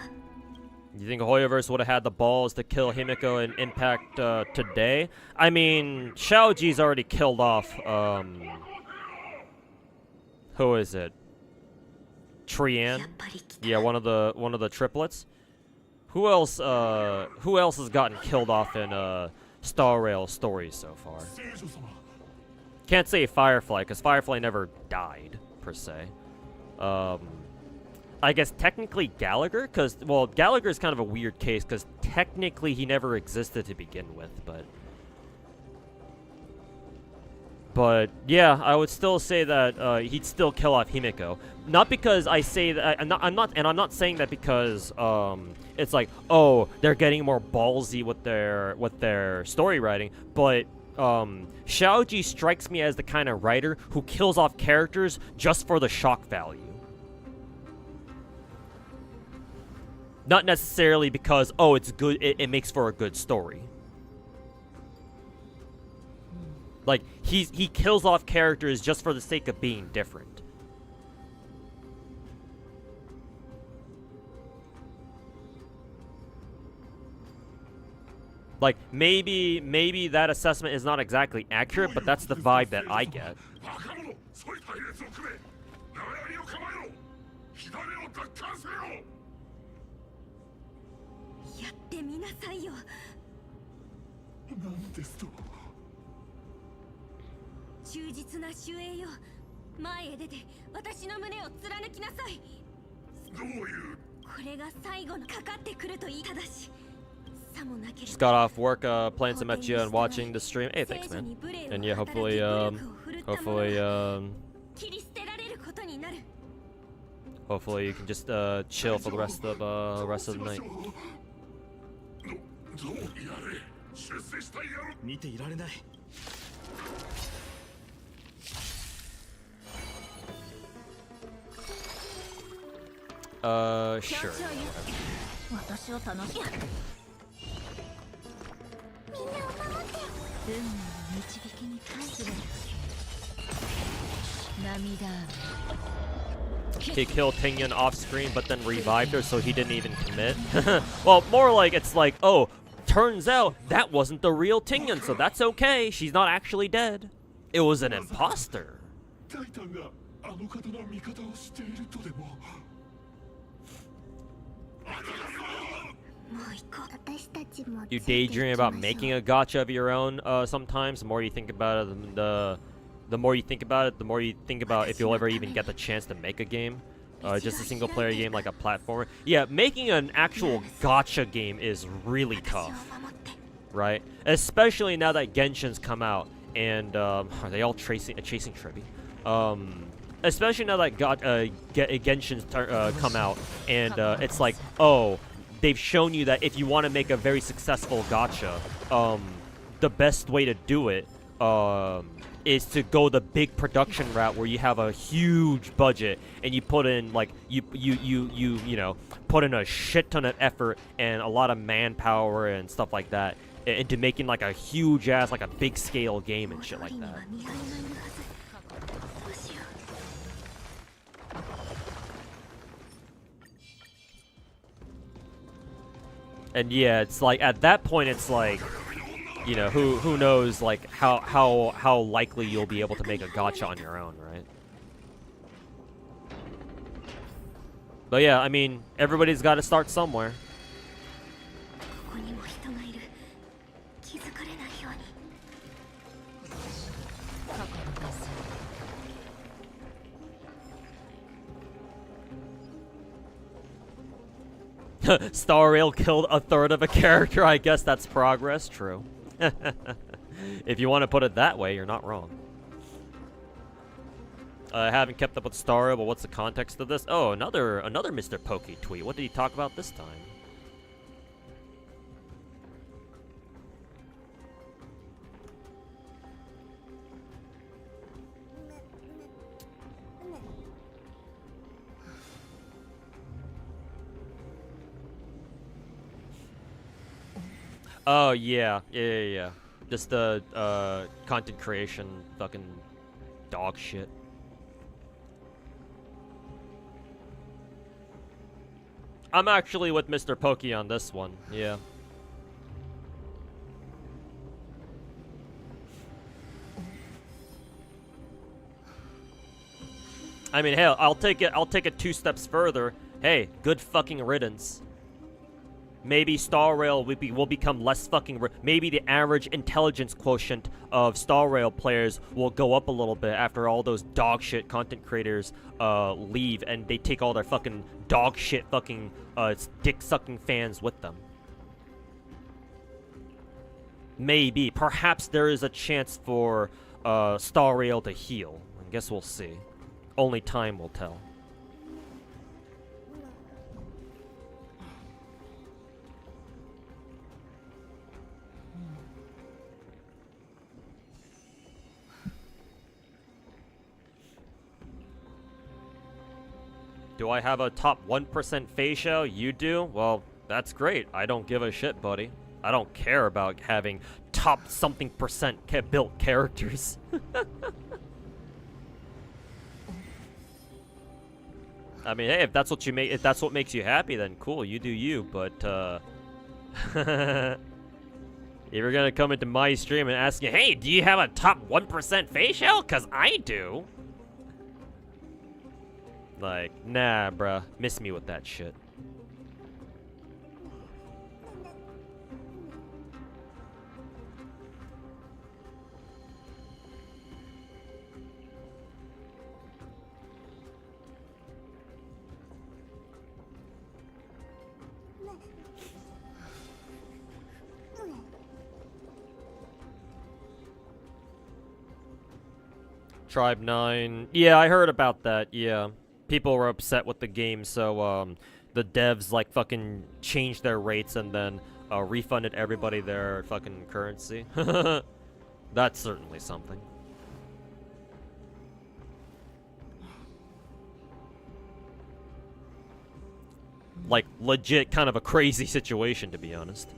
A: You think Hoyoverse would have had the balls to kill Himiko in Impact today? I mean, Xiaoji's already killed off who is it? Trian? Yeah, one of the triplets. Who else has gotten killed off in Star Rail stories so far? Can't say Firefly, because Firefly never died, per se. I guess technically Gallagher, because, well, Gallagher is kind of a weird case, because technically he never existed to begin with, but yeah, I would still say that he'd still kill off Himiko. Not because I say that, I'm not saying that because it's like, oh, they're getting more ballsy with their story writing, but Xiaoji strikes me as the kind of writer who kills off characters just for the shock value. Not necessarily because, oh, it's good, it makes for a good story. Like, he kills off characters just for the sake of being different. Like, maybe that assessment is not exactly accurate, but that's the vibe that I get. Just got off work, playing some Echia and watching the stream. Hey, thanks, man. And yeah, hopefully you can just chill for the rest of the night. Sure. He killed Tingyan off screen but then revived her so he didn't even commit. Well, more like it's like, oh, turns out that wasn't the real Tingyan, so that's okay. She's not actually dead. It was an imposter. You daydream about making a gacha of your own sometimes. The more you think about it, the more you think about it, the more you think about if you'll ever even get the chance to make a game. Just a single player game like a platformer. Yeah, making an actual gacha game is really tough. right? Especially now that Genshin's come out, and are they all chasing Trebi? Especially now that Genshin's come out, and it's like, oh, they've shown you that if you want to make a very successful gacha, the best way to do it is to go the big production route where you have a huge budget and you put in like you know, put in a shit ton of effort and a lot of manpower and stuff like that into making like a huge ass, like a big scale game and shit like that. And yeah, it's like at that point it's like, you know, who knows like how likely you'll be able to make a gacha on your own, right? But yeah, I mean, everybody's got to start somewhere. Star Rail killed a third of a character. I guess that's progress. True. If you want to put it that way, you're not wrong. I haven't kept up with Star Rail, but what's the context of this? Oh, another Mr. Pokey tweet. What did he talk about this time? Oh, yeah. Just the content creation fucking dog shit. I'm actually with Mr. Pokey on this one, yeah. I mean, hell, I'll take it 2 steps further. Hey, good fucking riddance. Maybe Star Rail will become less fucking... Maybe the average intelligence quotient of Star Rail players will go up a little bit after all those dog shit content creators leave and they take all their fucking dog shit fucking dick-sucking fans with them. Maybe. Perhaps there is a chance for Star Rail to heal. I guess we'll see. Only time will tell. Do I have a top 1% facial? You do? Well, that's great. I don't give a shit, buddy. I don't care about having top something percent built characters. I mean, hey, if that's what makes you happy, then cool, you do you. But if you're gonna come into my stream and ask me, hey, do you have a top 1% facial? 'Cause I do. Like, nah, bruh. Miss me with that shit. Tribe 9. Yeah, I heard about that, yeah. People were upset with the game, so the devs like fucking changed their rates and then refunded everybody their fucking currency. That's certainly something. Like, legit kind of a crazy situation, to be honest.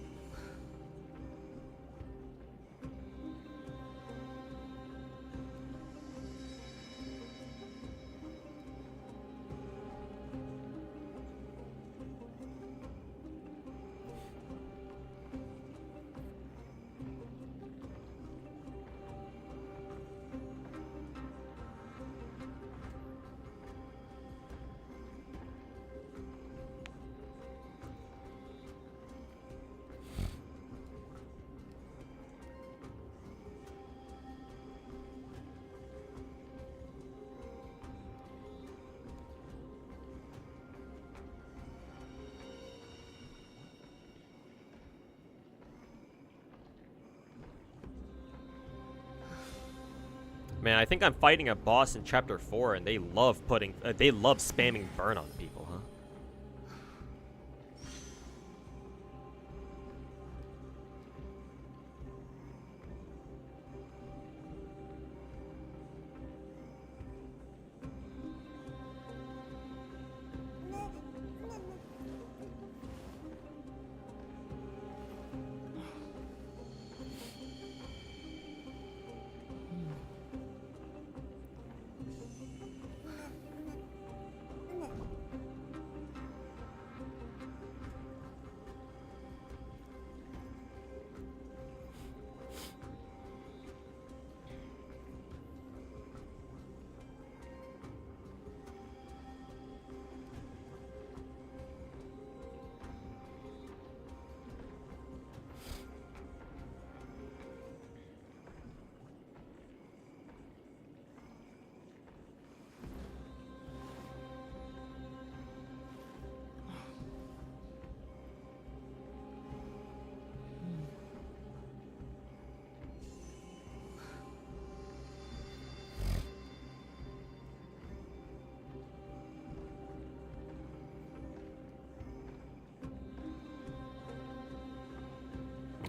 A: Man, I think I'm fighting a boss in chapter 4, and they love spamming burn on people, huh?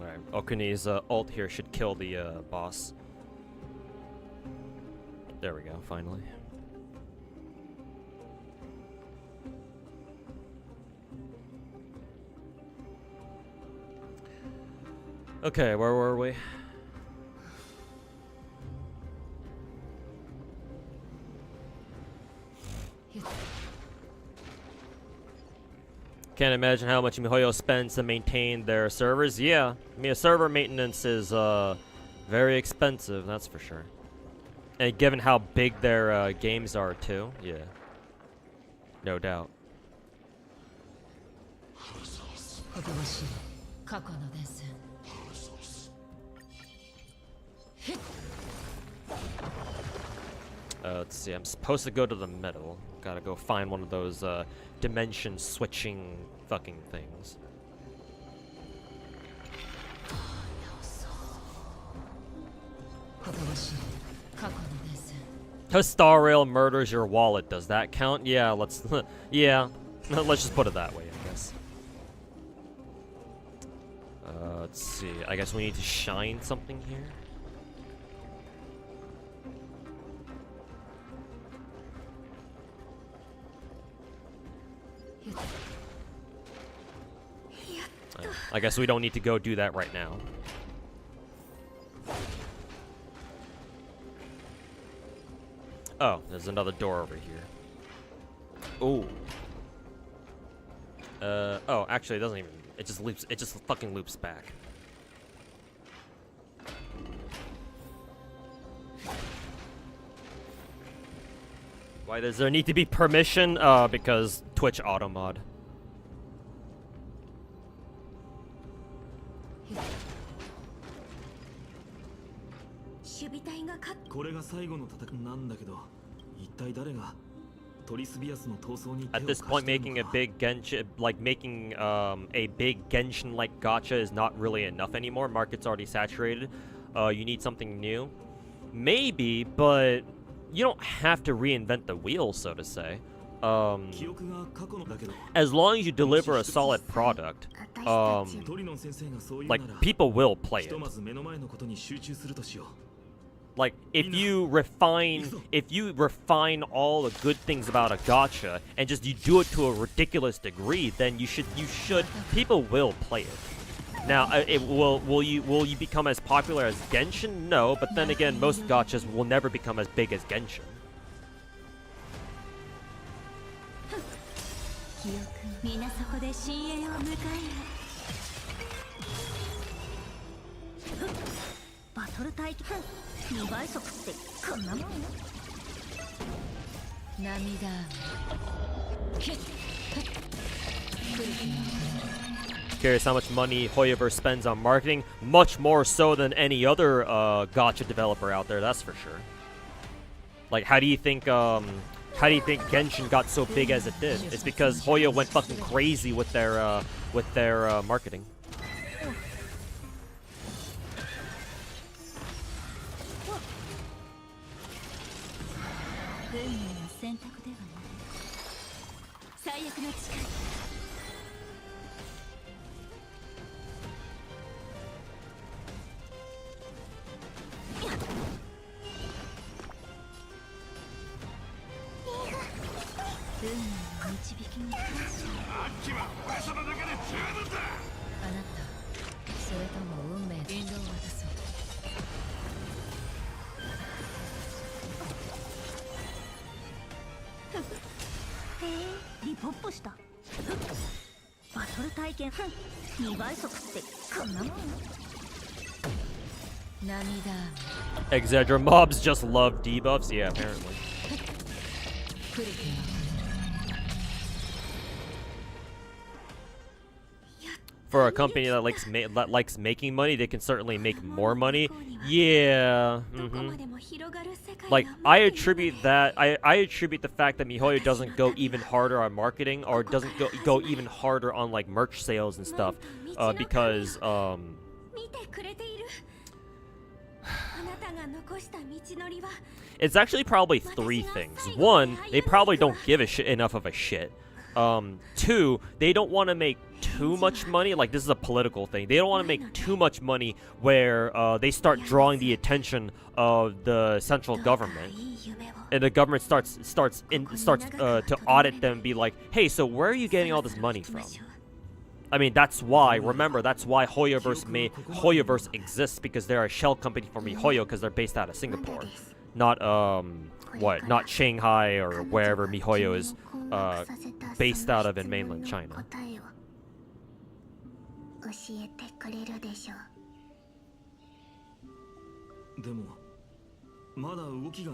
A: Alright, Okuni's ult here should kill the boss. There we go, finally. Okay, where were we? Can't imagine how much MiHoYo spends to maintain their servers. Yeah, I mean, server maintenance is very expensive, that's for sure. And given how big their games are too, yeah, no doubt.
D: しい過去の伝線
A: Let's see, I'm supposed to go to the middle. Gotta go find one of those dimension switching fucking things. Star Rail murders your wallet. Does that count? Yeah, let's yeah. Let's just put it that way, I guess. Let's see. I guess we need to shine something here. I guess we don't need to go do that right now. Oh, there's another door over here. Ooh. Oh, actually it doesn't even, it just fucking loops back. Why does there need to be permission? Because Twitch auto mod. At this point, making a big Genshin, a big Genshin-like gacha is not really enough anymore. Market's already saturated. You need something new. Maybe, but you don't have to reinvent the wheel, so to say. As long as you deliver a solid product, like, people will play it. Like, if you refine all the good things about a gacha and just you do it to a ridiculous degree, then people will play it. Now, will you become as popular as Genshin? No, but then again, most gachas will never become as big as Genshin. Curious how much money Hoyoverse spends on marketing. Much more so than any other gacha developer out there, that's for sure. Like, how do you think Genshin got so big as it did? It's because Hoyo went fucking crazy with their marketing.
B: 選択ではない最悪の誓い運命の導きに感謝
E: あっちは俺様だけで十分だ。
B: あなたそれとも運命の引導を渡そうへえリポップしたバトル体験2倍速ってこんなもん涙
A: Exedra mobs just love debuffs? Yeah, apparently. For a company that likes making money, they can certainly make more money. Yeah. Like I attribute the fact that MiHoYo doesn't go even harder on marketing or doesn't go even harder on like merch sales and stuff because it's actually probably three things. One, they probably don't give a shit enough of a shit. Two, they don't want to make too much money. Like, this is a political thing. They don't want to make too much money where they start drawing the attention of the central government, and the government starts to audit them and be like, hey, so where are you getting all this money from? I mean, that's why, remember, that's why Hoyoverse exists, because they're a shell company for MiHoYo because they're based out of Singapore. Not, not Shanghai or wherever MiHoYo is based out of in mainland China.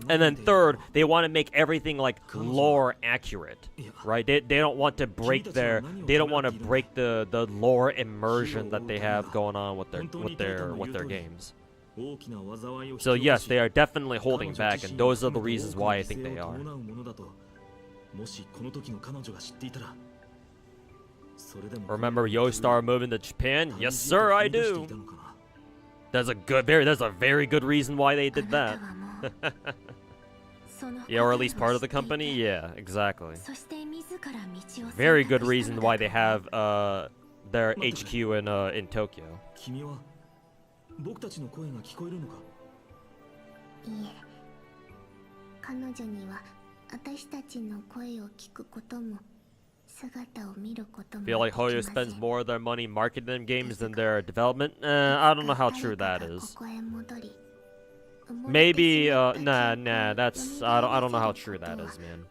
A: And then third, they want to make everything like lore accurate, right? They don't want to break the lore immersion that they have going on with their games. So yes, they are definitely holding back, and those are the reasons why I think they are. Remember Yostar moving to Japan? Yes, sir, I do. There's a very good reason why they did that. Yeah, or at least part of the company? Yeah, exactly. Very good reason why they have their HQ in Tokyo.
C: 僕たちの声が聞こえるのか
B: いいえ彼女には私たちの声を聞くことも姿を見ることも
A: Feel like Hoyo spends more of their money marketing them games than their development? I don't know how true that is. Maybe, nah, that's, I don't know how true that is, man.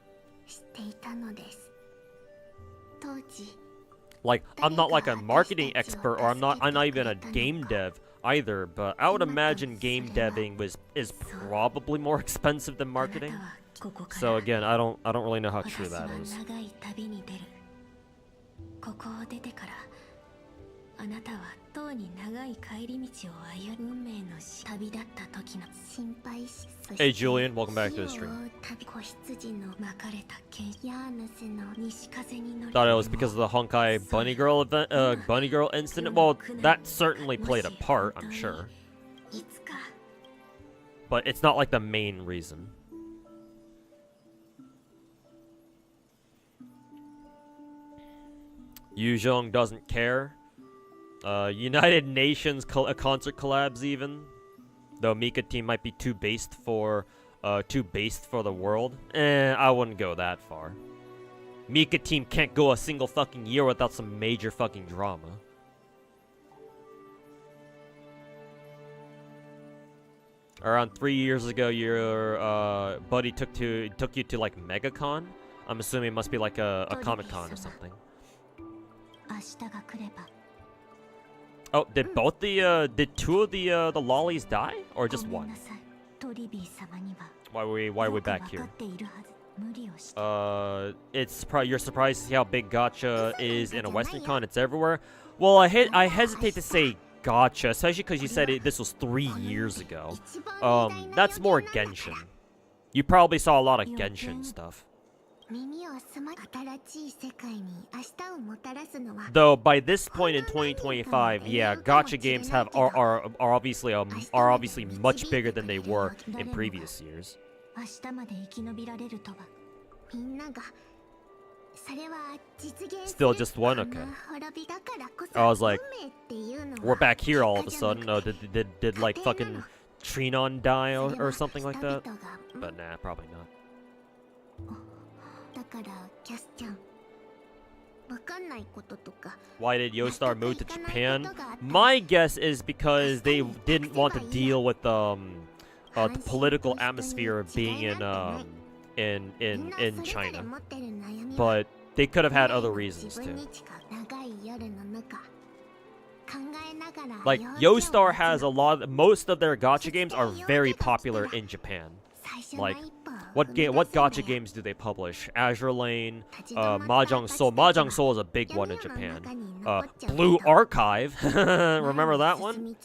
A: Like, I'm not like a marketing expert, or I'm not even a game dev either, but I would imagine game deving is probably more expensive than marketing. So again, I don't really know how true that is. Hey Julian, welcome back to the stream. Thought it was because of the Honkai Bunny Girl incident. Well, that certainly played a part, I'm sure. But it's not like the main reason. Yu Zhong doesn't care. United Nations concert collabs even. Though Mika team might be too based for the world. I wouldn't go that far. Mika team can't go a single fucking year without some major fucking drama. Around 3 years ago, your buddy took you to like MegaCon. I'm assuming it must be like a Comic-Con or something. Oh, did two of the lollies die, or just one? Why are we back here? It's probably you're surprised to see how big Gacha is in a Western con. It's everywhere. Well, I hesitate to say Gacha, especially because you said this was 3 years ago. That's more Genshin. You probably saw a lot of Genshin stuff. Though by this point in 2025, yeah, Gacha games are obviously much bigger than they were in previous years.
B: みんながそれは実現
A: Still just one? Okay. I was like, we're back here all of a sudden. No, did like fucking Trinon die or something like that? But nah, probably not.
B: だからキャスちゃんわかんないこととか
A: Why did Yostar move to Japan? My guess is because they didn't want to deal with the political atmosphere of being in China. But they could have had other reasons too. Like Yostar has most of their gacha games are very popular in Japan. Like what gacha games do they publish? Azure Lane, Mahjong Soul. Mahjong Soul is a big one in Japan. Blue Archive, remember that one?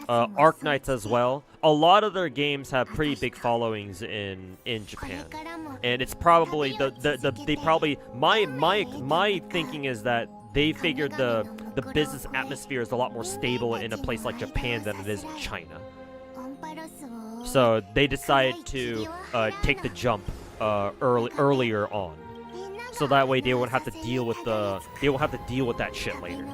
A: Arc Knights as well. A lot of their games have pretty big followings in Japan, and it's probably they probably my thinking is that they figured the business atmosphere is a lot more stable in a place like Japan than it is in China. So they decided to take the jump earlier on, so that way they won't have to deal with that shit later.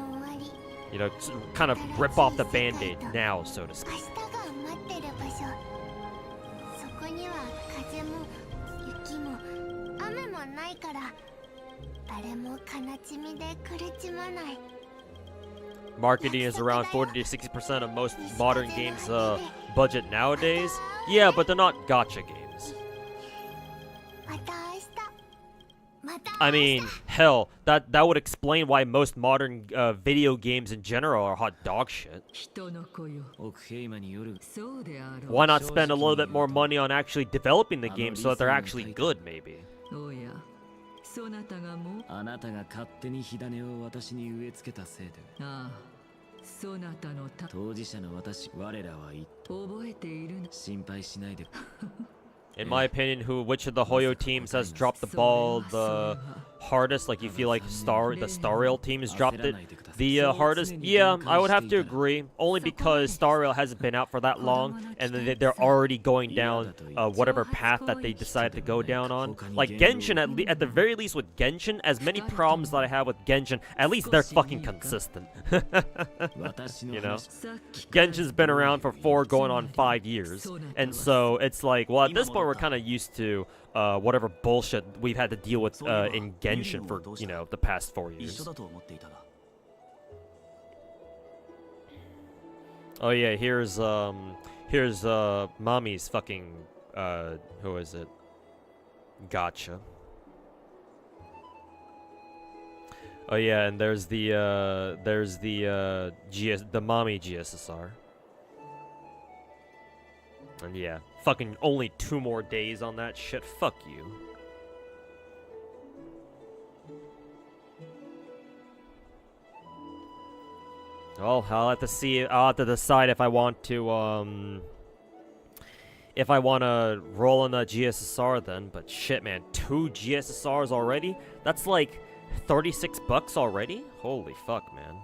A: You know, kind of rip off the band-aid now, so to speak. Marketing is around 40 to 60% of most modern games' budget nowadays. Yeah, but they're not gacha games. I mean, hell, that would explain why most modern video games in general are hot dog shit. Why not spend a little bit more money on actually developing the game so that they're actually good, maybe?
D: そなたがもう
C: あなたが勝手に火種を私に植え付けたせいで
D: ああそなたの
C: 当事者の私我らは言った
D: 覚えているの
C: 心配しないで
A: In my opinion, which of the Hoyo teams has dropped the ball the hardest? Like, you feel like the Star Rail team has dropped it the hardest? Yeah, I would have to agree. Only because Star Rail hasn't been out for that long, and they're already going down whatever path that they decided to go down on. Like Genshin, at the very least with Genshin, as many problems that I have with Genshin, at least they're fucking consistent. You know? Genshin's been around for going on 5 years, and so it's like, well, at this point we're kind of used to whatever bullshit we've had to deal with in Genshin for, you know, the past 4 years. Oh yeah, here's Mommy's fucking who is it? Gacha. Oh yeah, and there's the Mommy GSSR. And yeah, fucking only 2 more days on that shit. Fuck you. Well, I'll have to see. I'll have to decide if I want to roll in the GSSR then. But shit, man, 2 GSSRs already? That's like $36 already? Holy fuck, man.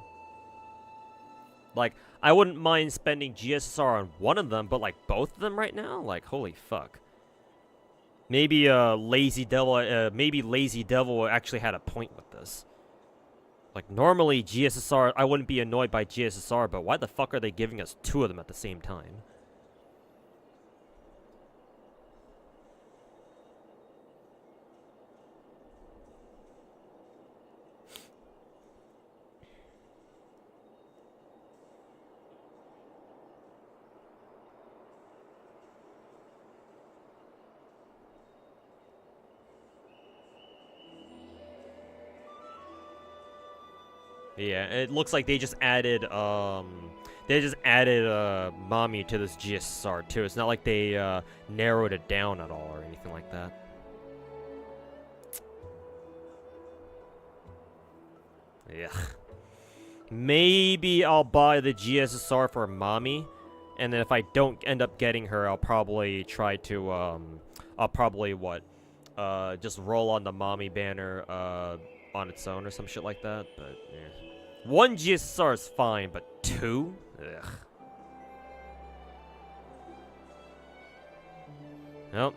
A: Like, I wouldn't mind spending GSSR on one of them, but like both of them right now? Like, holy fuck. Maybe Lazy Devil actually had a point with this. Like, normally GSSR, I wouldn't be annoyed by GSSR, but why the fuck are they giving us 2 of them at the same time? Yeah, it looks like they just added Mommy to this GSSR too. It's not like they narrowed it down at all or anything like that. Yeah. Maybe I'll buy the GSSR for Mommy, and then if I don't end up getting her, I'll probably try to just roll on the Mommy banner on its own or some shit like that. But yeah. 1 GSSR is fine, but 2? Ugh. Well,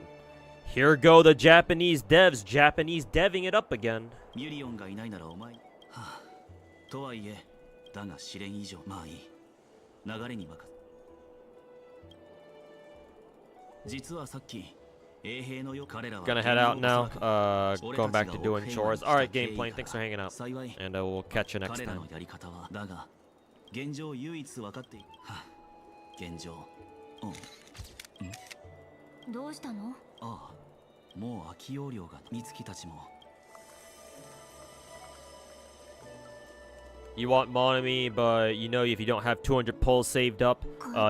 A: Here go the Japanese devs, Japanese deving it up again.
C: ミュリオンがいないならお前。はあ、とはいえ、だが試練以上、まあいい。流れに任せ。実はさっき、衛兵のよ彼らは。
A: Gonna head out now. Going back to doing chores. All right, gameplay. Thanks for hanging out, and we'll catch you next
C: 彼ら
A: time.
C: のやり方は、だが、現状唯一分かっている。はあ、現状。
B: どうしたの？
C: ああ、もう空き容量が美月たちも。
A: You want Monami, but you know if you don't have 200 pulls saved up,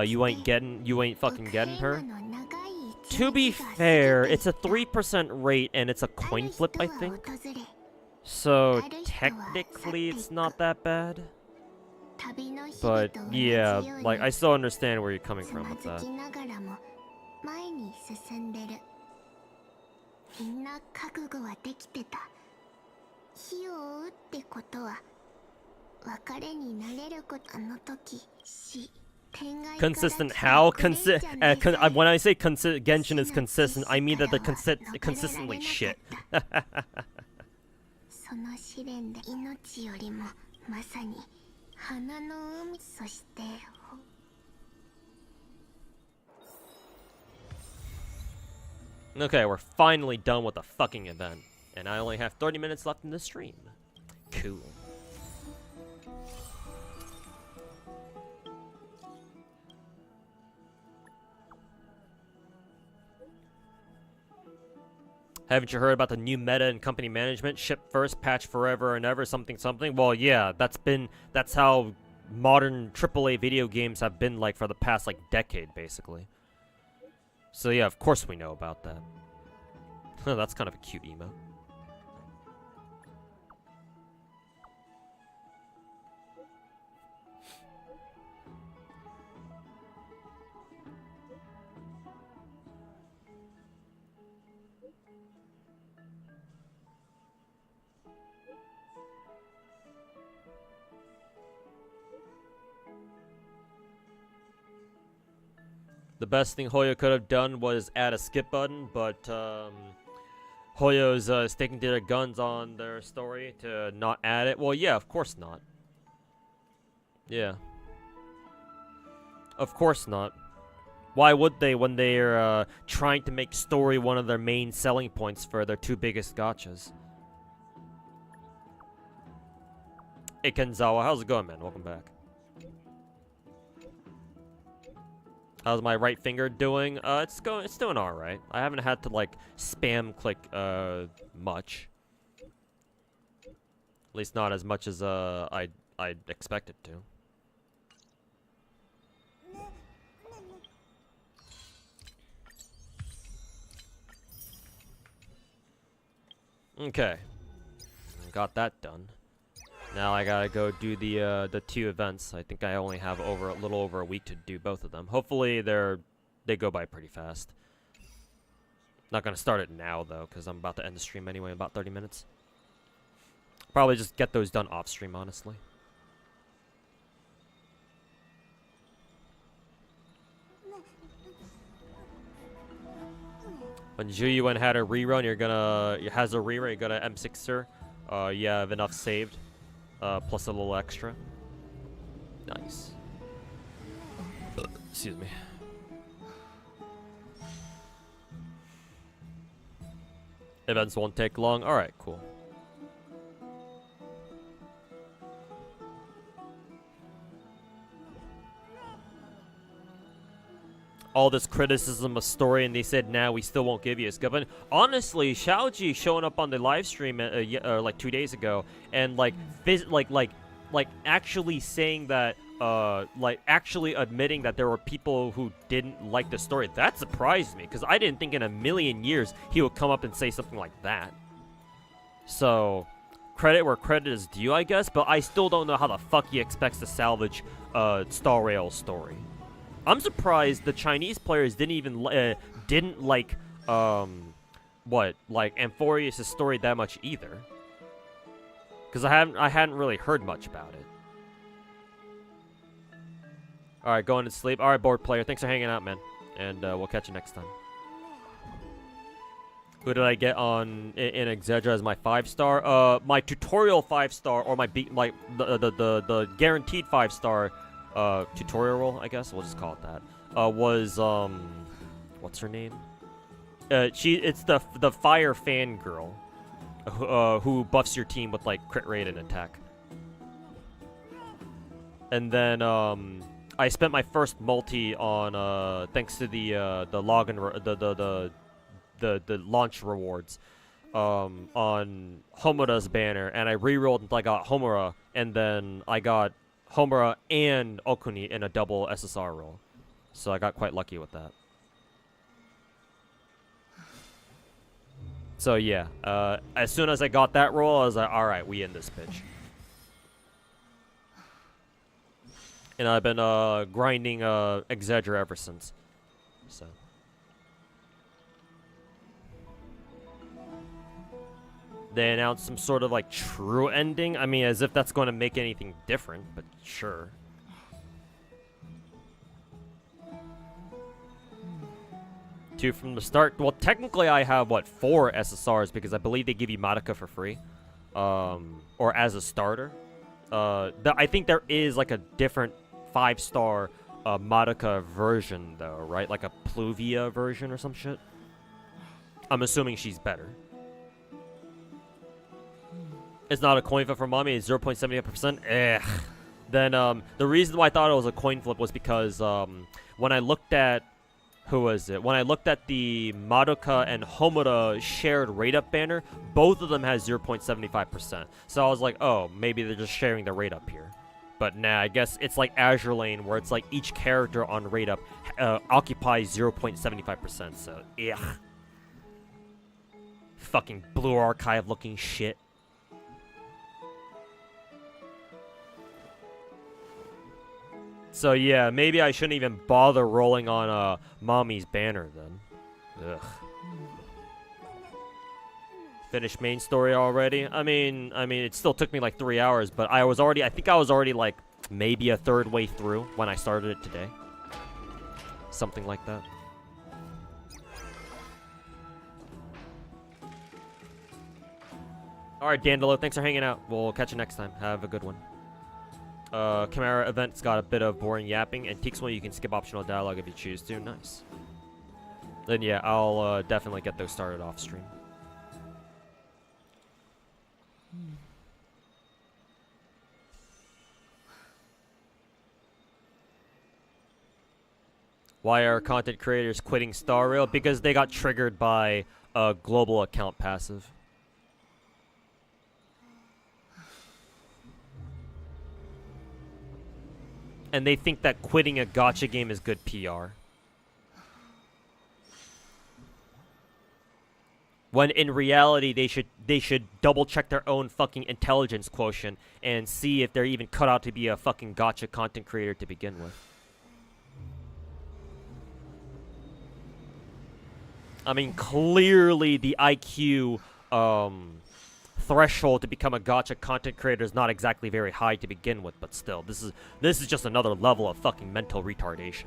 A: you ain't fucking getting her. To be fair, it's a 3% rate and it's a coin flip, I think. So technically it's not that bad. But yeah, like I still understand where you're coming from with that.
B: 前に進んでる。みんな覚悟はできてた。火を追うってことは別れになれること。あの時
A: consistent how? When I say Genshin is consistent, I mean that they're consistently shit.
B: その試練で命よりもまさに花の海。そして
A: Okay, we're finally done with the fucking event. And I only have 30 minutes left in the stream. Cool. Haven't you heard about the new meta and company management? Ship first, patch forever and ever, something something? Well, yeah, that's how modern AAA video games have been like for the past, like, decade, basically. So yeah, of course we know about that. That's kind of a cute emote. The best thing Hoyo could have done was add a skip button, but Hoyo's sticking to their guns on their story to not add it. Well, yeah, of course not. Yeah. Of course not. Why would they when they're trying to make story one of their main selling points for their two biggest gachas? Hey Kenzawa, how's it going, man? Welcome back. How's my right finger doing? It's doing all right. I haven't had to like spam click much. At least not as much as I'd expect it to. Okay, got that done. Now I gotta go do the two events. I think I only have a little over a week to do both of them. Hopefully they go by pretty fast. Not gonna start it now though, because I'm about to end the stream anyway in about 30 minutes. Probably just get those done off stream, honestly. When Juyuan had a rerun, you're gonna M6er. You have enough saved. Plus a little extra. Nice. Excuse me. Events won't take long. Alright, cool. All this criticism of story, and they said, "Now we still won't give you a skip." And honestly, Xiaoji showing up on the live stream like 2 days ago, and like actually saying that, like actually admitting that there were people who didn't like the story. That surprised me because I didn't think in a million years he would come up and say something like that. So, credit where credit is due, I guess. But I still don't know how the fuck he expects to salvage Star Rail's story. I'm surprised the Chinese players didn't even like Amphorius' story that much either. Because I hadn't really heard much about it. All right, going to sleep. All right, board player. Thanks for hanging out, man. And we'll catch you next time. Who did I get in Exedra as my 5-star? My tutorial 5-star, or the guaranteed 5-star tutorial role, I guess we'll just call it that. Was what's her name? It's the fire fan girl, who buffs your team with like crit rate and attack. And then I spent my first multi on thanks to the login the launch rewards on Homura's banner, and I rerolled until I got Homura, and then I got Homura and Okuni in a double SSR roll. So I got quite lucky with that. So yeah, as soon as I got that roll, I was like, alright, we in this bitch. And I've been grinding Exedra ever since. So. They announced some sort of like true ending. I mean, as if that's going to make anything different, but sure. Two from the start. Well, technically I have, what, 4 SSRs because I believe they give you Madoka for free. Or as a starter. I think there is like a different 5-star Madoka version though, right? Like a Pluvia version or some shit. I'm assuming she's better. It's not a coin flip for mommy, it's 0.78%. Ugh. Then the reason why I thought it was a coin flip was because when I looked at when I looked at the Madoka and Homura shared rate up banner, both of them has 0.75%. So I was like, oh, maybe they're just sharing the rate up here. But nah, I guess it's like Azure Lane, where it's like each character on rate up occupies 0.75%. So, ugh. Fucking Blue Archive looking shit. So yeah, maybe I shouldn't even bother rolling on Mommy's banner then. Ugh. Finished main story already. I mean, it still took me like 3 hours, but I think I was already like maybe a third way through when I started it today. Something like that. All right, Dandelo, thanks for hanging out. We'll catch you next time. Have a good one. Chimera event's got a bit of boring yapping, and Teaks one you can skip optional dialogue if you choose to. Nice. Then yeah, I'll definitely get those started off stream. Why are content creators quitting Star Rail? Because they got triggered by a global account passive. And they think that quitting a gacha game is good PR. When in reality, they should double check their own fucking intelligence quotient and see if they're even cut out to be a fucking gacha content creator to begin with. I mean, clearly the IQ threshold to become a gacha content creator is not exactly very high to begin with, but still, this is just another level of fucking mental retardation.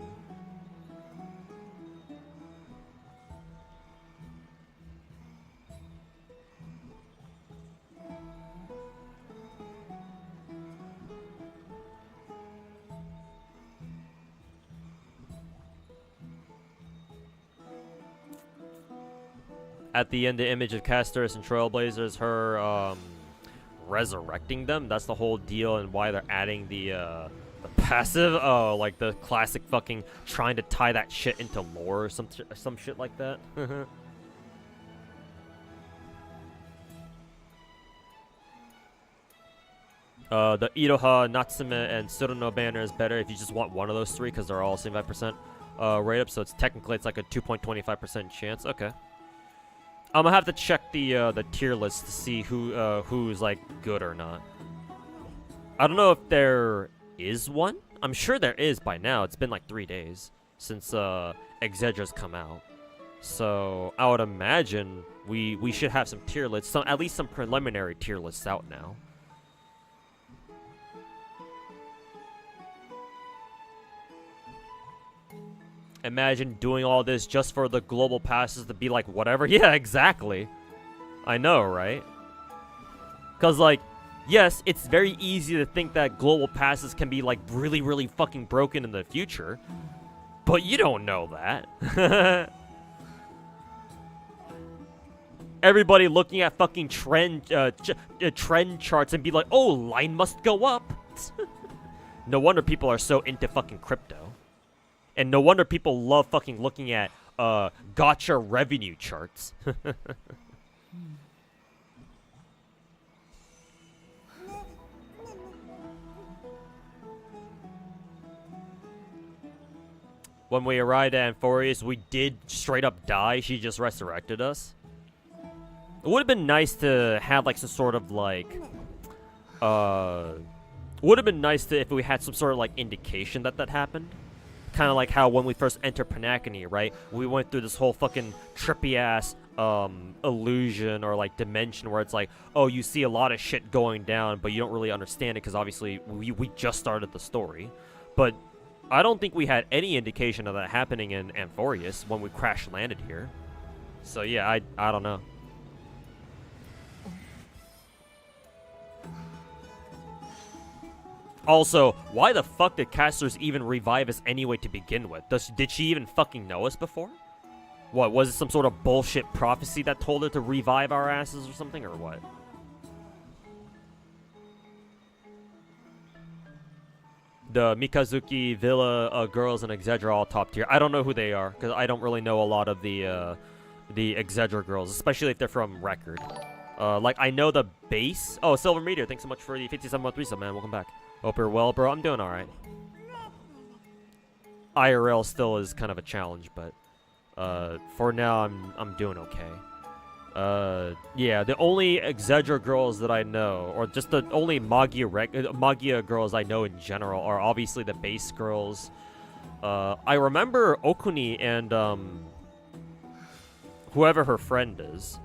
A: At the end, the image of Casters and Trailblazers, her resurrecting them. That's the whole deal, and why they're adding the passive. Oh, like the classic fucking trying to tie that shit into lore or some shit like that. The Iroha, Natsume, and Tsuruno banner is better if you just want one of those three because they're all 75% rate up. So it's technically like a 2.25% chance. Okay. I'm gonna have to check the tier list to see who's like good or not. I don't know if there is one. I'm sure there is by now. It's been like 3 days since Exedra's come out, so I would imagine we should have some tier lists, at least some preliminary tier lists out now. Imagine doing all this just for the global passes to be like whatever. Yeah, exactly. I know, right? Because, like, yes, it's very easy to think that global passes can be, like, really, really fucking broken in the future. But you don't know that. Everybody looking at fucking trend charts and be like, oh, line must go up. No wonder people are so into fucking crypto. And no wonder people love fucking looking at gacha revenue charts. When we arrived at Amphorius, we did straight up die. She just resurrected us. It would have been nice to have like some sort of like, would have been nice to if we had some sort of like indication that that happened. Kind of like how when we first entered Panacony, right? We went through this whole fucking trippy ass illusion or like dimension where it's like, oh, you see a lot of shit going down, but you don't really understand it because obviously we just started the story. But I don't think we had any indication of that happening in Amphorius when we crash landed here. So yeah, I don't know. Also, why the fuck did Casters even revive us anyway to begin with? Did she even fucking know us before? What, was it some sort of bullshit prophecy that told her to revive our asses or something, or what? The Mikazuki Villa girls and Exedra all top tier. I don't know who they are, because I don't really know a lot of the Exedra girls, especially if they're from Record. Like, I know the base. Oh, Silver Meteor, thanks so much for the 57-month resub, man. Welcome back. Hope you're well, bro. I'm doing alright. IRL still is kind of a challenge, but for now, I'm doing okay. Yeah, the only Exedra girls that I know, or just the only Magia girls I know in general, are obviously the base girls. I remember Okuni and whoever her friend is,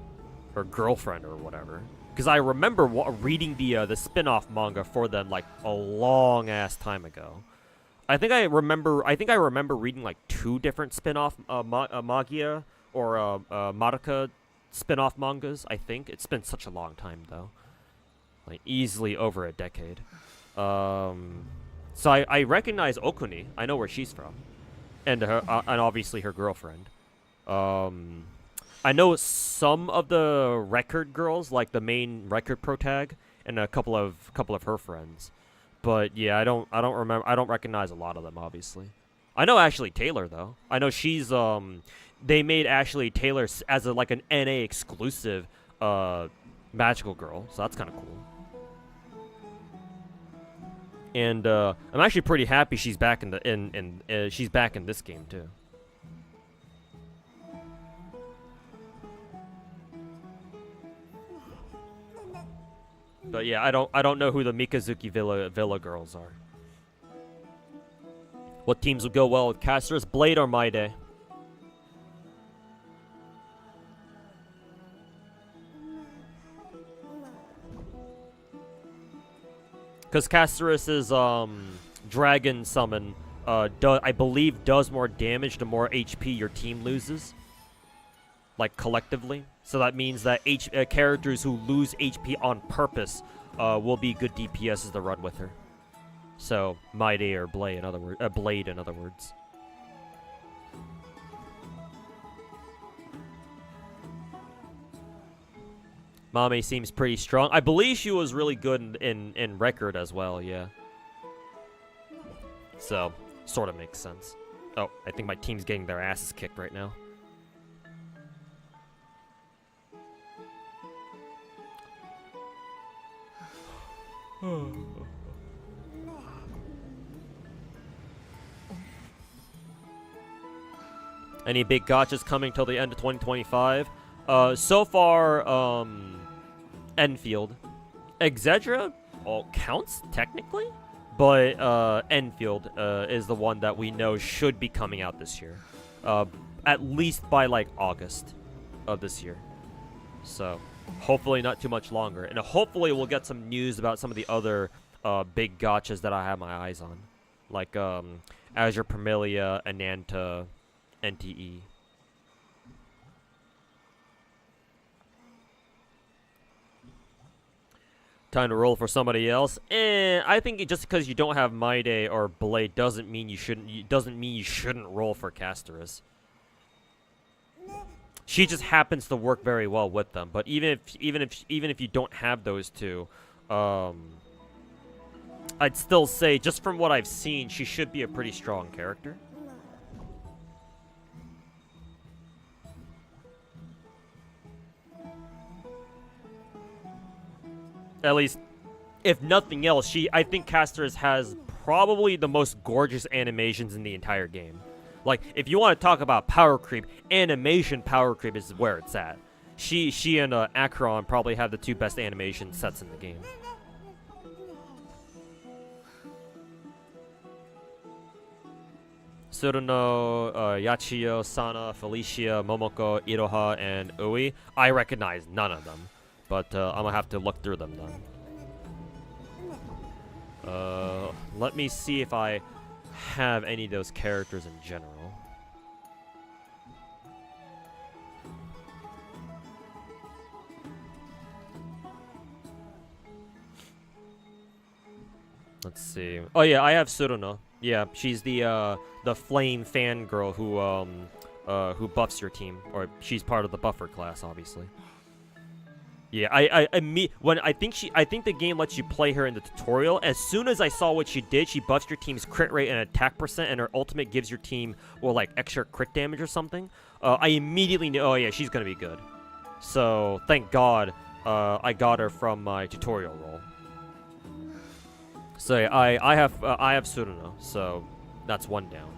A: her girlfriend or whatever, because I remember reading the spin-off manga for them like a long ass time ago. I think I remember reading like 2 different spin-off Magia or Madoka spin-off mangas. I think it's been such a long time though, like easily over a decade. So I recognize Okuni. I know where she's from, and her and obviously her girlfriend. I know some of the Record girls, like the main Record protag, and a couple of her friends. But yeah, I don't recognize a lot of them, obviously. I know Ashley Taylor though. I know she's they made Ashley Taylor as like an NA exclusive magical girl, so that's kind of cool. And I'm actually pretty happy she's back in she's back in this game too. But yeah, I don't know who the Mikazuki Villa girls are. What teams would go well with Casters? Blade or Maide? Because Casterus's Dragon Summon, I believe, does more damage the more HP your team loses. Like, collectively. So that means that characters who lose HP on purpose will be good DPSs to run with her. So, Maide or Blade, in other words. Mame seems pretty strong. I believe she was really good in Record as well, yeah. So, sort of makes sense. Oh, I think my team's getting their asses kicked right now. Any big gachas coming till the end of 2025? So far, Enfield. Exedra all counts, technically. But Enfield is the one that we know should be coming out this year. At least by, like, August of this year. So, hopefully not too much longer. And hopefully we'll get some news about some of the other big gachas that I have my eyes on. Like Azure Parmelia, Ananta, NTE. Time to roll for somebody else. I think just because you don't have Maide or Blade doesn't mean you shouldn't roll for Casterus. She just happens to work very well with them. But even if you don't have those two, I'd still say, just from what I've seen, she should be a pretty strong character. At least, if nothing else, I think Casterus has probably the most gorgeous animations in the entire game. Like, if you want to talk about power creep, animation power creep is where it's at. She and Acheron probably have the two best animation sets in the game. Suruno, Yachio, Sana, Felicia, Momoko, Iroha, and Ui. I recognize none of them, but I'm gonna have to look through them then. Let me see if I have any of those characters in general. Let's see. Oh yeah, I have Suruno. Yeah, she's the flame fangirl who buffs your team, or she's part of the buffer class, obviously. Yeah, I think the game lets you play her in the tutorial. As soon as I saw what she did, she buffs your team's crit rate and attack percent, and her ultimate gives your team, well, like extra crit damage or something. I immediately knew, oh yeah, she's gonna be good. So thank God, I got her from my tutorial role. So yeah, I have Suruno, so that's one down.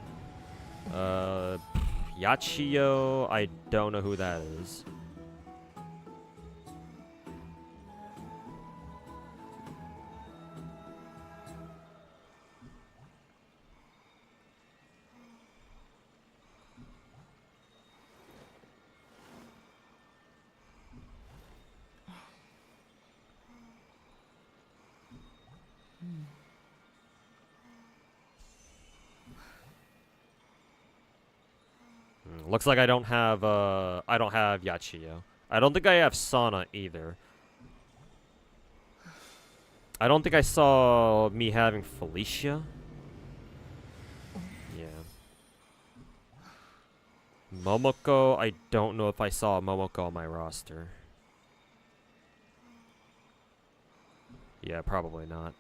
A: Yachio, I don't know who that is. Looks like I don't have Yachio. I don't think I have Sana either. I don't think I saw me having Felicia. Yeah. Momoko, I don't know if I saw Momoko on my roster. Yeah, probably not.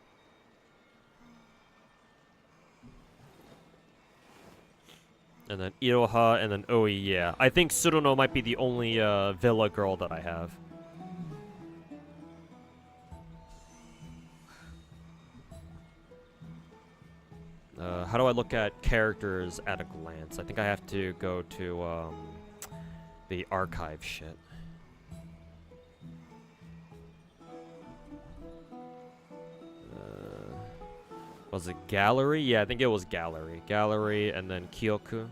A: And then Iroha, and then Oi, yeah. I think Suruno might be the only Villa girl that I have. How do I look at characters at a glance? I think I have to go to the archive shit. Was it gallery? Yeah, I think it was gallery. Gallery, and then Kyoku.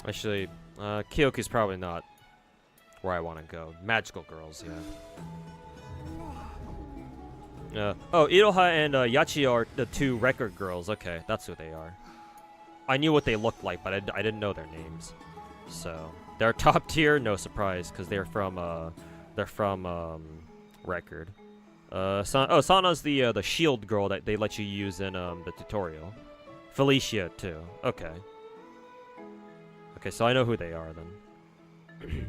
A: Actually, Kyoku's probably not where I want to go. Magical girls, yeah. Oh, Iroha and Yachi are the two record girls. Okay, that's who they are. I knew what they looked like, but I didn't know their names. So they're top tier, no surprise, because they're from record. Sana's the shield girl that they let you use in the tutorial. Felicia too. Okay. Okay, so I know who they are then.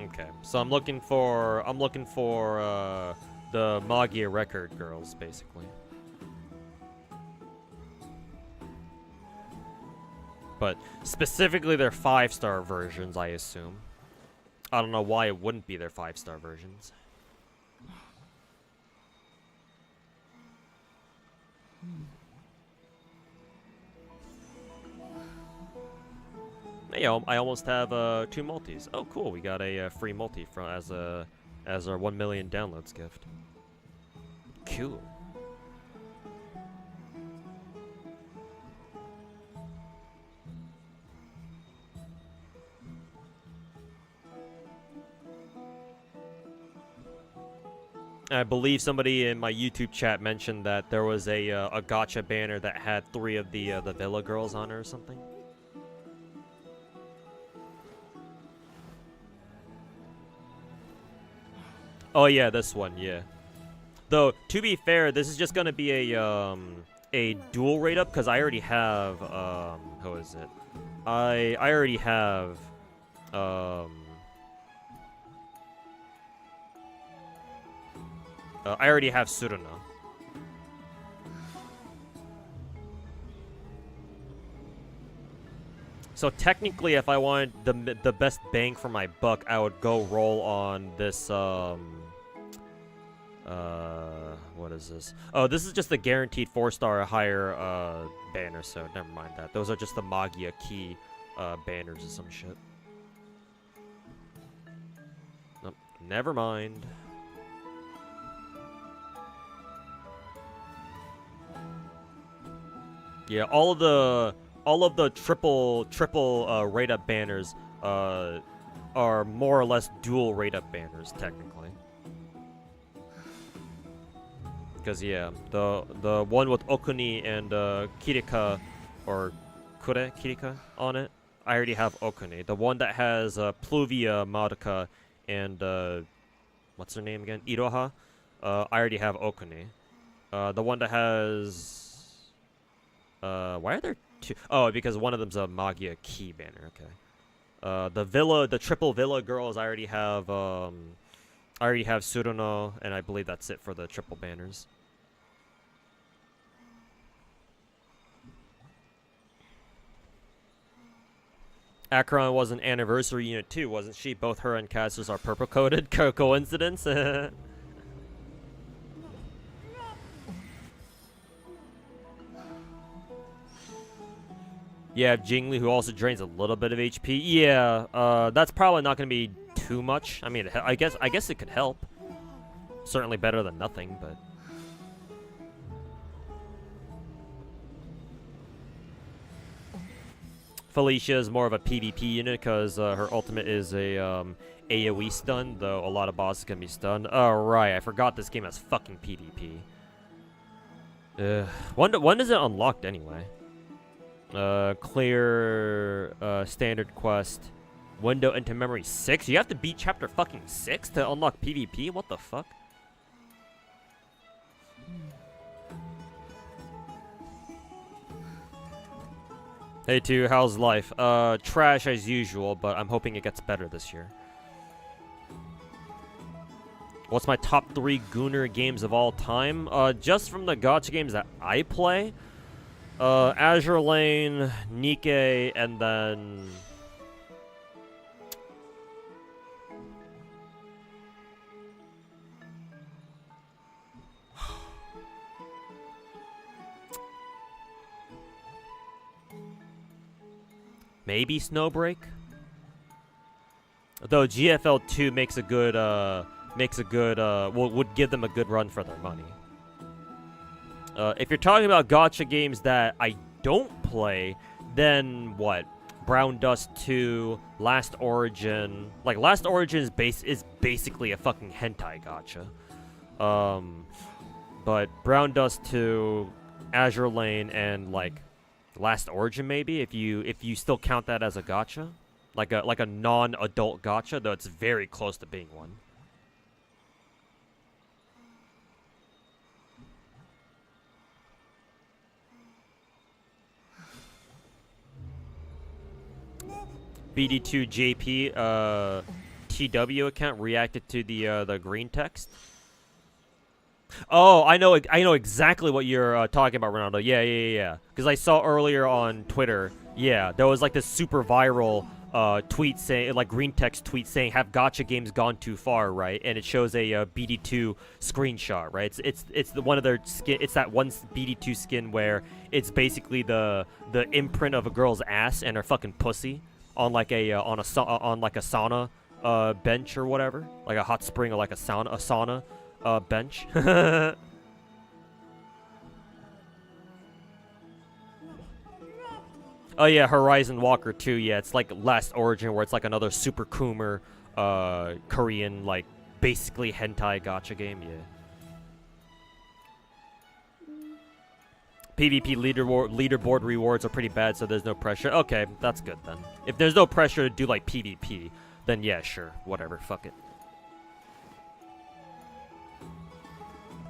A: Okay, so I'm looking for the Magia record girls, basically. But specifically their 5-star versions, I assume. I don't know why it wouldn't be their 5-star versions. Hey, I almost have 2 multis. Oh, cool. We got a free multi from as our 1 million downloads gift. Cool. I believe somebody in my YouTube chat mentioned that there was a gacha banner that had 3 of the Villa girls on it or something. Oh yeah, this one, yeah. Though to be fair, this is just gonna be a dual rate up because I already have who is it? I already have I already have Suruna. So technically, if I wanted the best bang for my buck, I would go roll on this what is this? Oh, this is just the guaranteed 4-star or higher banner, so never mind that. Those are just the Magia key banners or some shit. Nope, never mind. Yeah, all of the triple rate up banners are more or less dual rate up banners technically. Because yeah, the one with Okuni and Kirika or Kirika on it, I already have Okuni. The one that has Pluvia, Madoka, and what's her name again? Iroha, I already have Okuni. The one that has why are there 2? Oh, because one of them's a Magia key banner. Okay. The triple Villa girls, I already have Suruno, and I believe that's it for the triple banners. Akron was an anniversary unit too, wasn't she? Both her and Cass's are purple coded. Coincidence? Yeah, Jingli, who also drains a little bit of HP. Yeah, that's probably not going to be too much. I mean, I guess it could help. Certainly better than nothing, but... Felicia is more of a PvP unit because her ultimate is a AoE stun, though a lot of bosses can be stunned. Oh, right, I forgot this game has fucking PvP. When is it unlocked anyway? Clear standard quest. Window into memory 6? You have to beat chapter fucking 6 to unlock PvP? What the fuck? Hey, two, how's life? Trash as usual, but I'm hoping it gets better this year. What's my top 3 Gooner games of all time? Just from the gacha games that I play, Azure Lane, Nikkei, and then... maybe Snowbreak? Though GFL 2 makes a good, would give them a good run for their money. If you're talking about gacha games that I don't play, then what? Brown Dust 2, Last Origin. Like, Last Origin is basically a fucking hentai gacha. But Brown Dust 2, Azure Lane, and like Last Origin maybe, if you still count that as a gacha, like a non-adult gacha, though it's very close to being one. BD2JP TW account reacted to the green text. Oh, I know exactly what you're talking about, Ronaldo. Yeah. Because I saw earlier on Twitter, yeah, there was like this super viral tweet saying, like green text tweet saying, "Have gacha games gone too far?" Right, and it shows a BD2 screenshot. Right, it's the one of their skin. It's that one BD2 skin where it's basically the imprint of a girl's ass and her fucking pussy. on like a on like a sauna bench or whatever, like a hot spring or like a sauna bench. Oh yeah, Horizon Walker 2, yeah, it's like Last Origin where it's like another super Coomer Korean, like basically hentai gacha game, yeah. PvP leaderboard rewards are pretty bad, so there's no pressure. Okay, that's good then. If there's no pressure to do like PvP, then yeah, sure, whatever, fuck it.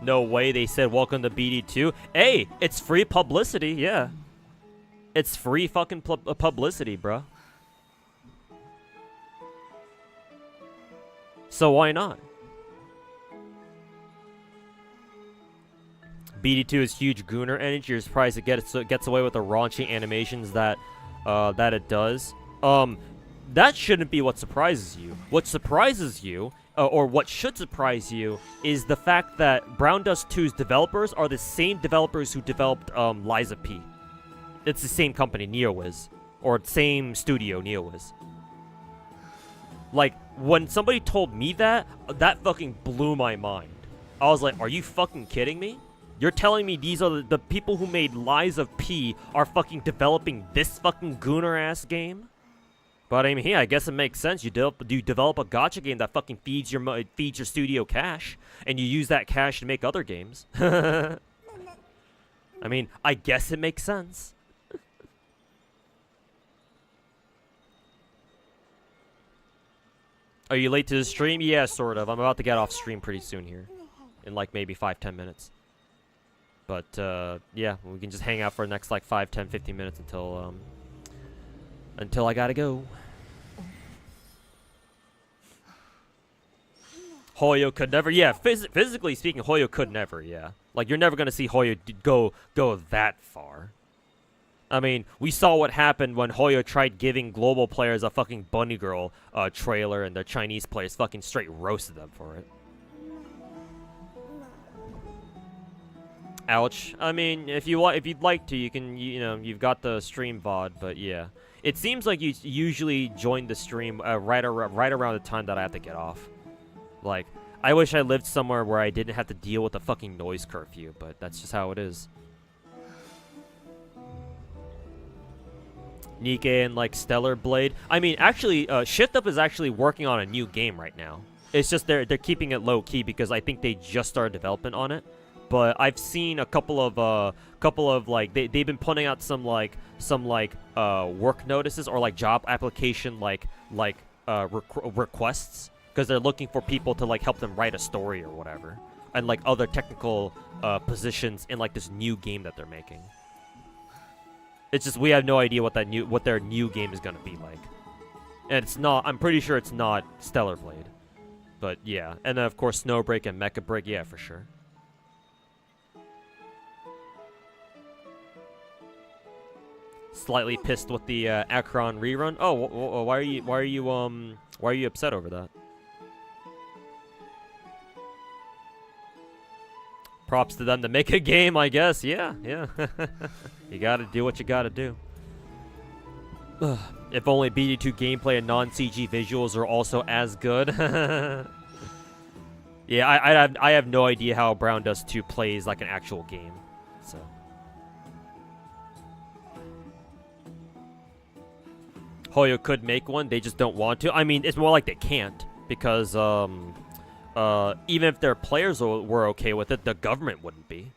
A: No way they said welcome to BD2. Hey, it's free publicity, yeah. It's free fucking publicity, bro. So why not? BD2 is huge gooner energy. You're surprised it gets away with the raunchy animations that that it does. That shouldn't be what surprises you. What surprises you, or what should surprise you, is the fact that Brown Dust 2's developers are the same developers who developed Liza P. It's the same company, NeoWiz. Or same studio, NeoWiz. Like, when somebody told me that, that fucking blew my mind. I was like, are you fucking kidding me? You're telling me these are the people who made Lies of P are fucking developing this fucking gooner-ass game? But I mean, yeah, I guess it makes sense. You develop a gacha game that fucking feeds your studio cash, and you use that cash to make other games. I mean, I guess it makes sense. Are you late to the stream? Yeah, sort of. I'm about to get off stream pretty soon here. In like maybe 5-10 minutes. But, yeah, we can just hang out for the next like 5-10-15 minutes until I gotta go. Hoyo could never, yeah, physically speaking, Hoyo could never, yeah. Like, you're never gonna see Hoyo go that far. I mean, we saw what happened when Hoyo tried giving global players a fucking Bunny Girl trailer, and the Chinese players fucking straight roasted them for it. Ouch. I mean, if you'd like to, you can, you know, you've got the stream VOD, but yeah. It seems like you usually join the stream right around the time that I have to get off. Like, I wish I lived somewhere where I didn't have to deal with a fucking noise curfew, but that's just how it is. Nikkei and like Stellar Blade. I mean, actually, Shift Up is actually working on a new game right now. It's just they're keeping it low key because I think they just started development on it. But I've seen a couple of like they've been putting out some work notices or like job application requests because they're looking for people to like help them write a story or whatever, and like other technical positions in like this new game that they're making. It's just we have no idea what their new game is gonna be like, and it's not. I'm pretty sure it's not Stellar Blade, but yeah. And then of course Snowbreak and Mecha Break, yeah, for sure. Slightly pissed with the Akron rerun. Oh, why are you upset over that? Props to them to make a game, I guess. Yeah. You gotta do what you gotta do. If only BD2 gameplay and non-CG visuals are also as good. Yeah, I have no idea how Brown Dust 2 plays like an actual game. So. Hoyo could make one, they just don't want to. I mean, it's more like they can't, because even if their players were okay with it, the government wouldn't be.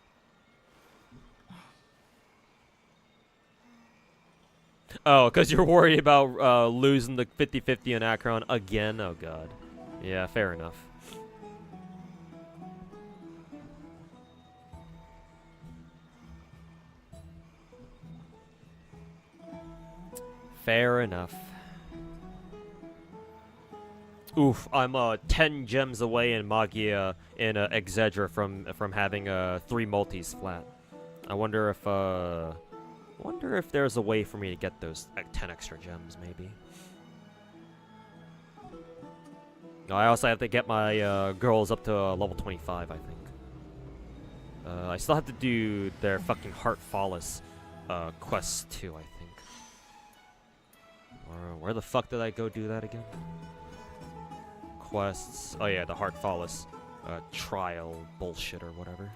A: Oh, because you're worried about losing the 50-50 in Akron again? Oh, God. Yeah, fair enough. Fair enough. Oof, I'm 10 gems away in Magia in Exedra from having 3 multis flat. I wonder if there's a way for me to get those 10 extra gems, maybe. I also have to get my girls up to level 25, I think. I still have to do their fucking Heart Phallus quests too, I think. Where the fuck did I go do that again? Quests. Oh yeah, the Heart Follis trial bullshit or whatever.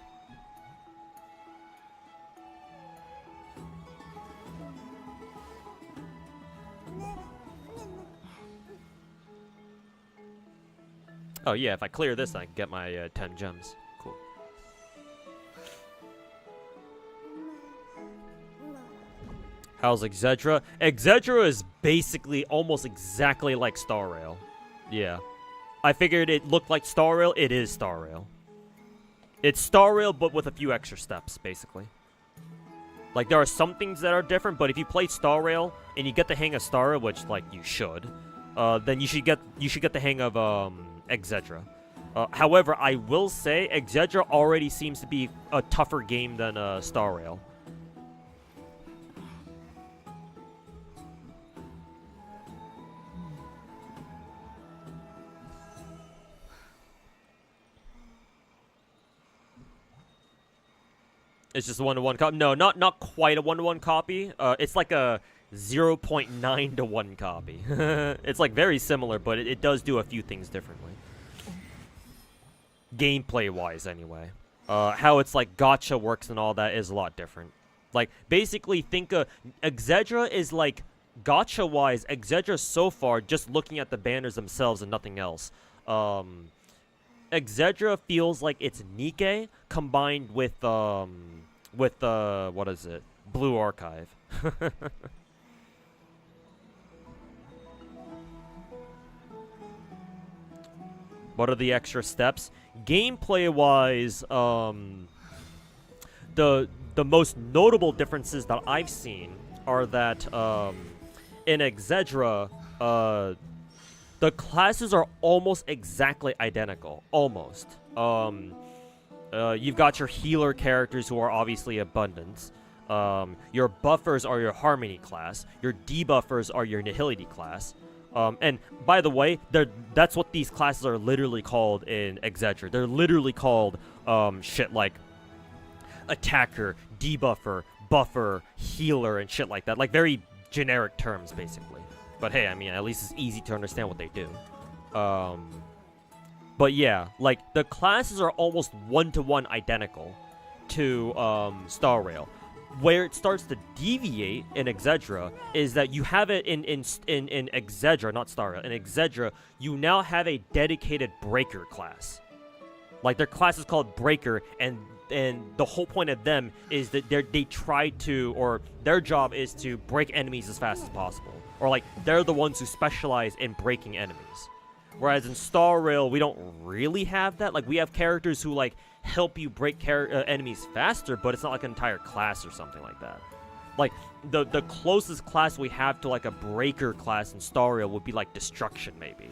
A: Oh yeah, if I clear this, I can get my 10 gems. Cool. How's Exedra? Exedra is basically almost exactly like Star Rail. Yeah. I figured it looked like Star Rail. It is Star Rail. It's Star Rail, but with a few extra steps, basically. Like, there are some things that are different, but if you play Star Rail and you get the hang of Star Rail, which, like, you should, then you should get the hang of Exedra. However, I will say Exedra already seems to be a tougher game than Star Rail. It's just a 1-to-1 copy. No, not quite a 1-to-1 copy. It's like a 0.9 to 1 copy. It's like very similar, but it does do a few things differently. Gameplay-wise, anyway. How it's like gacha works and all that is a lot different. Like, basically, think Exedra is like, gacha-wise, Exedra so far, just looking at the banners themselves and nothing else. Exedra feels like it's Nikke combined with what is it? Blue Archive. What are the extra steps? Gameplay-wise, the most notable differences that I've seen are that in Exedra, the classes are almost exactly identical. Almost. You've got your healer characters who are obviously abundance. Your buffers are your harmony class. Your debuffers are your nihility class. And by the way, that's what these classes are literally called in Exedra. They're literally called shit like attacker, debuffer, buffer, healer, and shit like that. Like very generic terms, basically. But hey, I mean, at least it's easy to understand what they do. But yeah, like, the classes are almost 1-to-1 identical to Star Rail. Where it starts to deviate in Exedra is that you have it in Exedra, not Star Rail. In Exedra, you now have a dedicated Breaker class. Like, their class is called Breaker, and the whole point of them is that they try to, or their job is to break enemies as fast as possible. Or, like, they're the ones who specialize in breaking enemies. Whereas in Star Rail, we don't really have that. Like, we have characters who, like, help you break enemies faster, but it's not like an entire class or something like that. Like, the closest class we have to, like, a breaker class in Star Rail would be, like, Destruction, maybe.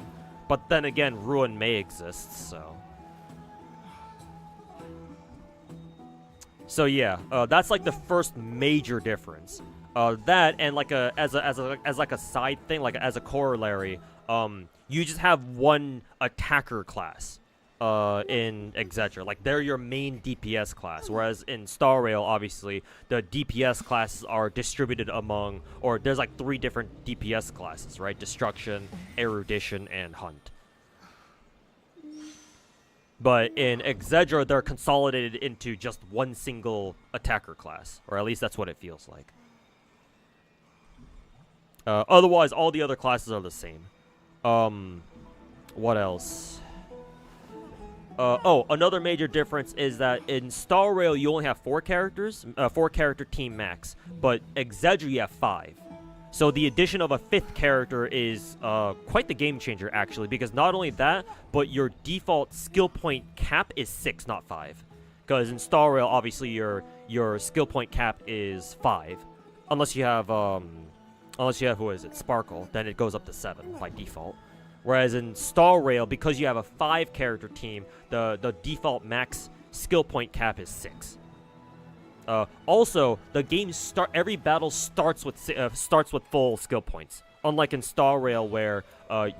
A: But then again, Ruin may exist, so... So yeah, that's, like, the first major difference. That, and, like, as a side thing, like, as a corollary, you just have one attacker class in Exedra. Like, they're your main DPS class, whereas in Star Rail, obviously, the DPS classes are distributed among, or there's like 3 different DPS classes, right? Destruction, Erudition, and Hunt. But in Exedra, they're consolidated into just one single attacker class, or at least that's what it feels like. Otherwise, all the other classes are the same. What else? Oh, another major difference is that in Star Rail, you only have 4 characters, 4-character team max, but Exedra, you have 5. So the addition of a 5th character is quite the game changer, actually, because not only that, but your default skill point cap is 6, not 5. Because in Star Rail, obviously, your skill point cap is 5, unless you have who is it, Sparkle, then it goes up to 7 by default. Whereas in Star Rail, because you have a 5-character team, the default max skill point cap is 6. Also, the game every battle starts with full skill points. Unlike in Star Rail, where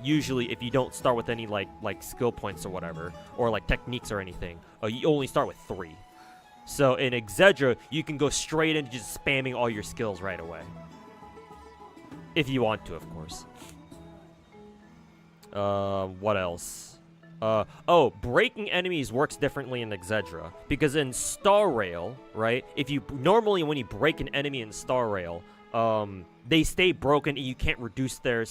A: usually if you don't start with any like skill points or whatever, or like techniques or anything, you only start with 3. So in Exedra, you can go straight into just spamming all your skills right away. If you want to, of course. What else? Oh, breaking enemies works differently in Exedra. Because in Star Rail, right, normally when you break an enemy in Star Rail, they stay broken and you can't reduce their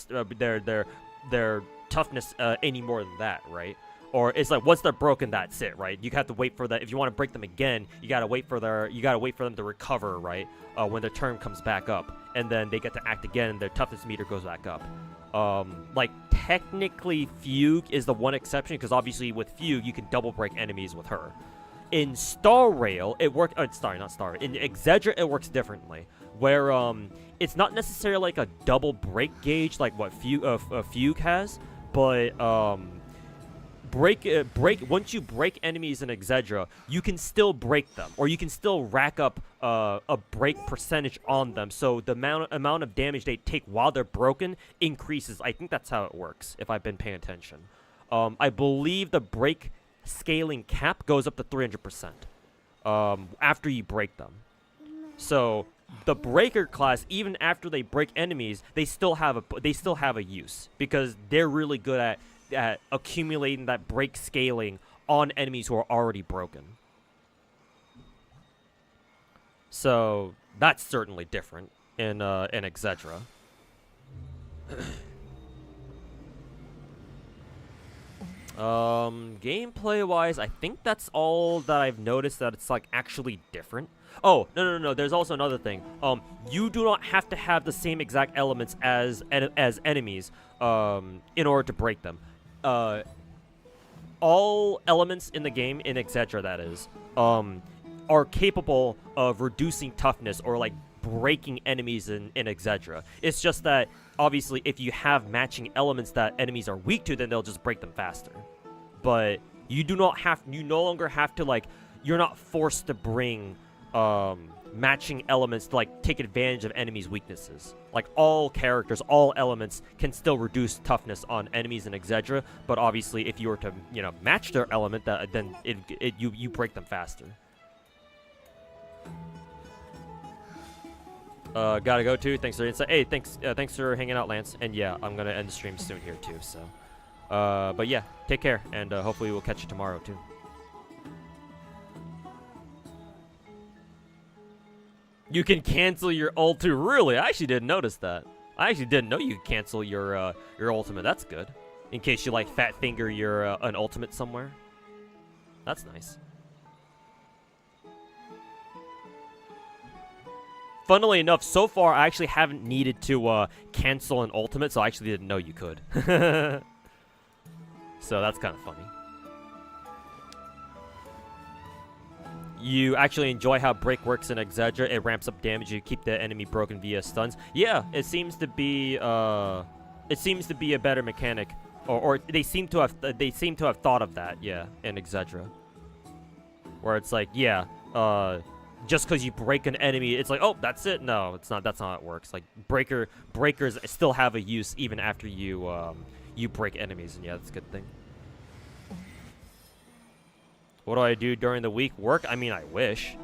A: toughness any more than that, right? Or it's like once they're broken, that's it, right? You have to wait for that. If you want to break them again, you gotta wait for them to recover, right? When their turn comes back up, and then they get to act again, and their toughness meter goes back up. Like technically, Fugue is the one exception because obviously with Fugue you can double break enemies with her. In Star Rail, it works. Not Star. In Exedra, it works differently, where it's not necessarily like a double break gauge like what Fugue has, but once you break enemies in Exedra, you can still break them, or you can still rack up a break percentage on them, so the amount of damage they take while they're broken increases. I think that's how it works, if I've been paying attention. I believe the break scaling cap goes up to 300% after you break them. So the breaker class, even after they break enemies, they still have a use, because they're really good at accumulating that break scaling on enemies who are already broken. So that's certainly different in Exedra. Gameplay wise, I think that's all that I've noticed that it's like actually different. Oh, no. There's also another thing. You do not have to have the same exact elements as enemies in order to break them. All elements in the game, in Exedra that is, are capable of reducing toughness or like breaking enemies in Exedra. It's just that obviously if you have matching elements that enemies are weak to, then they'll just break them faster. But you no longer have to, like, you're not forced to bring matching elements to like take advantage of enemies' weaknesses. Like all characters, all elements can still reduce toughness on enemies in Exedra, but obviously if you were to, match their element, then you break them faster. Gotta go too. Thanks for the insight. Hey, thanks for hanging out, Lance. And yeah, I'm gonna end the stream soon here too. So, but yeah, take care, and hopefully we'll catch you tomorrow too. You can cancel your ult too. Really? I actually didn't notice that. I actually didn't know you could cancel your ultimate. That's good. In case you like fat finger your an ultimate somewhere. That's nice. Funnily enough, so far I actually haven't needed to cancel an ultimate, so I actually didn't know you could. So that's kind of funny. You actually enjoy how break works in Exedra. It ramps up damage. You keep the enemy broken via stuns. Yeah, it seems to be a better mechanic, or they seem to have thought of that. Yeah, in Exedra, where it's like, yeah, just because you break an enemy, it's like, oh, that's it. No, it's not. That's not how it works. Like breakers still have a use even after you break enemies, and yeah, that's a good thing. What do I do during the week? Work? I mean, I wish.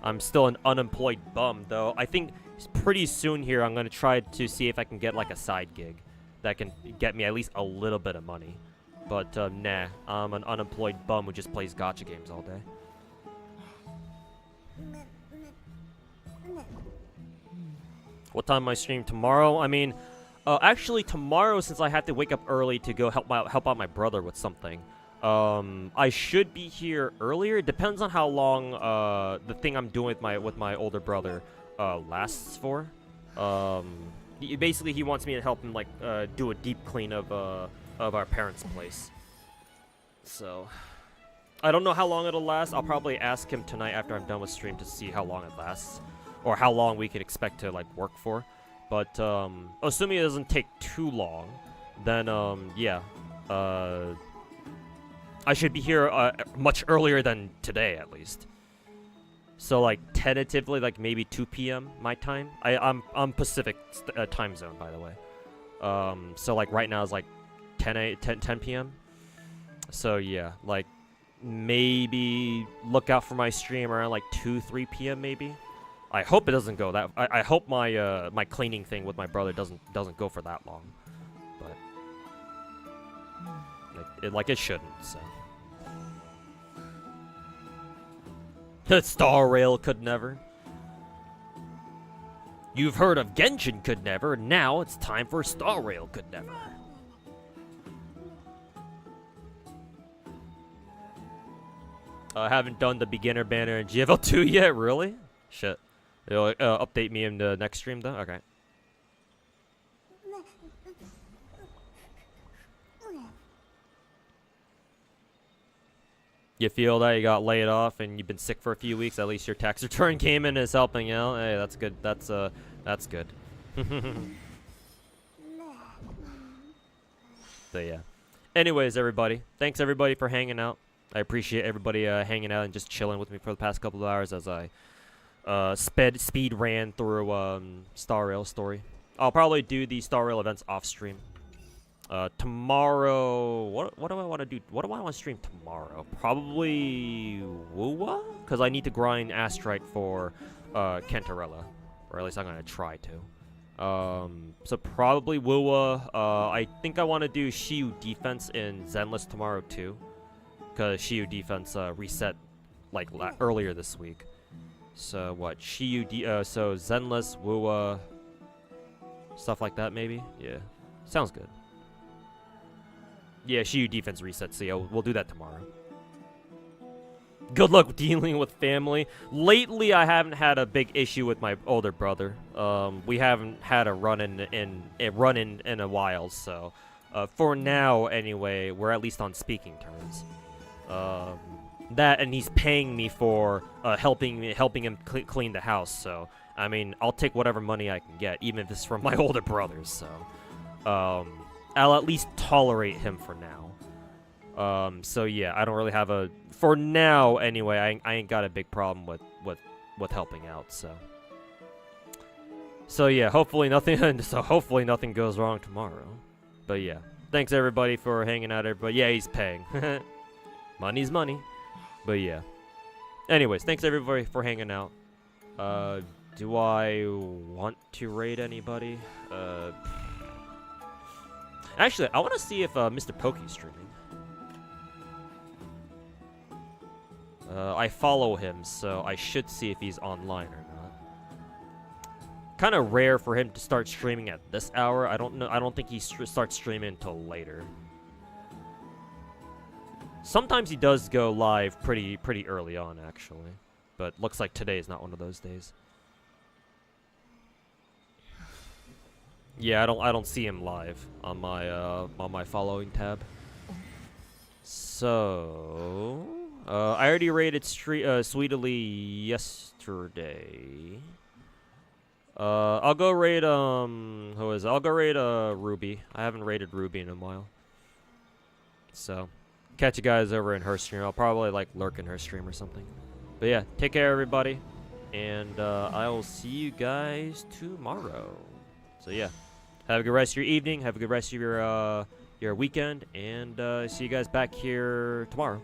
A: I'm still an unemployed bum, though. I think pretty soon here I'm going to try to see if I can get, like, a side gig that can get me at least a little bit of money. But, nah. I'm an unemployed bum who just plays gacha games all day. What time am I stream tomorrow? I mean, actually tomorrow, since I have to wake up early to go help out my brother with something, I should be here earlier. It depends on how long the thing I'm doing with my older brother lasts for. Basically, he wants me to help him like do a deep clean of our parents' place. So I don't know how long it'll last. I'll probably ask him tonight after I'm done with stream to see how long it lasts, or how long we could expect to like work for. But assuming it doesn't take too long, then yeah. I should be here much earlier than today, at least. So, like, tentatively, like, maybe 2 p.m. my time. I'm Pacific time zone, by the way. So, like, right now is, like, 10 p.m. So, yeah, like, maybe look out for my stream around, like, 2-3 p.m. maybe. I hope it doesn't go that. I hope my my cleaning thing with my brother doesn't go for that long, but like it shouldn't. So Star Rail could never. You've heard of Genshin could never. Now it's time for Star Rail could never. I haven't done the beginner banner in GFL 2 yet. Really? Shit. It'll update me in the next stream though? Okay. You feel that you got laid off and you've been sick for a few weeks, at least your tax return came in and is helping out. Hey, that's good. That's good. So yeah. Anyways, everybody. Thanks everybody for hanging out. I appreciate everybody hanging out and just chilling with me for the past couple of hours as I speed ran through Star Rail story. I'll probably do the Star Rail events off stream. Tomorrow, what do I want to do? What do I want to stream tomorrow? Probably Wuwa? Because I need to grind Astrite for Cantarella. Or at least I'm going to try to. So probably Wuwa. I think I want to do Shiyu defense in Zenless tomorrow too. Because Shiyu defense reset like earlier this week. So what? Shiyu so Zenless, Wuwa, stuff like that maybe? Yeah. Sounds good. Yeah, Shiyu defense reset, so yeah, we'll do that tomorrow. Good luck dealing with family. Lately, I haven't had a big issue with my older brother. We haven't had a run-in in a while, so for now, anyway, we're at least on speaking terms. That and he's paying me for helping him clean the house. So I mean, I'll take whatever money I can get, even if it's from my older brothers. So I'll at least tolerate him for now. So yeah, I don't really have a for now anyway. I ain't got a big problem with helping out. So yeah, hopefully nothing goes wrong tomorrow. But yeah, thanks everybody for hanging out. Everybody, yeah, he's paying. Money's money. But yeah. Anyways, thanks everybody for hanging out. Do I want to raid anybody? Actually, I want to see if Mr. Pokey's streaming. I follow him, so I should see if he's online or not. Kind of rare for him to start streaming at this hour. I don't know. I don't think he starts streaming until later. Sometimes he does go live pretty early on, actually. But looks like today is not one of those days. Yeah, I don't see him live on my following tab. So I already raided Sweetly yesterday. I'll go raid who is it? I'll go raid Ruby. I haven't raided Ruby in a while. So catch you guys over in her stream. I'll probably like lurk in her stream or something. But yeah, take care everybody, and I will see you guys tomorrow. So yeah, have a good rest of your evening. Have a good rest of your weekend, and see you guys back here tomorrow.